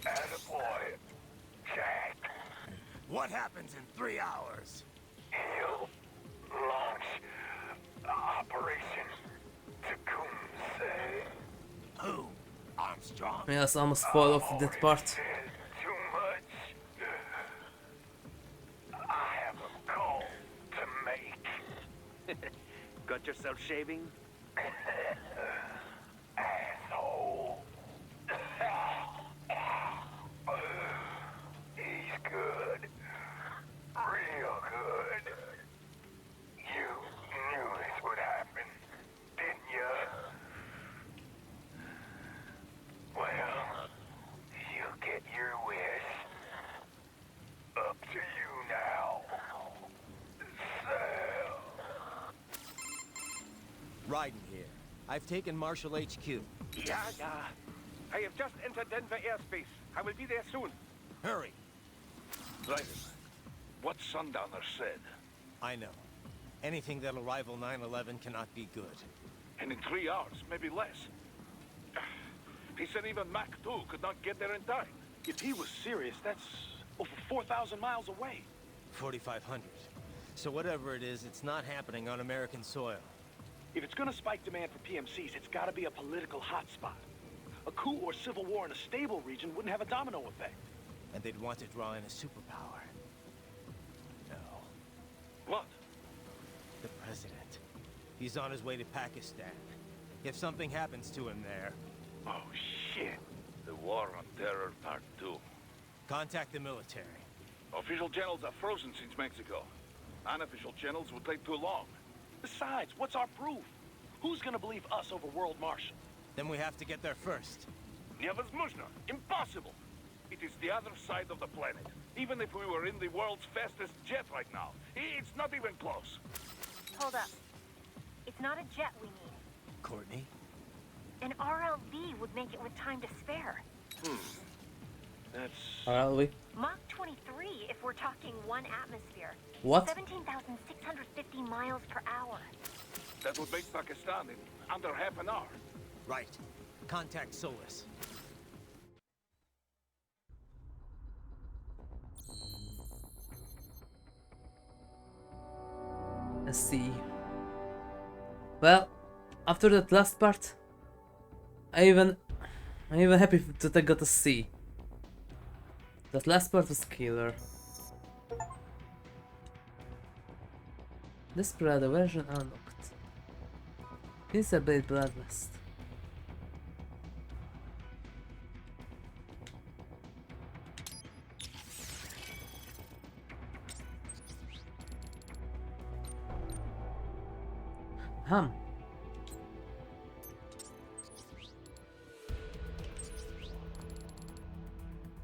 Attaboy, Jack. What happens in 3 hours? He'll launch Operation Tecumseh. Who? Armstrong? I also almost fall off that part. Too much. I have a call to make. Got yourself shaving? Asshole. He's good. Real good. You knew this would happen, didn't you? Well, you get your wish. Up to you now. Sal. Raiden here. I've taken Marshall HQ. Yeah. I have just entered Denver airspace. I will be there soon. Hurry. Raiden, what Sundowner said. I know. Anything that'll rival 9/11 cannot be good. And in 3 hours, maybe less. He said even Mach 2 could not get there in time. If he was serious, that's over 4,000 miles away. 4,500. So whatever it is, it's not happening on American soil. If it's gonna spike demand for PMCs, it's gotta be a political hotspot. A coup or civil war in a stable region wouldn't have a domino effect. And they'd want to draw in a superpower. No. What? The president. He's on his way to Pakistan. If something happens to him there, Oh, shit. The War on Terror Part 2. contact the military. Official channels are frozen since Mexico. Unofficial channels would take too long. Besides, what's our proof? Who's gonna believe us over World Marshal? Then we have to get there first. Невозможно. Impossible. It is the other side of the planet. Even if we were in the world's fastest jet right now, it's not even close. Hold up. It's not a jet we need. Courtney? An RLV would make it with time to spare. That's... RLV? Mach 23 if we're talking 1 atmosphere. What? 17,650 miles per hour. That would make Pakistan in under half an hour. Right. Contact Solus. Let's see. Well, after that last part, I'm even happy that I got a C. That last part was killer. Desperado version unlocked. Insert blade bloodlust.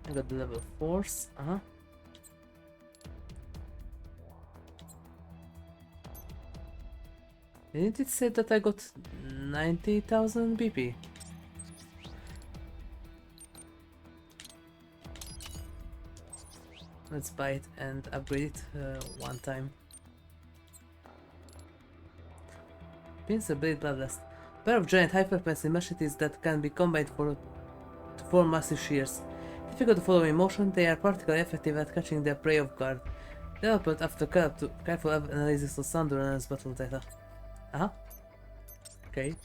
I got the level 4s, Didn't it say that I got 90,000 BP? Let's buy it and upgrade it one time. Pincer Blade Bloodlust. Pair of giant high-frequency machetes that can be combined to form massive shears. Difficult to follow in motion, they are particularly effective at catching their prey off guard. Developed after careful analysis of sound and battle data. Okay.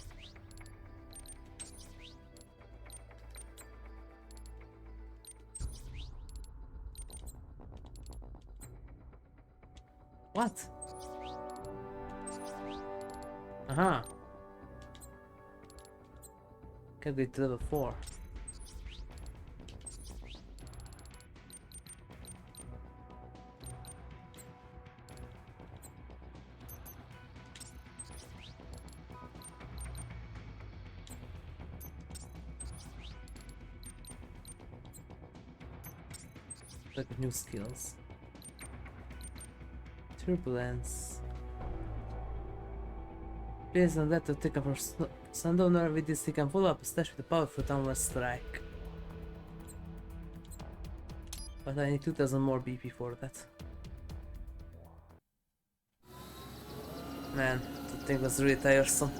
What? Can get to level 4. Look at new skills. Turbulence. Based on that to take up our Sundowner, with this he can follow up a slash with a powerful downward strike. But I need 2000 more BP for that. Man, that thing was really tiresome.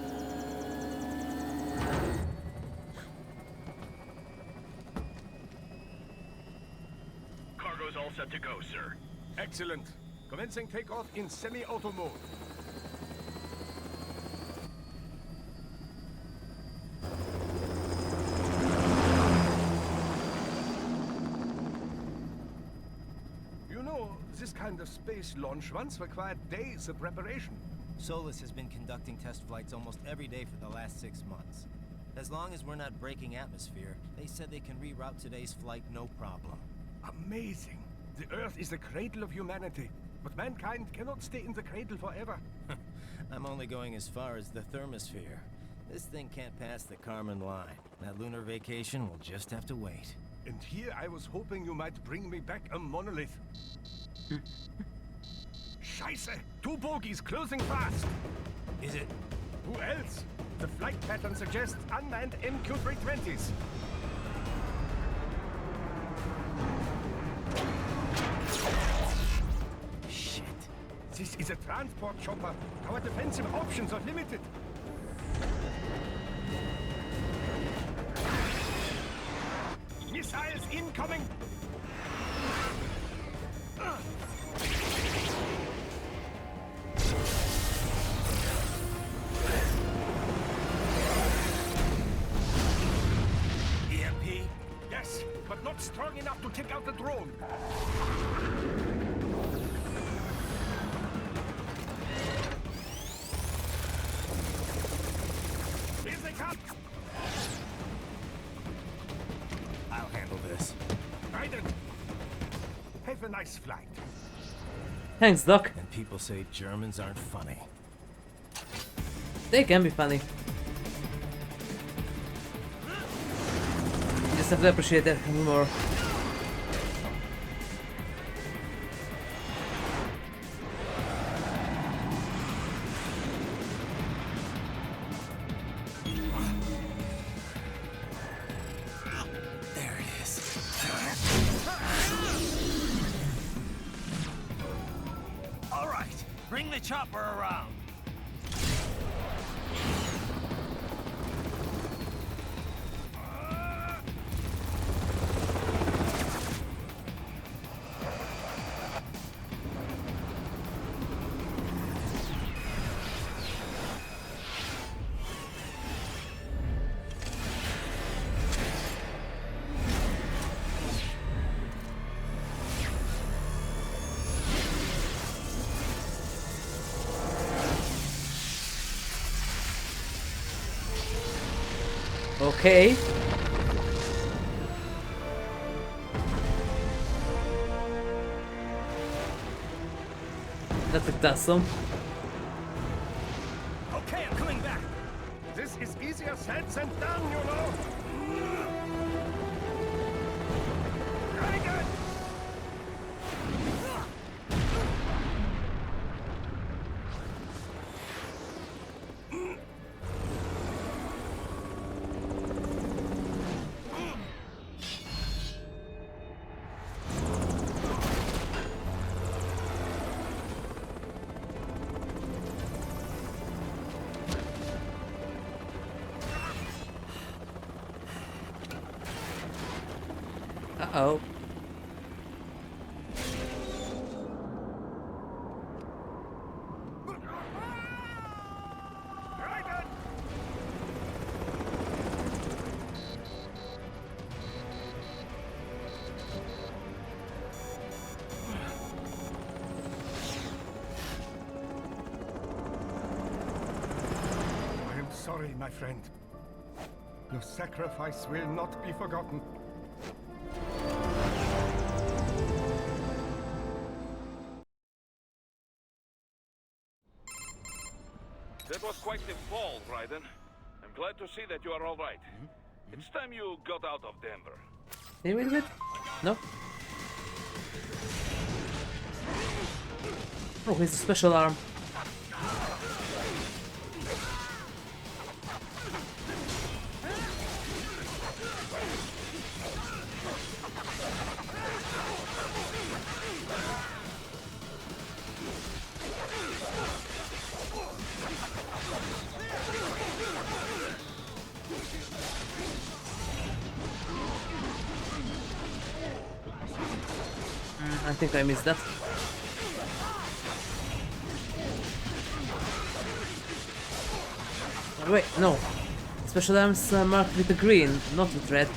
Cargo's all set to go, sir. Excellent. Commencing takeoff in semi-auto mode. This kind of space launch once required days of preparation. Solus has been conducting test flights almost every day for the last 6 months. As long as we're not breaking atmosphere, they said they can reroute today's flight no problem. Amazing. The Earth is the cradle of humanity, but mankind cannot stay in the cradle forever. I'm only going as far as the thermosphere. This thing can't pass the Karman line. That lunar vacation will just have to wait. And here I was hoping you might bring me back a monolith. Scheiße! 2 bogies closing fast! Is it? Who else? The flight pattern suggests unmanned MQ-320s. Shit. This is a transport chopper. Our defensive options are limited. Missiles incoming! EMP? Yes, but not strong enough to take out the drone. Here they come! I'll handle this. Raiden, have a nice flight. Thanks, Doc. And people say Germans aren't funny. They can be funny. You just have to appreciate their humor. Bring the chopper around. Okay. That looked awesome. Okay, I'm coming back. This is easier said than done, you know. Very good. Uh-oh. I am sorry, my friend. Your sacrifice will not be forgotten. That was quite the fall, Raiden. I'm glad to see that you are all right. It's time you got out of Denver. Hey, wait a minute. No. Oh, he's a special arm. I think I missed that. Oh, wait, no. Special arms marked with the green, not with red.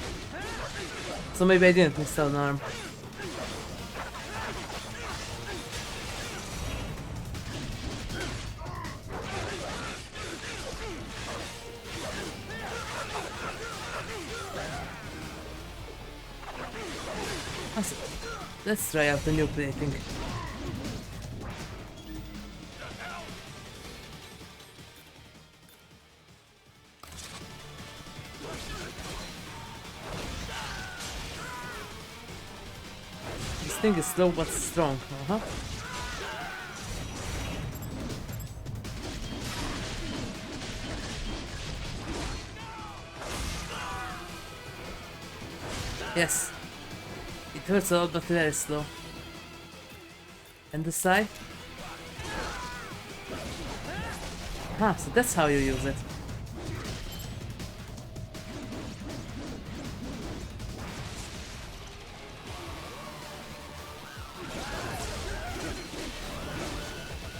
So maybe I didn't miss an arm. Let's try out the new plating. This thing is slow but strong. Yes. It hurts a lot, but very slow. And the side? So that's how you use it.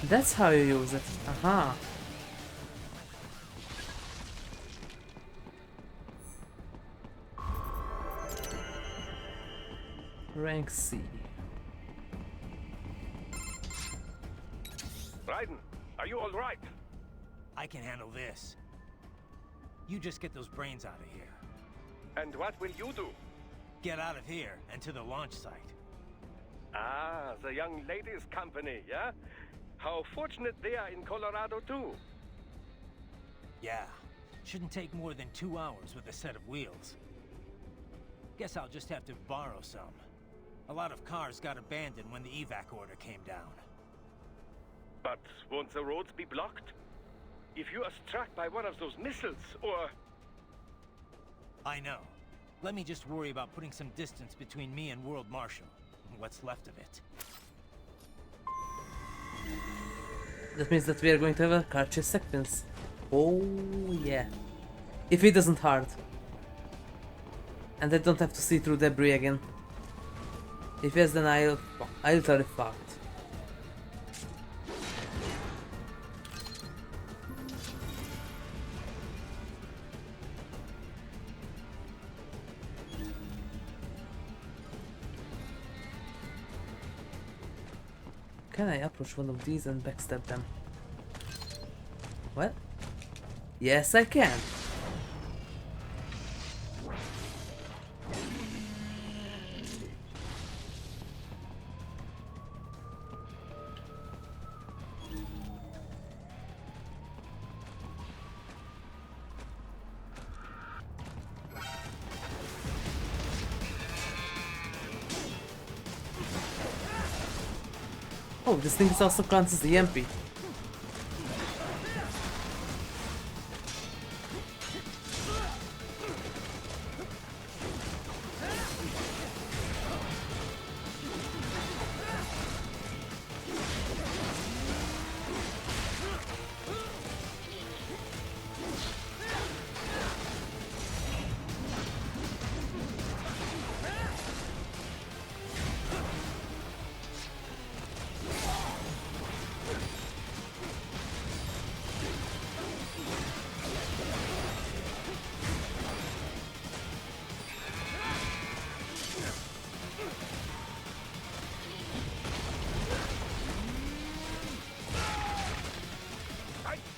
That's how you use it. Rank C. Raiden, are you all right? I can handle this. You just get those brains out of here. And what will you do? Get out of here and to the launch site. Ah, the young ladies' company, yeah? How fortunate they are in Colorado, too. Yeah. Shouldn't take more than 2 hours with a set of wheels. Guess I'll just have to borrow some. A lot of cars got abandoned when the evac order came down. But won't the roads be blocked? If you are struck by one of those missiles, or... I know. Let me just worry about putting some distance between me and World Marshal. What's left of it. That means that we are going to have a car chase sequence. Oh yeah. If it doesn't hard. And I don't have to see through debris again. If yes, then I'll totally fucked. Can I approach one of these and backstab them? What? Yes, I can. Oh, this thing is also counts as the MP.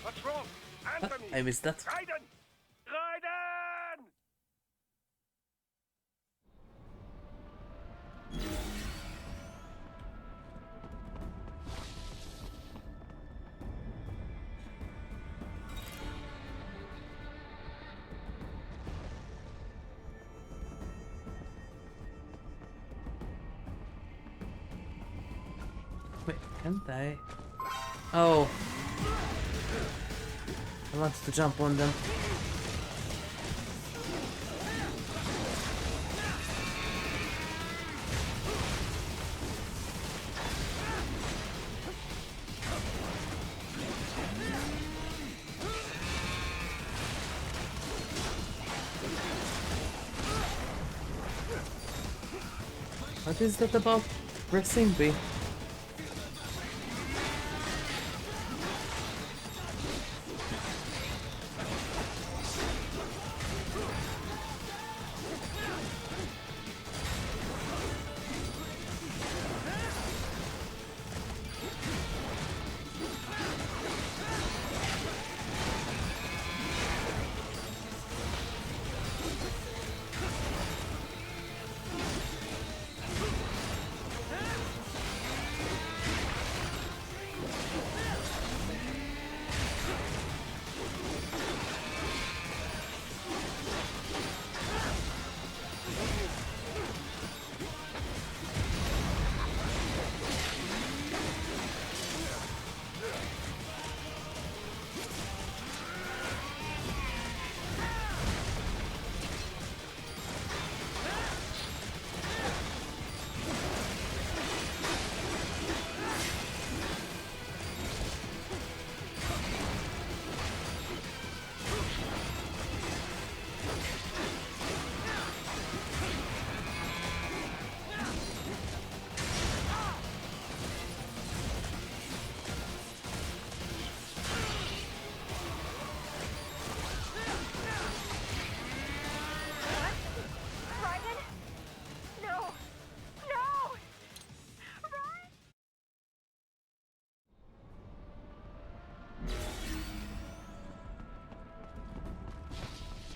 What's wrong? Answer me! I missed that. Raiden! Raiden! Wait, can't I? Oh. I wanted to jump on them. What is that about pressing B?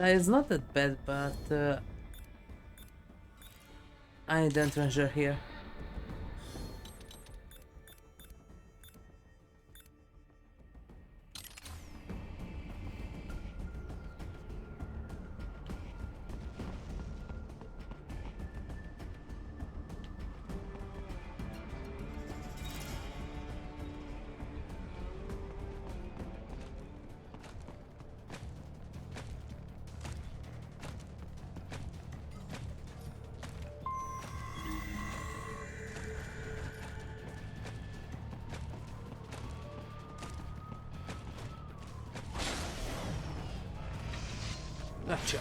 It's not that bad, but I need an treasure here. Gotcha.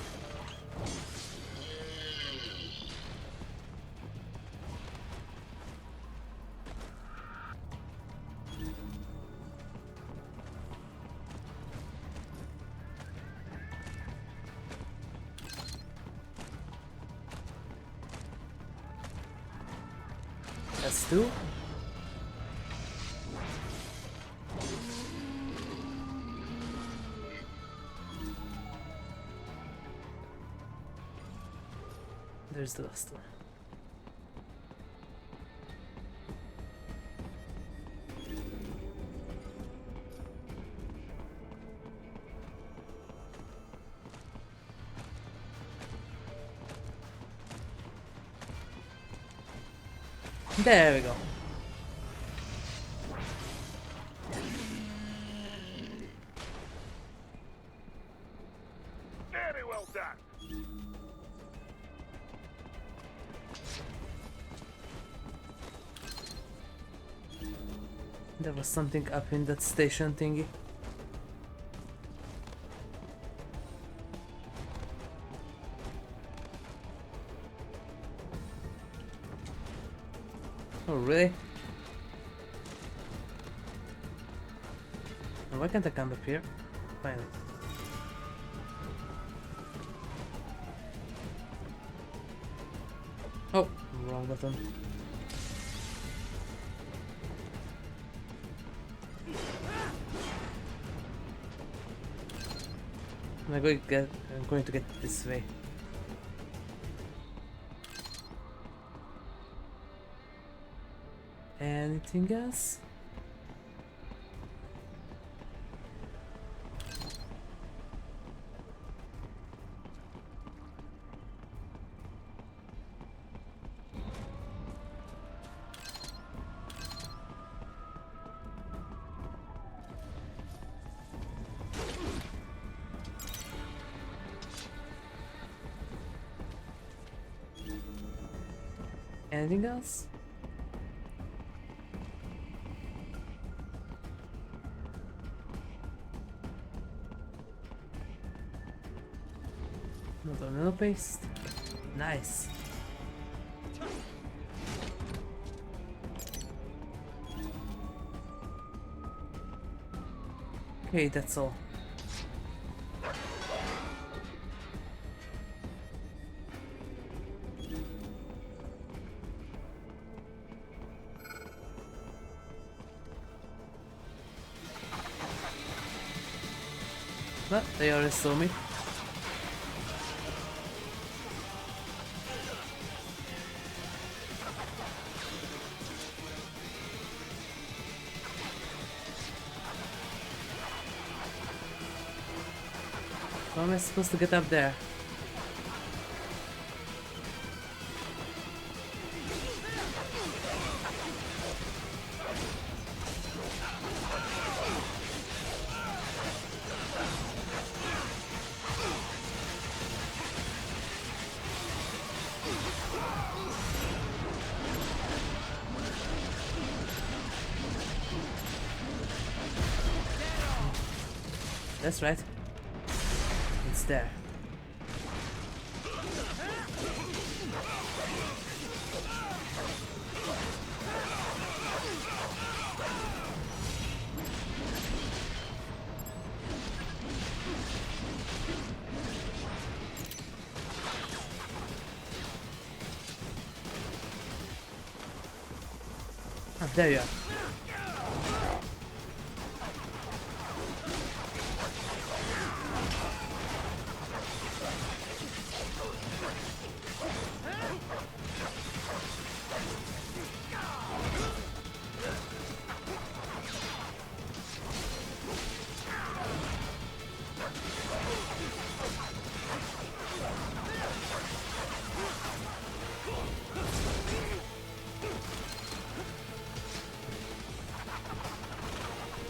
That's two. There's the last one. There we go. Very well done. There was something up in that station thingy. Oh, really? Oh, why can't I come up here? Finally. Oh, wrong button. I'm going to get this way. Anything else? Anything else? Another paste. Nice. Okay, that's all. But they already saw me. How am I supposed to get up there? That's right. It's there. Ah, there you are.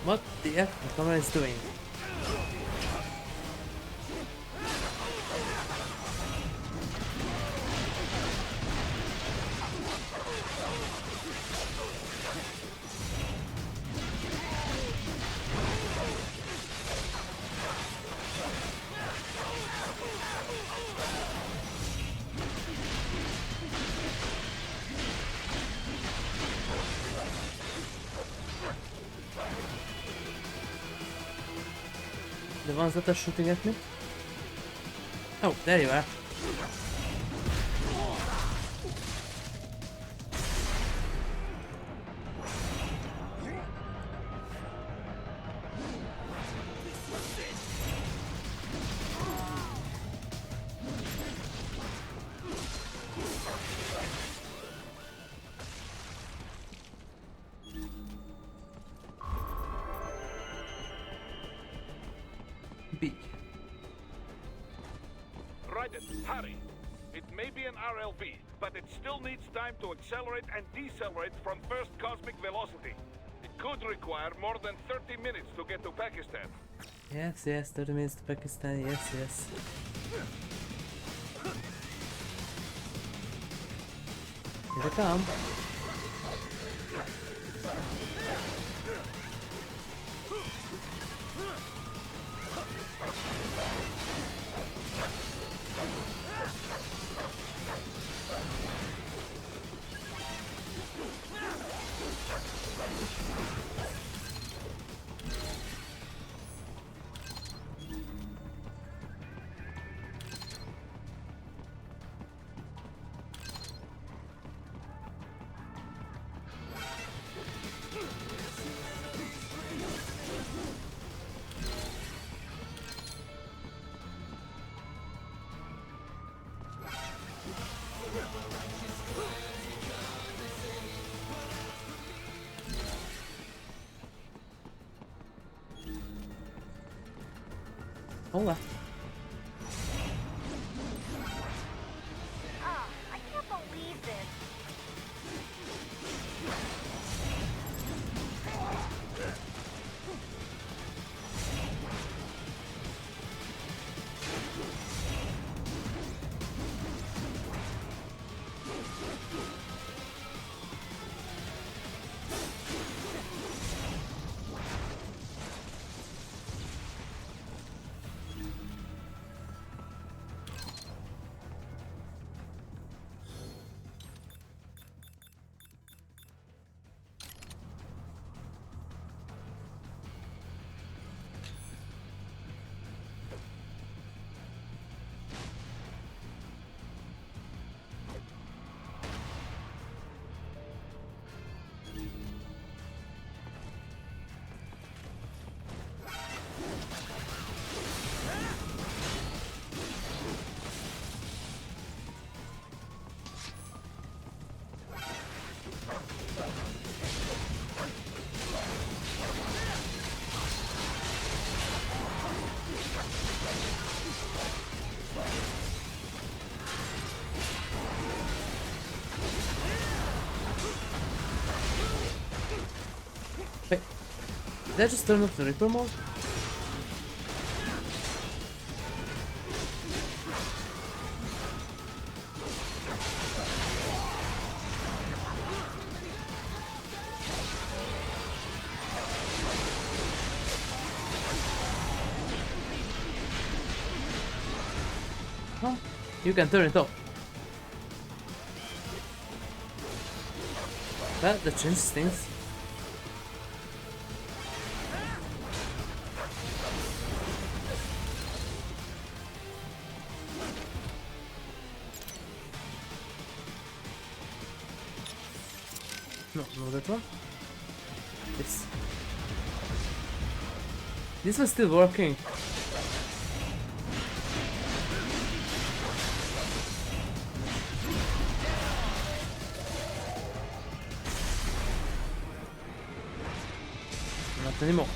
What the F the camera is doing? The ones that are shooting at me? Oh, there you are. B. Right it, Harry. It may be an RLV, but it still needs time to accelerate and decelerate from first cosmic velocity. It could require more than 30 minutes to get to Pakistan. Yes, yes, 30 minutes to Pakistan, yes, yes. Here they come. Hola. I can't believe this. Wait, did I just turn off the Reaper mode? Huh? You can turn it off. Well, that changes things. No, that one. This was still working. Not anymore.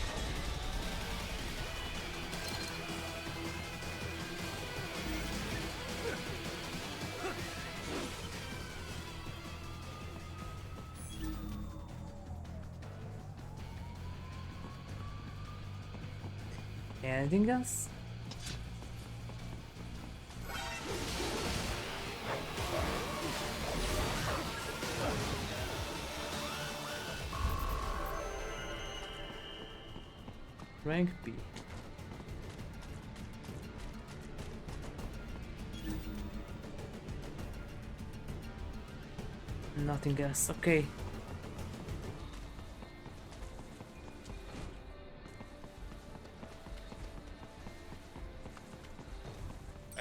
Anything else? Rank B. Nothing else. Okay.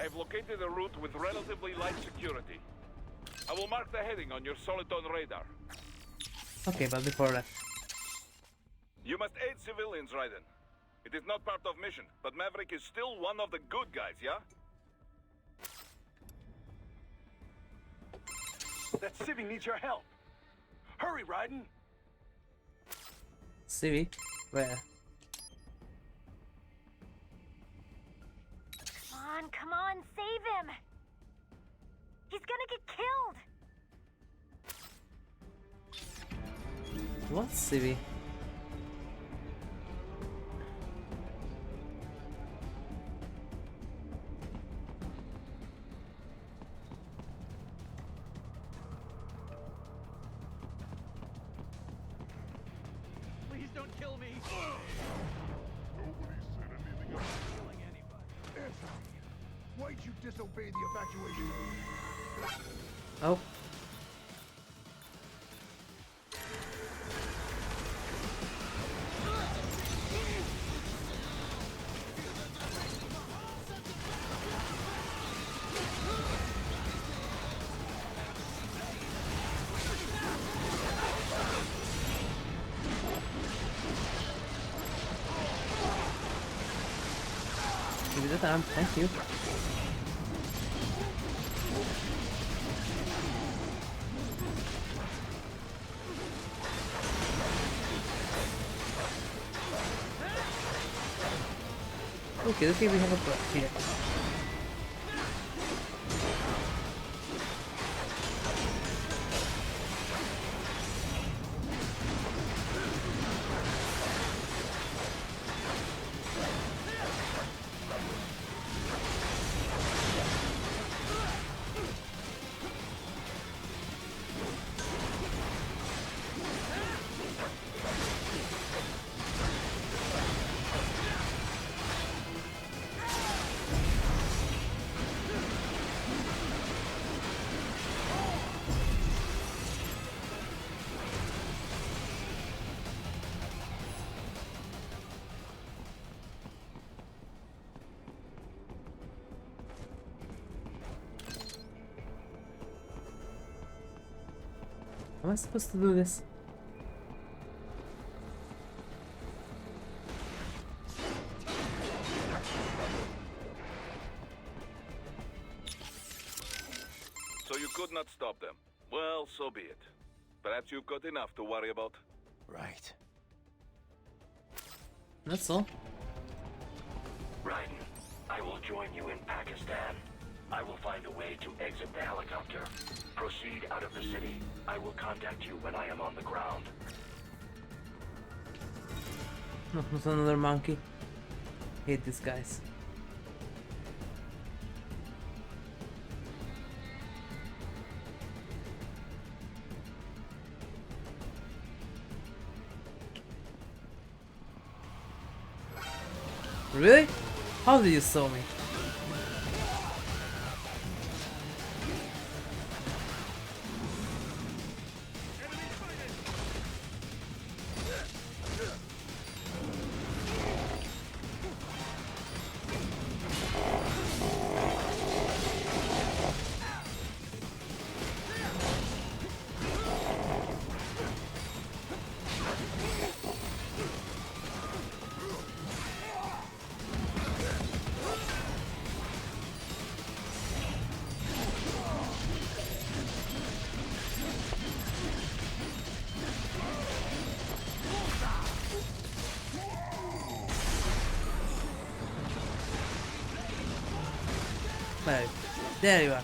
have located a route with relatively light security. I will mark the heading on your Soliton radar. Okay, but before that. You must aid civilians, Raiden. It is not part of mission, but Maverick is still one of the good guys, yeah? That civvy needs your help. Hurry, Raiden. Civvy? Where? Come on, save him! He's gonna get killed! What civvy? Please don't kill me. Nobody said anything about Killing anybody. Answer me. Why'd you disobey the evacuation? Oh. Give me the time, thank you. Okay, let's see if we have a book here. Am I supposed to do this? So you could not stop them. Well, so be it. Perhaps you've got enough to worry about. Right. That's all. Raiden, I will join you in Pakistan. I will find a way to exit the helicopter. Proceed out of the city. I will contact you when I am on the ground. Not another monkey. Hate these guys. Really? How did you saw me? Right. There you are.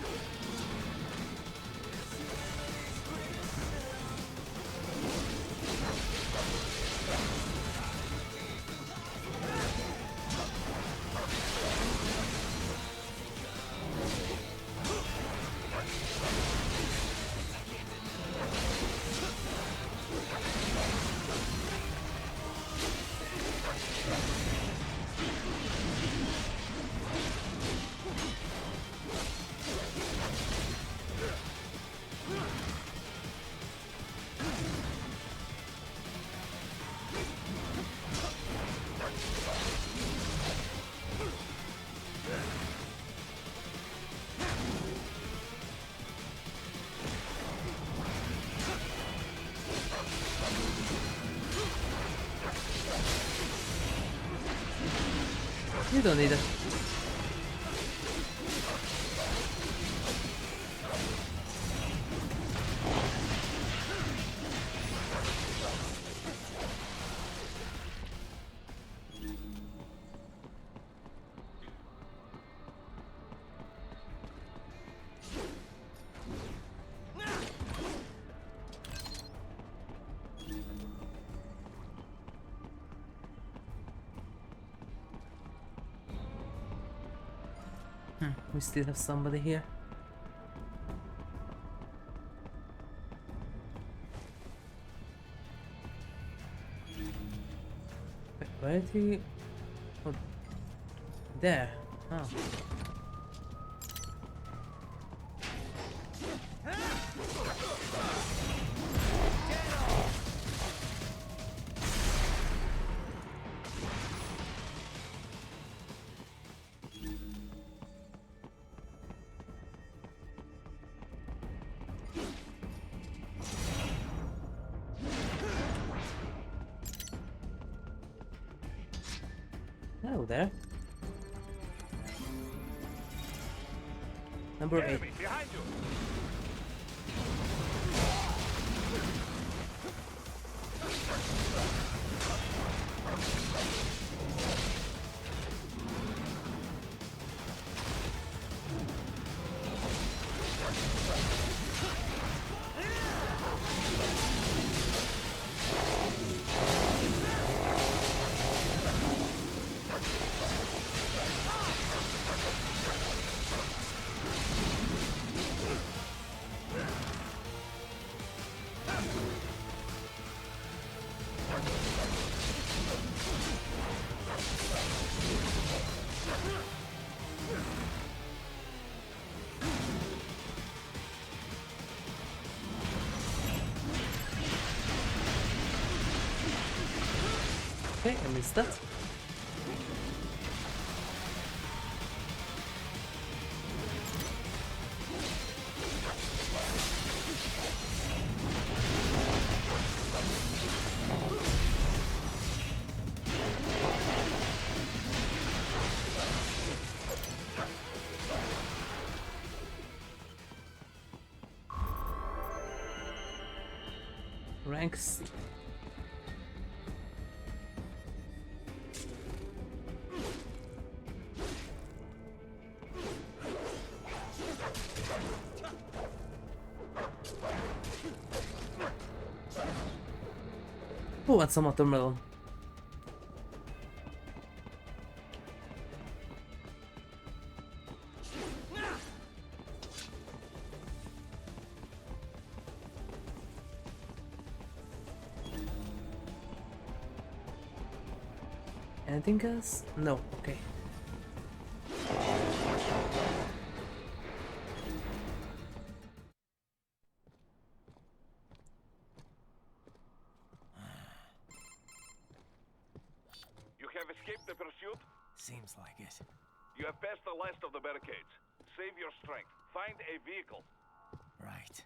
You don't need it. We still have somebody here. Wait, where did he? Oh, there. Oh. Hello there. Number 8. Enemy behind you. Okay, I missed that. Rank C. Who wants some watermelon? Anything else? No, okay. You have escaped the pursuit? Seems like it. You have passed the last of the barricades. Save your strength. Find a vehicle. Right.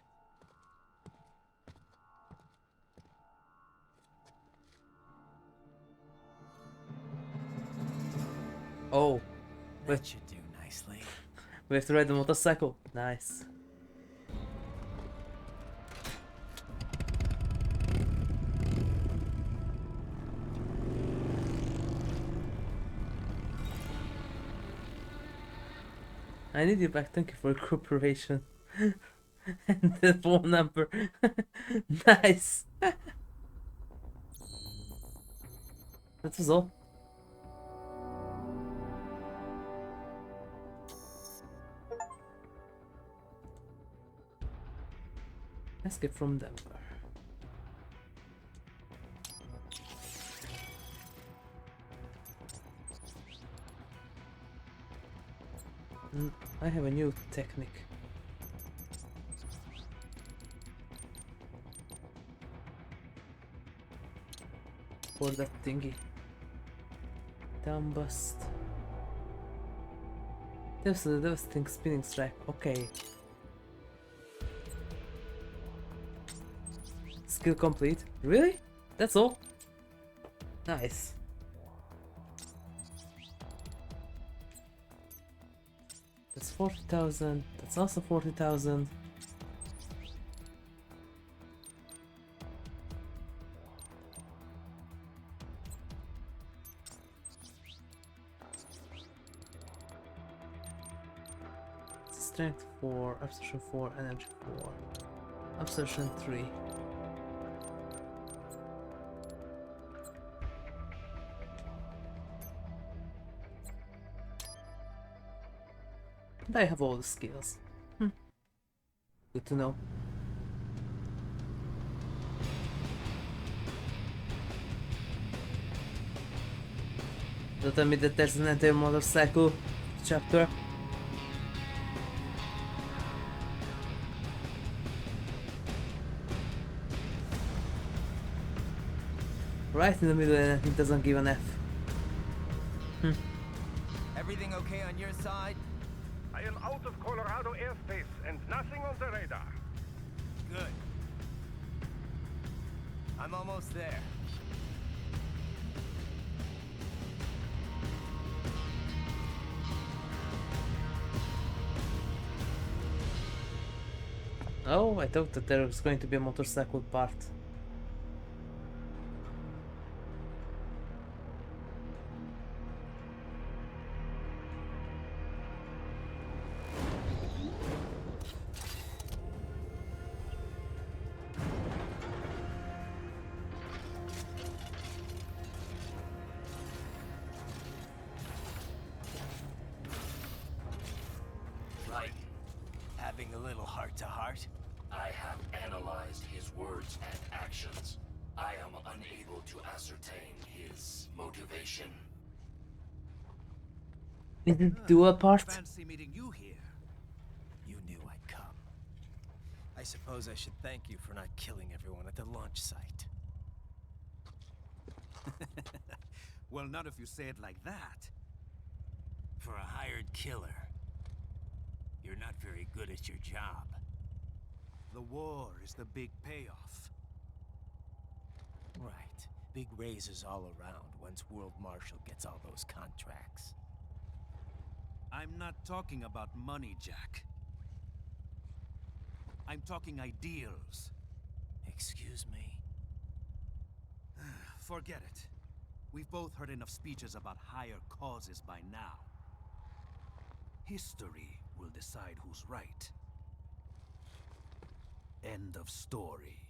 Oh, That should do nicely. we have to ride the motorcycle. Nice. I need you back. Thank you for your cooperation. And the phone number. Nice. That was all. Escape from Denver. I have a new technique. For that thingy. Down bust. There's the devastating spinning strike. Okay. Skill complete. Really? That's all? Nice. That's 40,000. That's also 40,000. Strength 4, absorption 4, energy 4, absorption 3. And I have all the skills. Good to know. Don't tell me that there's an entire motorcycle chapter. Right in the middle and it doesn't give an F. Everything okay on your side? I am out of Colorado airspace and nothing on the radar. Good. I'm almost there. Oh, I thought that there was going to be a motorcycle part. Right. Having a little heart-to-heart? I have analyzed his words and actions. I am unable to ascertain his motivation. Is it dual part? Fancy meeting you here. You knew I'd come. I suppose I should thank you for not killing everyone at the launch site. Well, not if you say it like that. For a hired killer, you're not very good at your job. The war is the big payoff. Right. Big raises all around once World Marshal gets all those contracts. I'm not talking about money, Jack. I'm talking ideals. Excuse me? Forget it. We've both heard enough speeches about higher causes by now. History will decide who's right. End of story.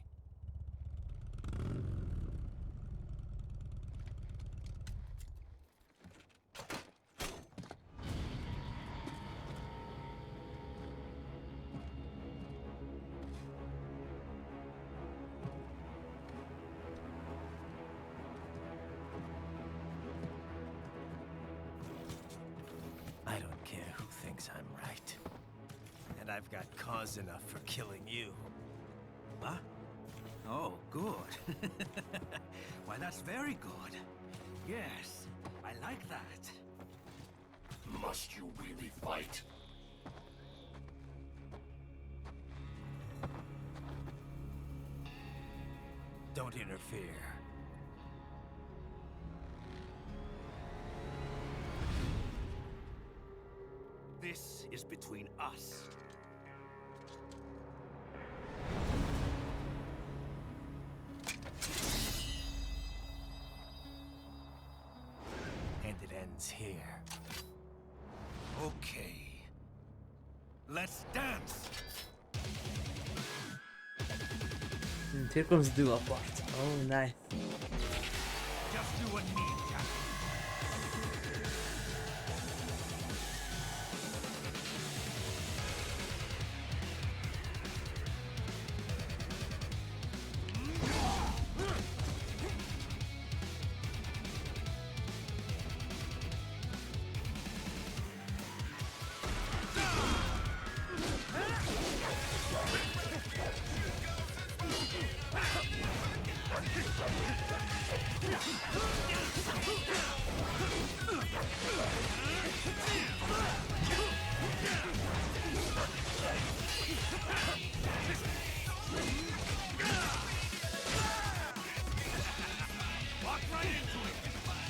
I don't care who thinks I'm right. And I've got cause enough for killing you. Huh? Oh, good. Why, that's very good. Yes, I like that. Must you really fight? Don't interfere. This is between us. And it ends here. Okay. Let's dance! And here comes dual part. Oh, nice. Just you and me, Jack.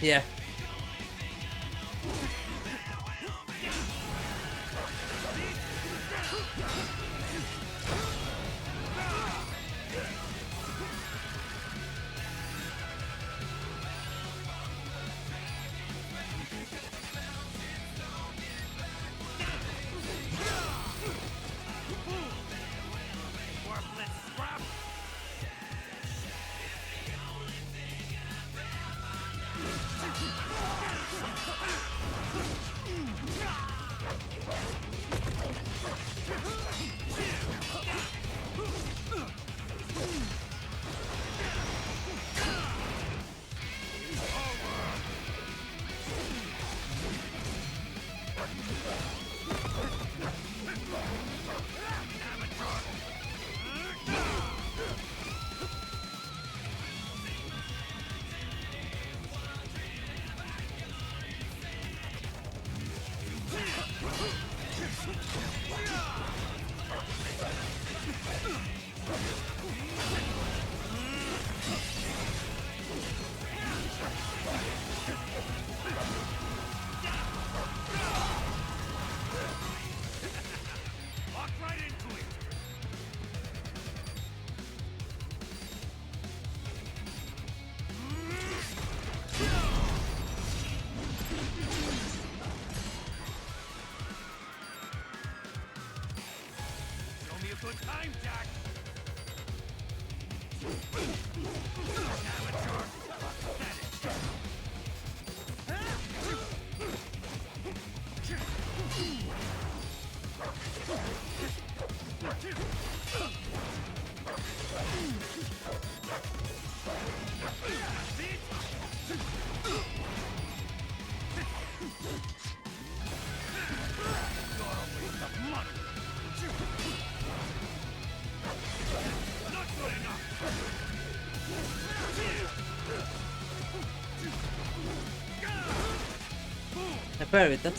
Yeah. Good time, Jack! Felvétett.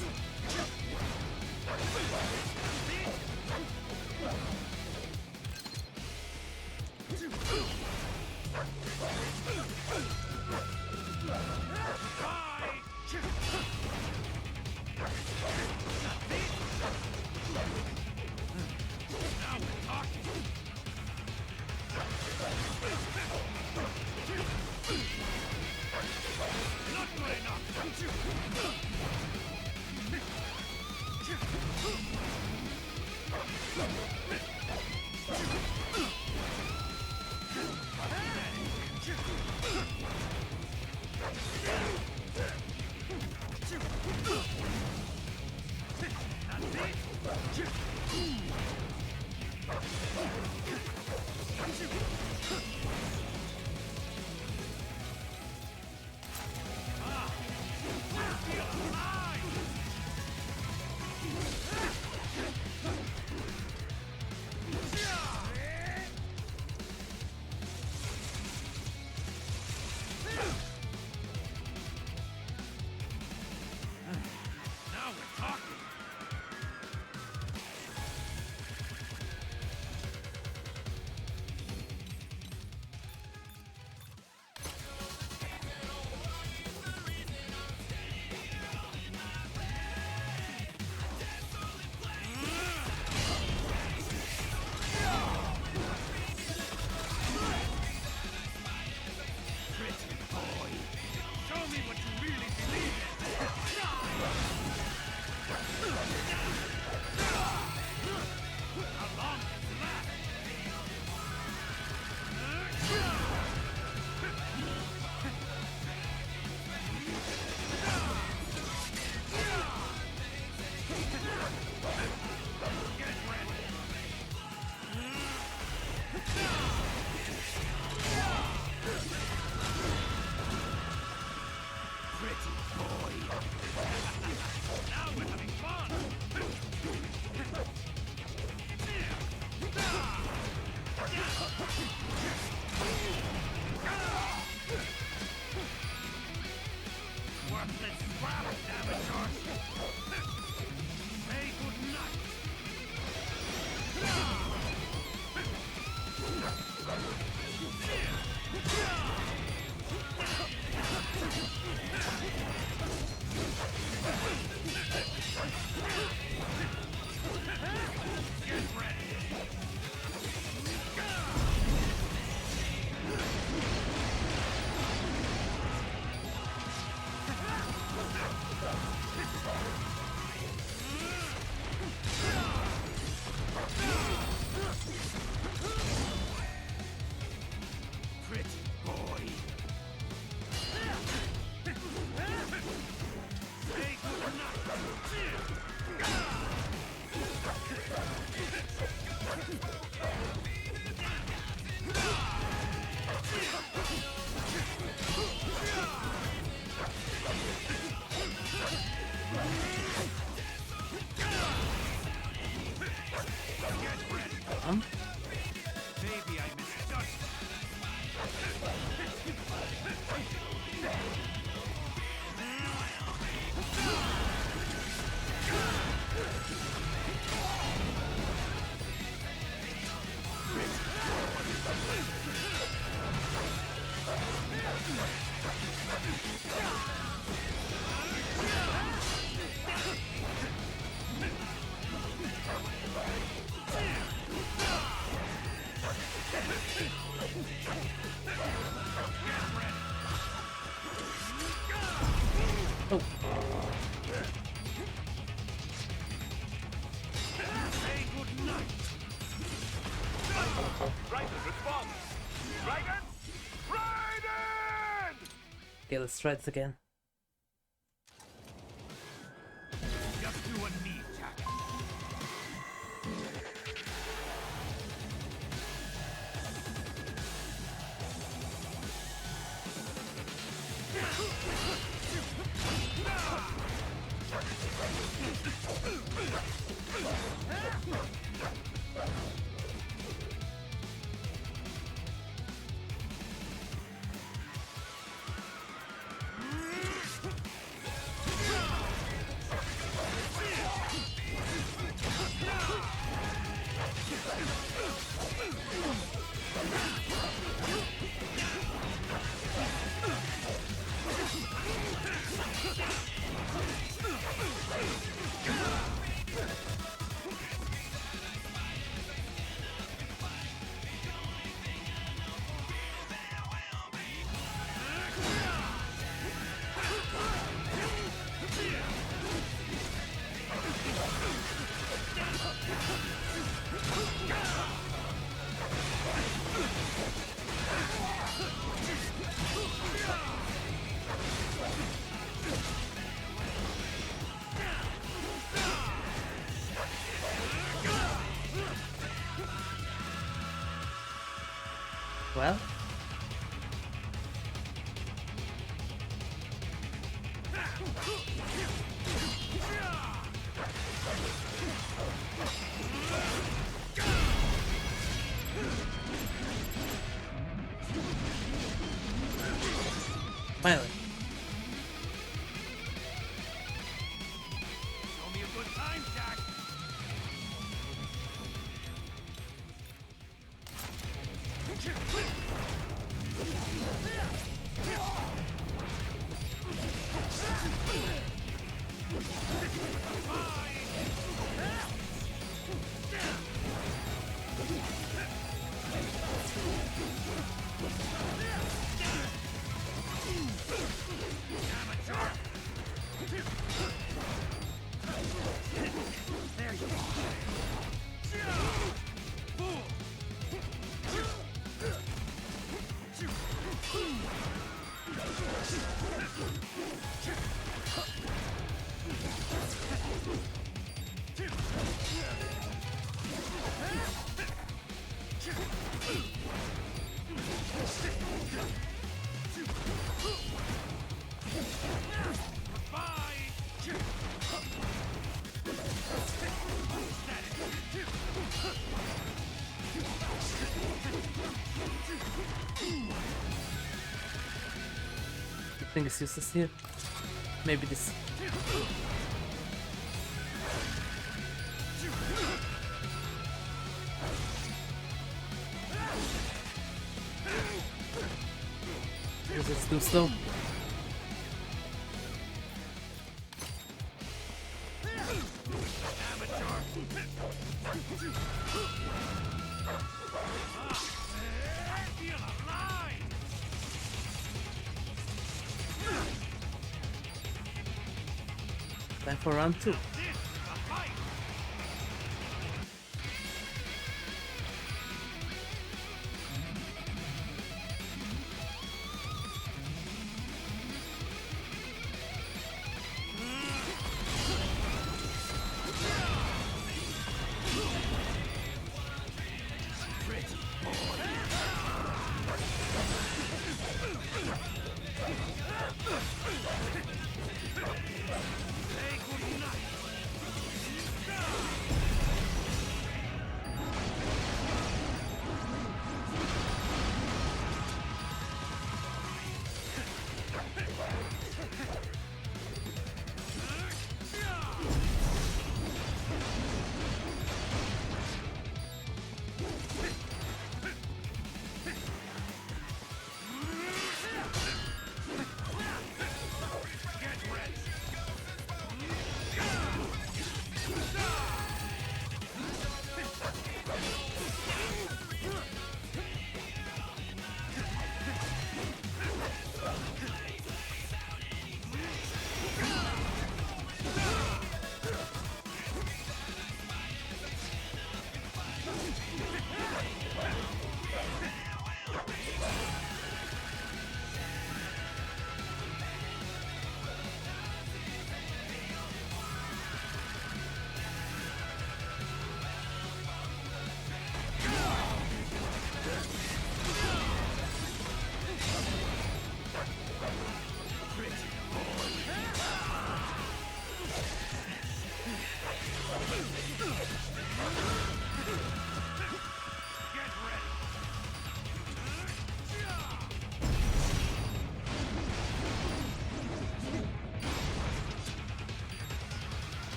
Oh. Say good night. Raiden, respond. Raiden! Raiden! Okay, let's try this again. Just you and me, Jack. Well, finally. Show me a good time, Jack. I think it's useless here. Maybe this. Because it's too slow. Time for round 2.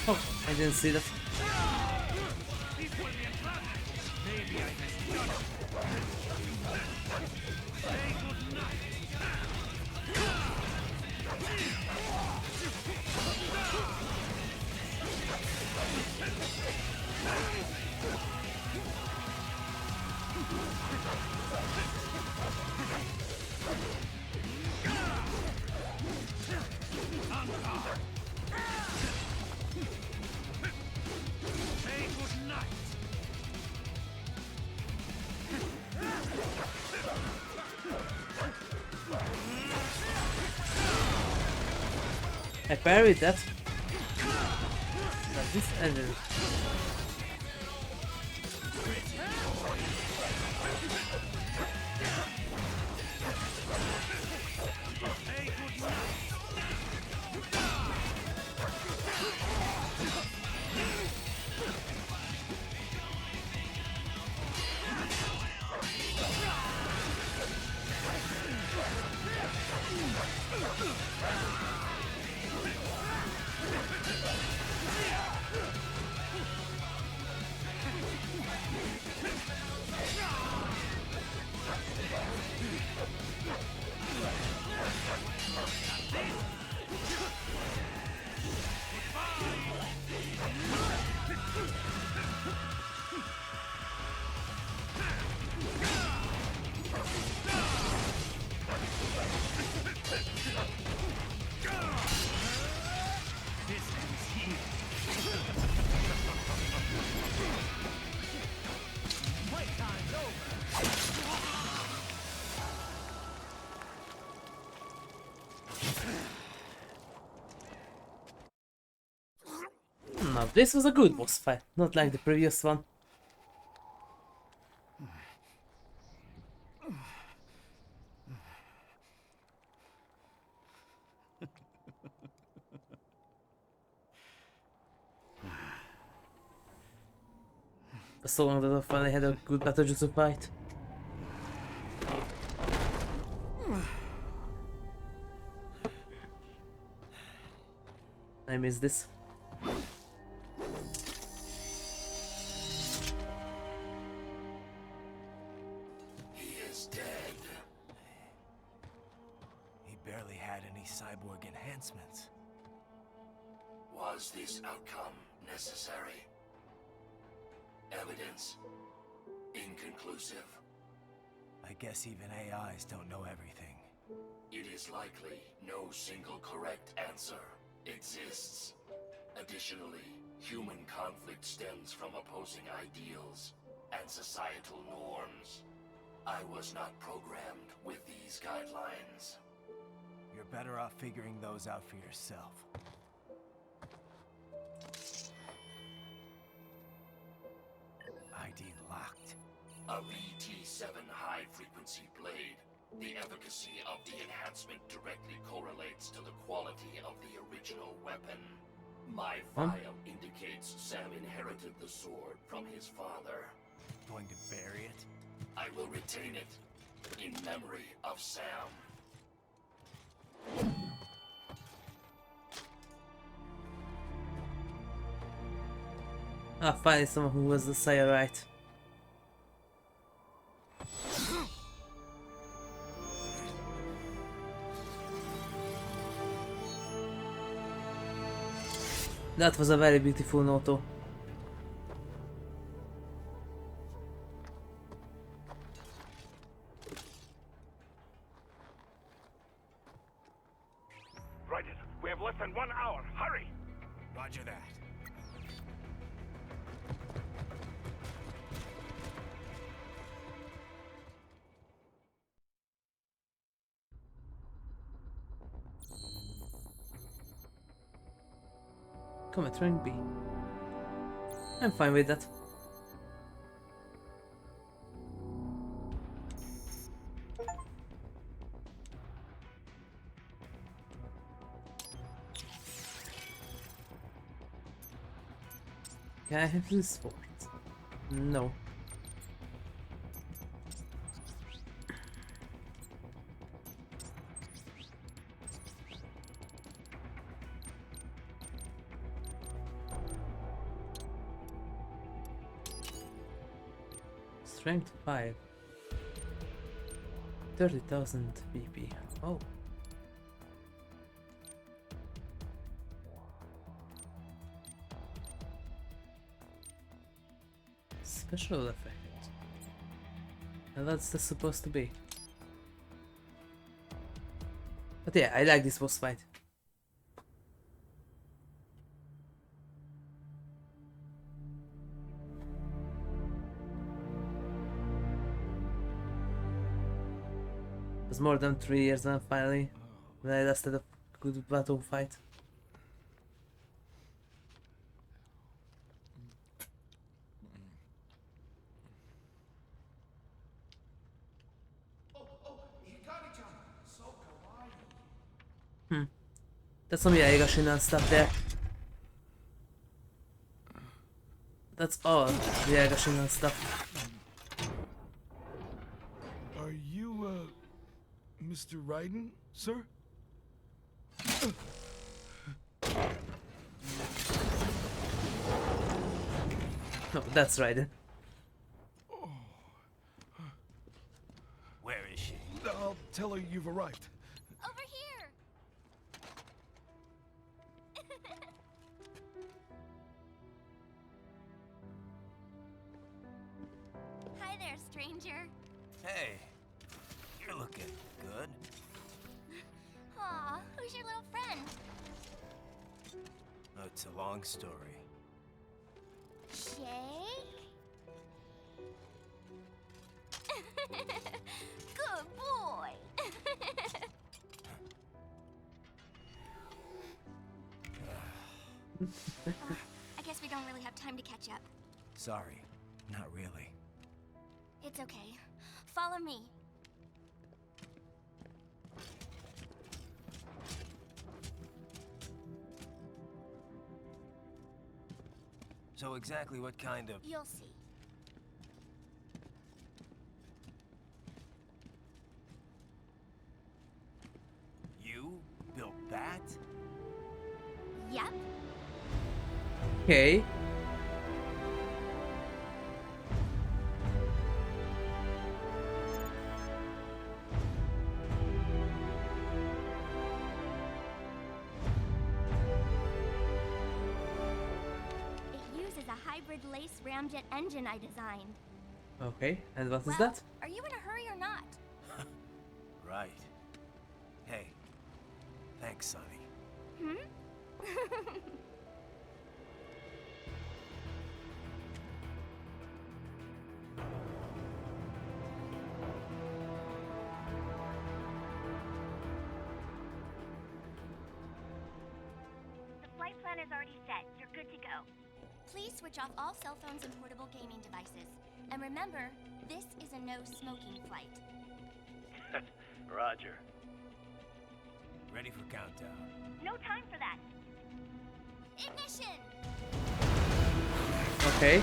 Oh, I didn't see that. I parried that. But this enemy. Now this was a good boss fight, not like the previous one. So long that I finally had a good battle jutsu fight. I miss this. He is dead. He barely had any cyborg enhancements. Was this outcome necessary? Evidence inconclusive. I guess even AIs don't know everything. It is likely no single correct answer exists. Additionally, human conflict stems from opposing ideals and societal norms. I was not programmed with these guidelines. You're better off figuring those out for yourself. ID locked. A VT7 high-frequency blade. The efficacy of the enhancement directly correlates to the quality of the original weapon. My file indicates Sam inherited the sword from his father. Going to bury it? I will retain it in memory of Sam. Ah, finally someone who was the sire right. That was a very beautiful noto. Right, we have less than 1 hour. Hurry! Roger that. Come at rank B. I'm fine with that. Can I have this sport? No. Strength 5. 30,000 BP. Oh. Special effect. And that's this supposed to be. But yeah, I like this boss fight. It was more than 3 years now finally when I last had a good battle fight. That's some Yaega Shinan stuff there. That's all Yaega Shinan stuff. Are you, Mr. Raiden, sir? No, that's right. Where is she? I'll tell her you've arrived. Over here! Hi there, stranger. Hey, you're looking good. Aw, who's your little friend? Oh, it's a long story. Shake? Good boy! I guess we don't really have time to catch up. Sorry, not really. It's okay. Follow me. So exactly what kind of... You'll see. You built that? Yep. Okay. It uses a hybrid lace ramjet engine I designed. Okay, and what is Well, that? Are you in a hurry or not? Right. Hey, thanks, Sonny. Hmm? The flight plan is already set. You're good to go. Please switch off all cell phones and portable gaming devices. And remember, this is a no-smoking flight. Roger. Ready for countdown. No time for that. Ignition! Okay.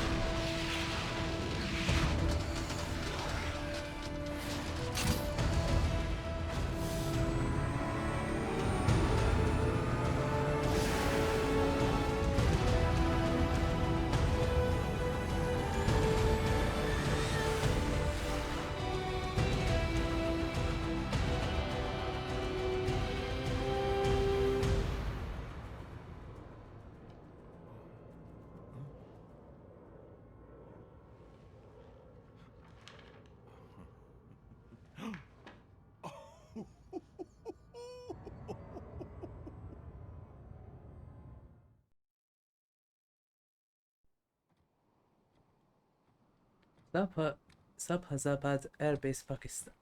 Sabhazabad Airbase, Pakistan.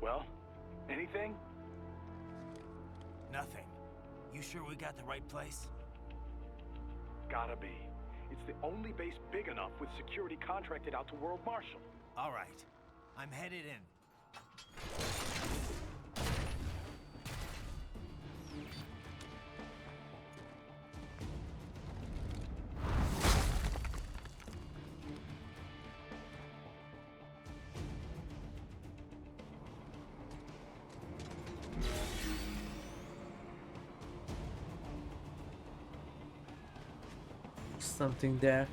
Well, anything? Nothing. You sure we got the right place? Gotta be. It's the only base big enough with security contracted out to World Marshal. All right. I'm headed in. something there.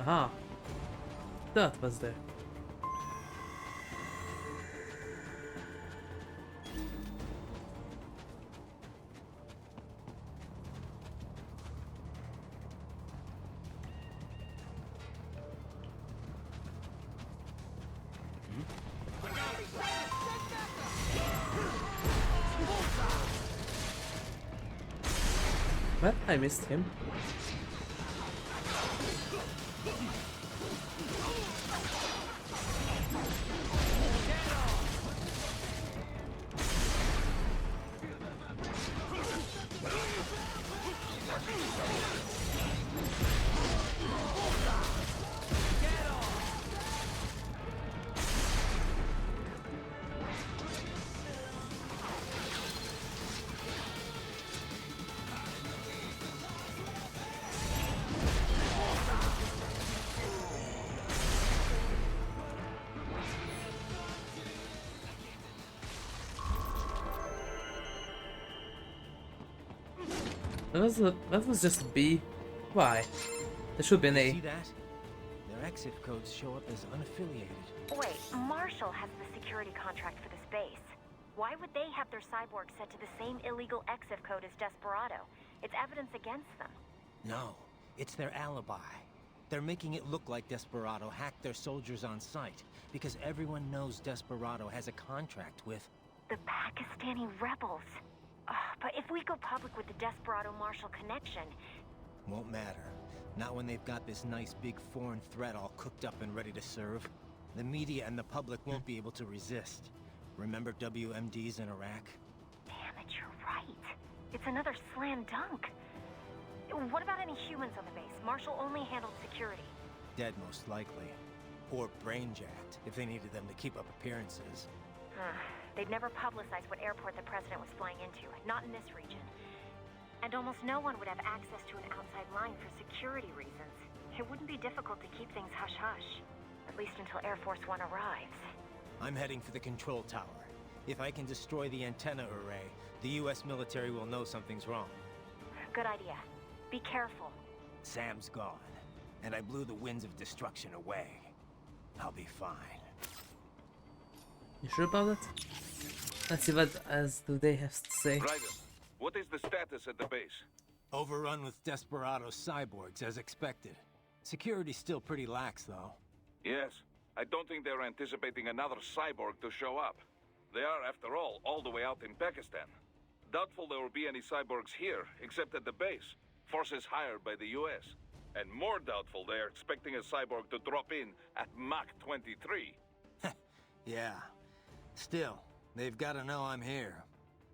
Aha! That was there. Well, I missed him. That was just a B. Why? There should be an A. See that? Their exit codes show up as unaffiliated. Wait, Marshall has the security contract for this base. Why would they have their cyborg set to the same illegal exit code as Desperado? It's evidence against them. No, it's their alibi. They're making it look like Desperado hacked their soldiers on sight, because everyone knows Desperado has a contract with... The Pakistani rebels. But if we go public with the Desperado-Marshall connection... Won't matter. Not when they've got this nice big foreign threat all cooked up and ready to serve. The media and the public won't be able to resist. Remember WMDs in Iraq? Damn it, you're right. It's another slam dunk. What about any humans on the base? Marshall only handled security. Dead, most likely. Or brain-jacked, if they needed them to keep up appearances. They'd never publicized what airport the president was flying into, not in this region. And almost no one would have access to an outside line for security reasons. It wouldn't be difficult to keep things hush-hush, at least until Air Force One arrives. I'm heading for the control tower. If I can destroy the antenna array, the US military will know something's wrong. Good idea. Be careful. Sam's gone, and I blew the winds of destruction away. I'll be fine. You sure about that? Let's see what else do they have to say. Ryder, what is the status at the base? Overrun with Desperado cyborgs, as expected. Security's still pretty lax, though. Yes. I don't think they're anticipating another cyborg to show up. They are, after all the way out in Pakistan. Doubtful there will be any cyborgs here, except at the base. Forces hired by the US. And more doubtful they are expecting a cyborg to drop in at Mach 23. Yeah. Still, they've got to know I'm here.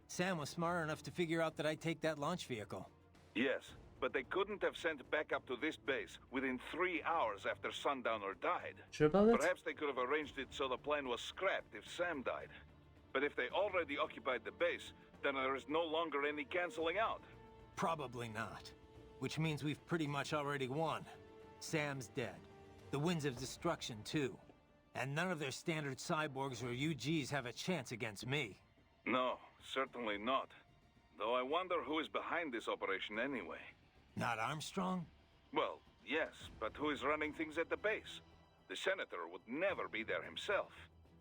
Sam was smart enough to figure out that I'd take that launch vehicle. Yes, but they couldn't have sent backup to this base within 3 hours after Sundowner died. Sure about that? Perhaps they could have arranged it so the plane was scrapped if Sam died. But if they already occupied the base, then there is no longer any canceling out. Probably not. Which means we've pretty much already won. Sam's dead. The winds of destruction, too. And none of their standard cyborgs or UGs have a chance against me. No, certainly not. Though I wonder who is behind this operation anyway. Not Armstrong? Well, yes, but who is running things at the base? The Senator would never be there himself.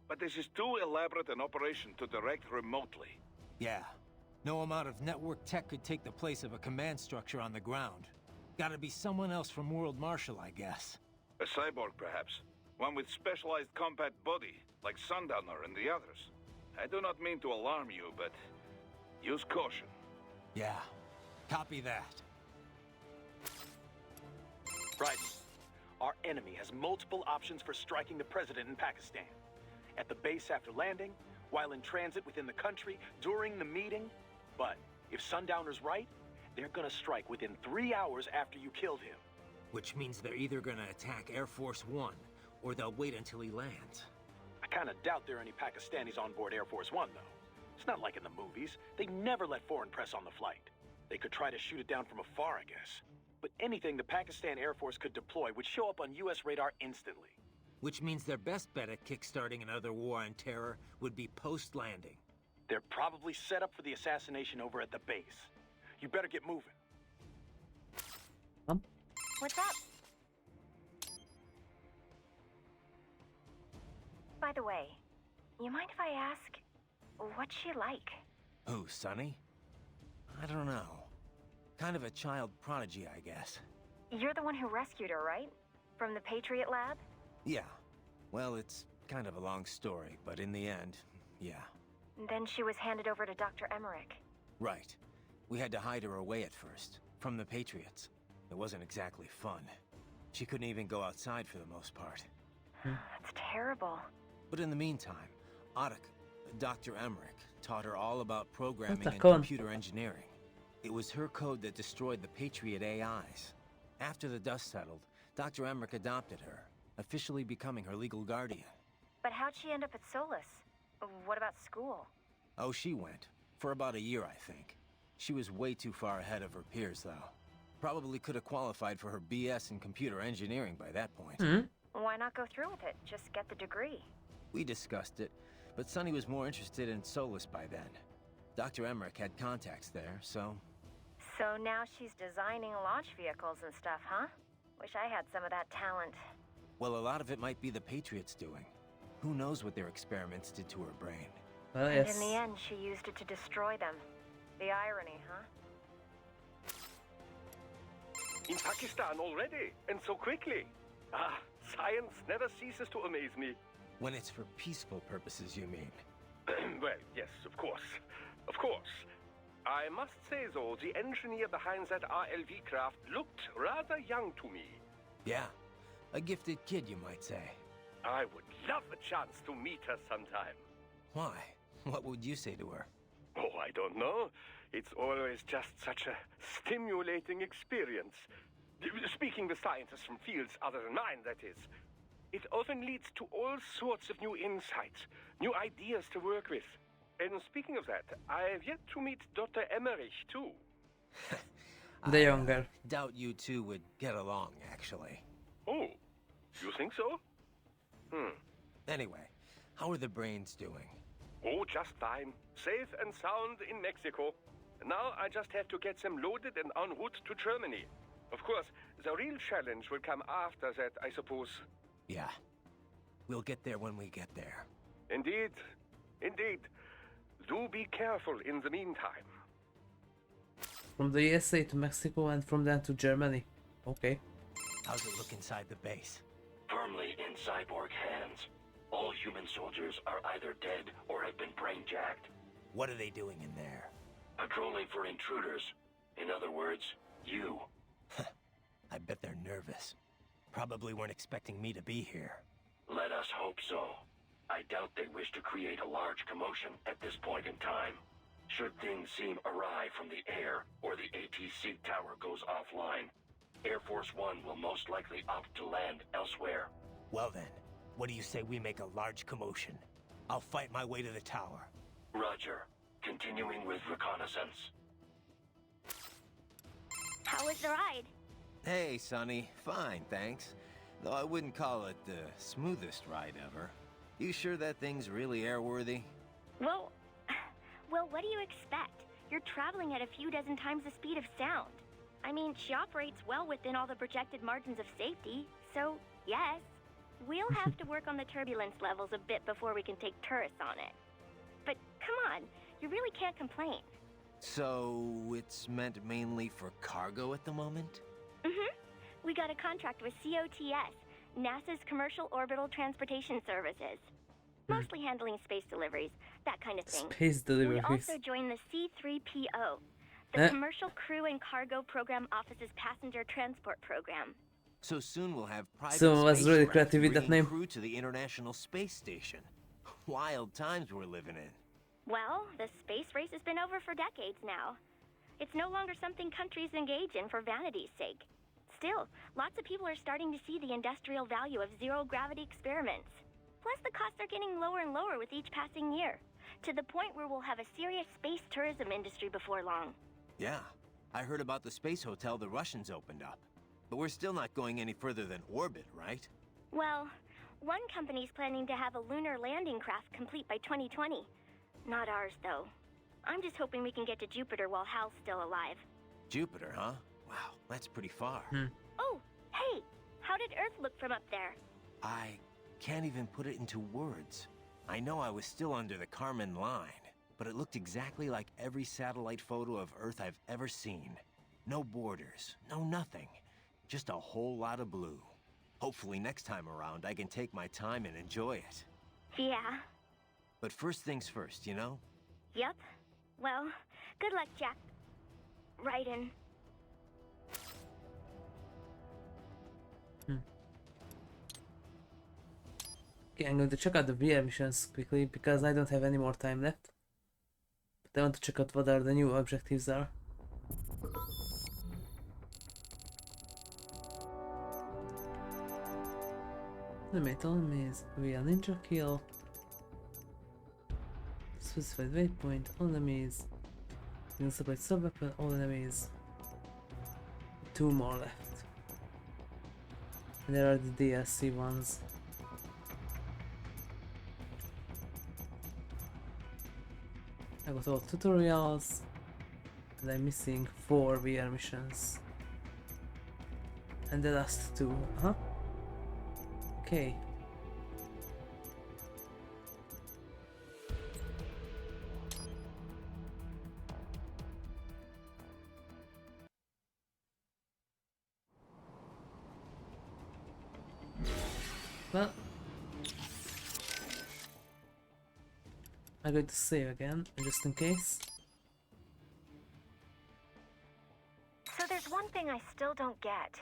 But this is too elaborate an operation to direct remotely. Yeah. No amount of network tech could take the place of a command structure on the ground. Gotta be someone else from World Marshal, I guess. A cyborg, perhaps. One with specialized combat body, like Sundowner and the others. I do not mean to alarm you, but use caution. Yeah. Copy that. Right. Our enemy has multiple options for striking the president in Pakistan. At the base after landing, while in transit within the country, during the meeting. But if Sundowner's right, they're gonna strike within 3 hours after you killed him. Which means they're either gonna attack Air Force One, or they'll wait until he lands. I kinda doubt there are any Pakistanis on board Air Force One, though. It's not like in the movies. They never let foreign press on the flight. They could try to shoot it down from afar, I guess. But anything the Pakistan Air Force could deploy would show up on US radar instantly. Which means their best bet at kickstarting another war on terror would be post-landing. They're probably set up for the assassination over at the base. You better get moving. What's up? By the way, you mind if I ask, what's she like? Who, Sonny? I don't know. Kind of a child prodigy, I guess. You're the one who rescued her, right? From the Patriot lab? Yeah. Well, it's kind of a long story, but in the end, yeah. Then she was handed over to Dr. Emmerich. Right. We had to hide her away at first, from the Patriots. It wasn't exactly fun. She couldn't even go outside for the most part. That's terrible. But in the meantime, Dr. Emmerich, taught her all about programming and con. computer engineering. It was her code that destroyed the Patriot AIs. After the dust settled, Dr. Emmerich adopted her, officially becoming her legal guardian. But how'd she end up at Solus? What about school? Oh, she went. For about a year, I think. She was way too far ahead of her peers, though. Probably could have qualified for her BS in computer engineering by that point. Why not go through with it? Just get the degree. We discussed it, but Sonny was more interested in Solus by then. Dr. Emmerich had contacts there, so... So now she's designing launch vehicles and stuff, huh? Wish I had some of that talent. Well, a lot of it might be the Patriots doing. Who knows what their experiments did to her brain? Well, And yes. in the end, she used it to destroy them. The irony, huh? In Pakistan already, and so quickly. Ah, science never ceases to amaze me. When it's for peaceful purposes, you mean? Well, yes, of course. Of course. I must say, though, the engineer behind that RLV craft looked rather young to me. Yeah, a gifted kid, you might say. I would love a chance to meet her sometime. Why? What would you say to her? Oh, I don't know. It's always just such a stimulating experience. Speaking with scientists from fields other than mine, that is. It often leads to all sorts of new insights, new ideas to work with. And speaking of that, I have yet to meet Dr. Emmerich, too. The younger. Doubt you two would get along, actually. Oh, you think so? Anyway, how are the brains doing? Oh, just fine. Safe and sound in Mexico. Now I just have to get them loaded and en route to Germany. Of course, the real challenge will come after that, I suppose. Yeah. We'll get there when we get there. Indeed. Indeed. Do be careful in the meantime. From the USA to Mexico and from then to Germany. Okay. How's it look inside the base? Firmly in cyborg hands. All human soldiers are either dead or have been brain-jacked. What are they doing in there? Patrolling for intruders. In other words, you. I bet they're nervous. Probably weren't expecting me to be here. Let us hope so. I doubt they wish to create a large commotion at this point in time. Should things seem awry from the air, or the ATC tower goes offline, Air Force One will most likely opt to land elsewhere. Well then, what do you say we make a large commotion? I'll fight my way to the tower. Roger. Continuing with reconnaissance. How was the ride? Hey, Sonny. Fine, thanks. Though I wouldn't call it the smoothest ride ever. You sure that thing's really airworthy? Well, what do you expect? You're traveling at a few dozen times the speed of sound. I mean, she operates well within all the projected margins of safety, so yes. We'll have to work on the turbulence levels a bit before we can take tourists on it. But come on, you really can't complain. So, it's meant mainly for cargo at the moment? We got a contract with COTS, NASA's Commercial Orbital Transportation Services. Mostly handling space deliveries, that kind of thing. Space deliveries. We also joined the C3PO, the Commercial Crew and Cargo Program Office's Passenger Transport Program. So soon we'll have private Someone was really spacecraft creative with that bringing name. crew to the International Space Station. Wild times we're living in. Well, the space race has been over for decades now. It's no longer something countries engage in for vanity's sake. Still, lots of people are starting to see the industrial value of zero-gravity experiments. Plus, the costs are getting lower and lower with each passing year, to the point where we'll have a serious space tourism industry before long. Yeah, I heard about the space hotel the Russians opened up. But we're still not going any further than orbit, right? Well, one company's planning to have a lunar landing craft complete by 2020. Not ours, though. I'm just hoping we can get to Jupiter while Hal's still alive. Jupiter, huh? Wow, that's pretty far. Oh, hey! How did Earth look from up there? I can't even put it into words. I know I was still under the Kármán line, but it looked exactly like every satellite photo of Earth I've ever seen. No borders, no nothing. Just a whole lot of blue. Hopefully next time around I can take my time and enjoy it. Yeah. But first things first, you know? Yep. Well, good luck, Jack. Raiden. Okay, I'm going to check out the VR missions quickly because I don't have any more time left. But I want to check out what are the new objectives are. The metal maze, VR ninja kill. Specified waypoint, all enemies. You can supply sub-weapon, all enemies. 2 more left. And there are the DLC ones. I got all tutorials. And I'm missing 4 VR missions. And the last 2, huh? Okay. Well, I'm going to save again, just in case. So there's one thing I still don't get.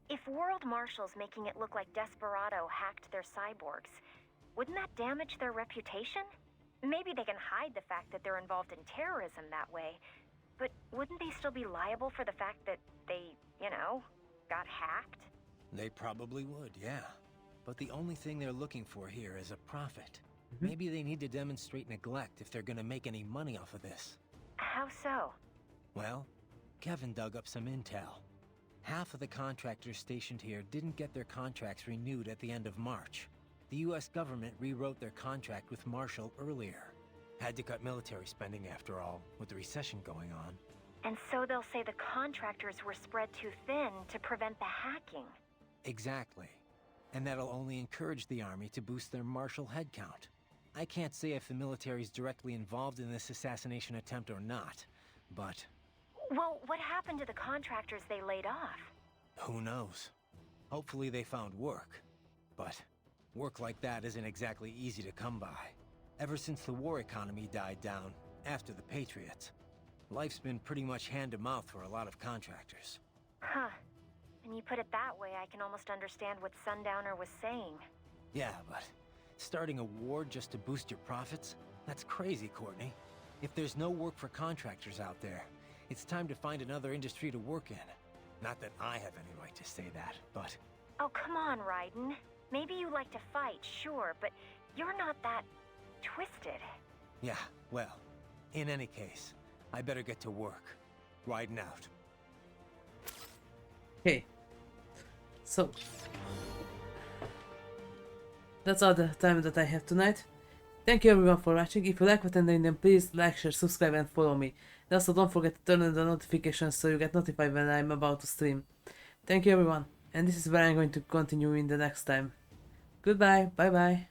If World Marshal's making it look like Desperado hacked their cyborgs, wouldn't that damage their reputation? Maybe they can hide the fact that they're involved in terrorism that way, but wouldn't they still be liable for the fact that they, you know, got hacked? They probably would, yeah. But the only thing they're looking for here is a profit. Maybe they need to demonstrate neglect if they're gonna make any money off of this. How so? Well, Kevin dug up some intel. Half of the contractors stationed here didn't get their contracts renewed at the end of March. The US government rewrote their contract with Marshall earlier. Had to cut military spending after all, with the recession going on. And so they'll say the contractors were spread too thin to prevent the hacking. Exactly. And that'll only encourage the army to boost their Marshall headcount. I can't say if the military's directly involved in this assassination attempt or not, but... Well, what happened to the contractors they laid off? Who knows? Hopefully they found work. But work like that isn't exactly easy to come by. Ever since the war economy died down, after the Patriots, life's been pretty much hand-to-mouth for a lot of contractors. Huh. When you put it that way, I can almost understand what Sundowner was saying. Yeah, but starting a war just to boost your profits? That's crazy, Courtney. If there's no work for contractors out there, it's time to find another industry to work in. Not that I have any right to say that, but... Oh, come on, Raiden. Maybe you like to fight, sure, but you're not that... twisted. Yeah, well, in any case, I better get to work. Raiden out. Okay. So... that's all the time that I have tonight. Thank you everyone for watching. If you like what I'm doing, then please like, share, subscribe and follow me. And also don't forget to turn on the notifications so you get notified when I'm about to stream. Thank you everyone, and this is where I'm going to continue in the next time. Goodbye, bye bye.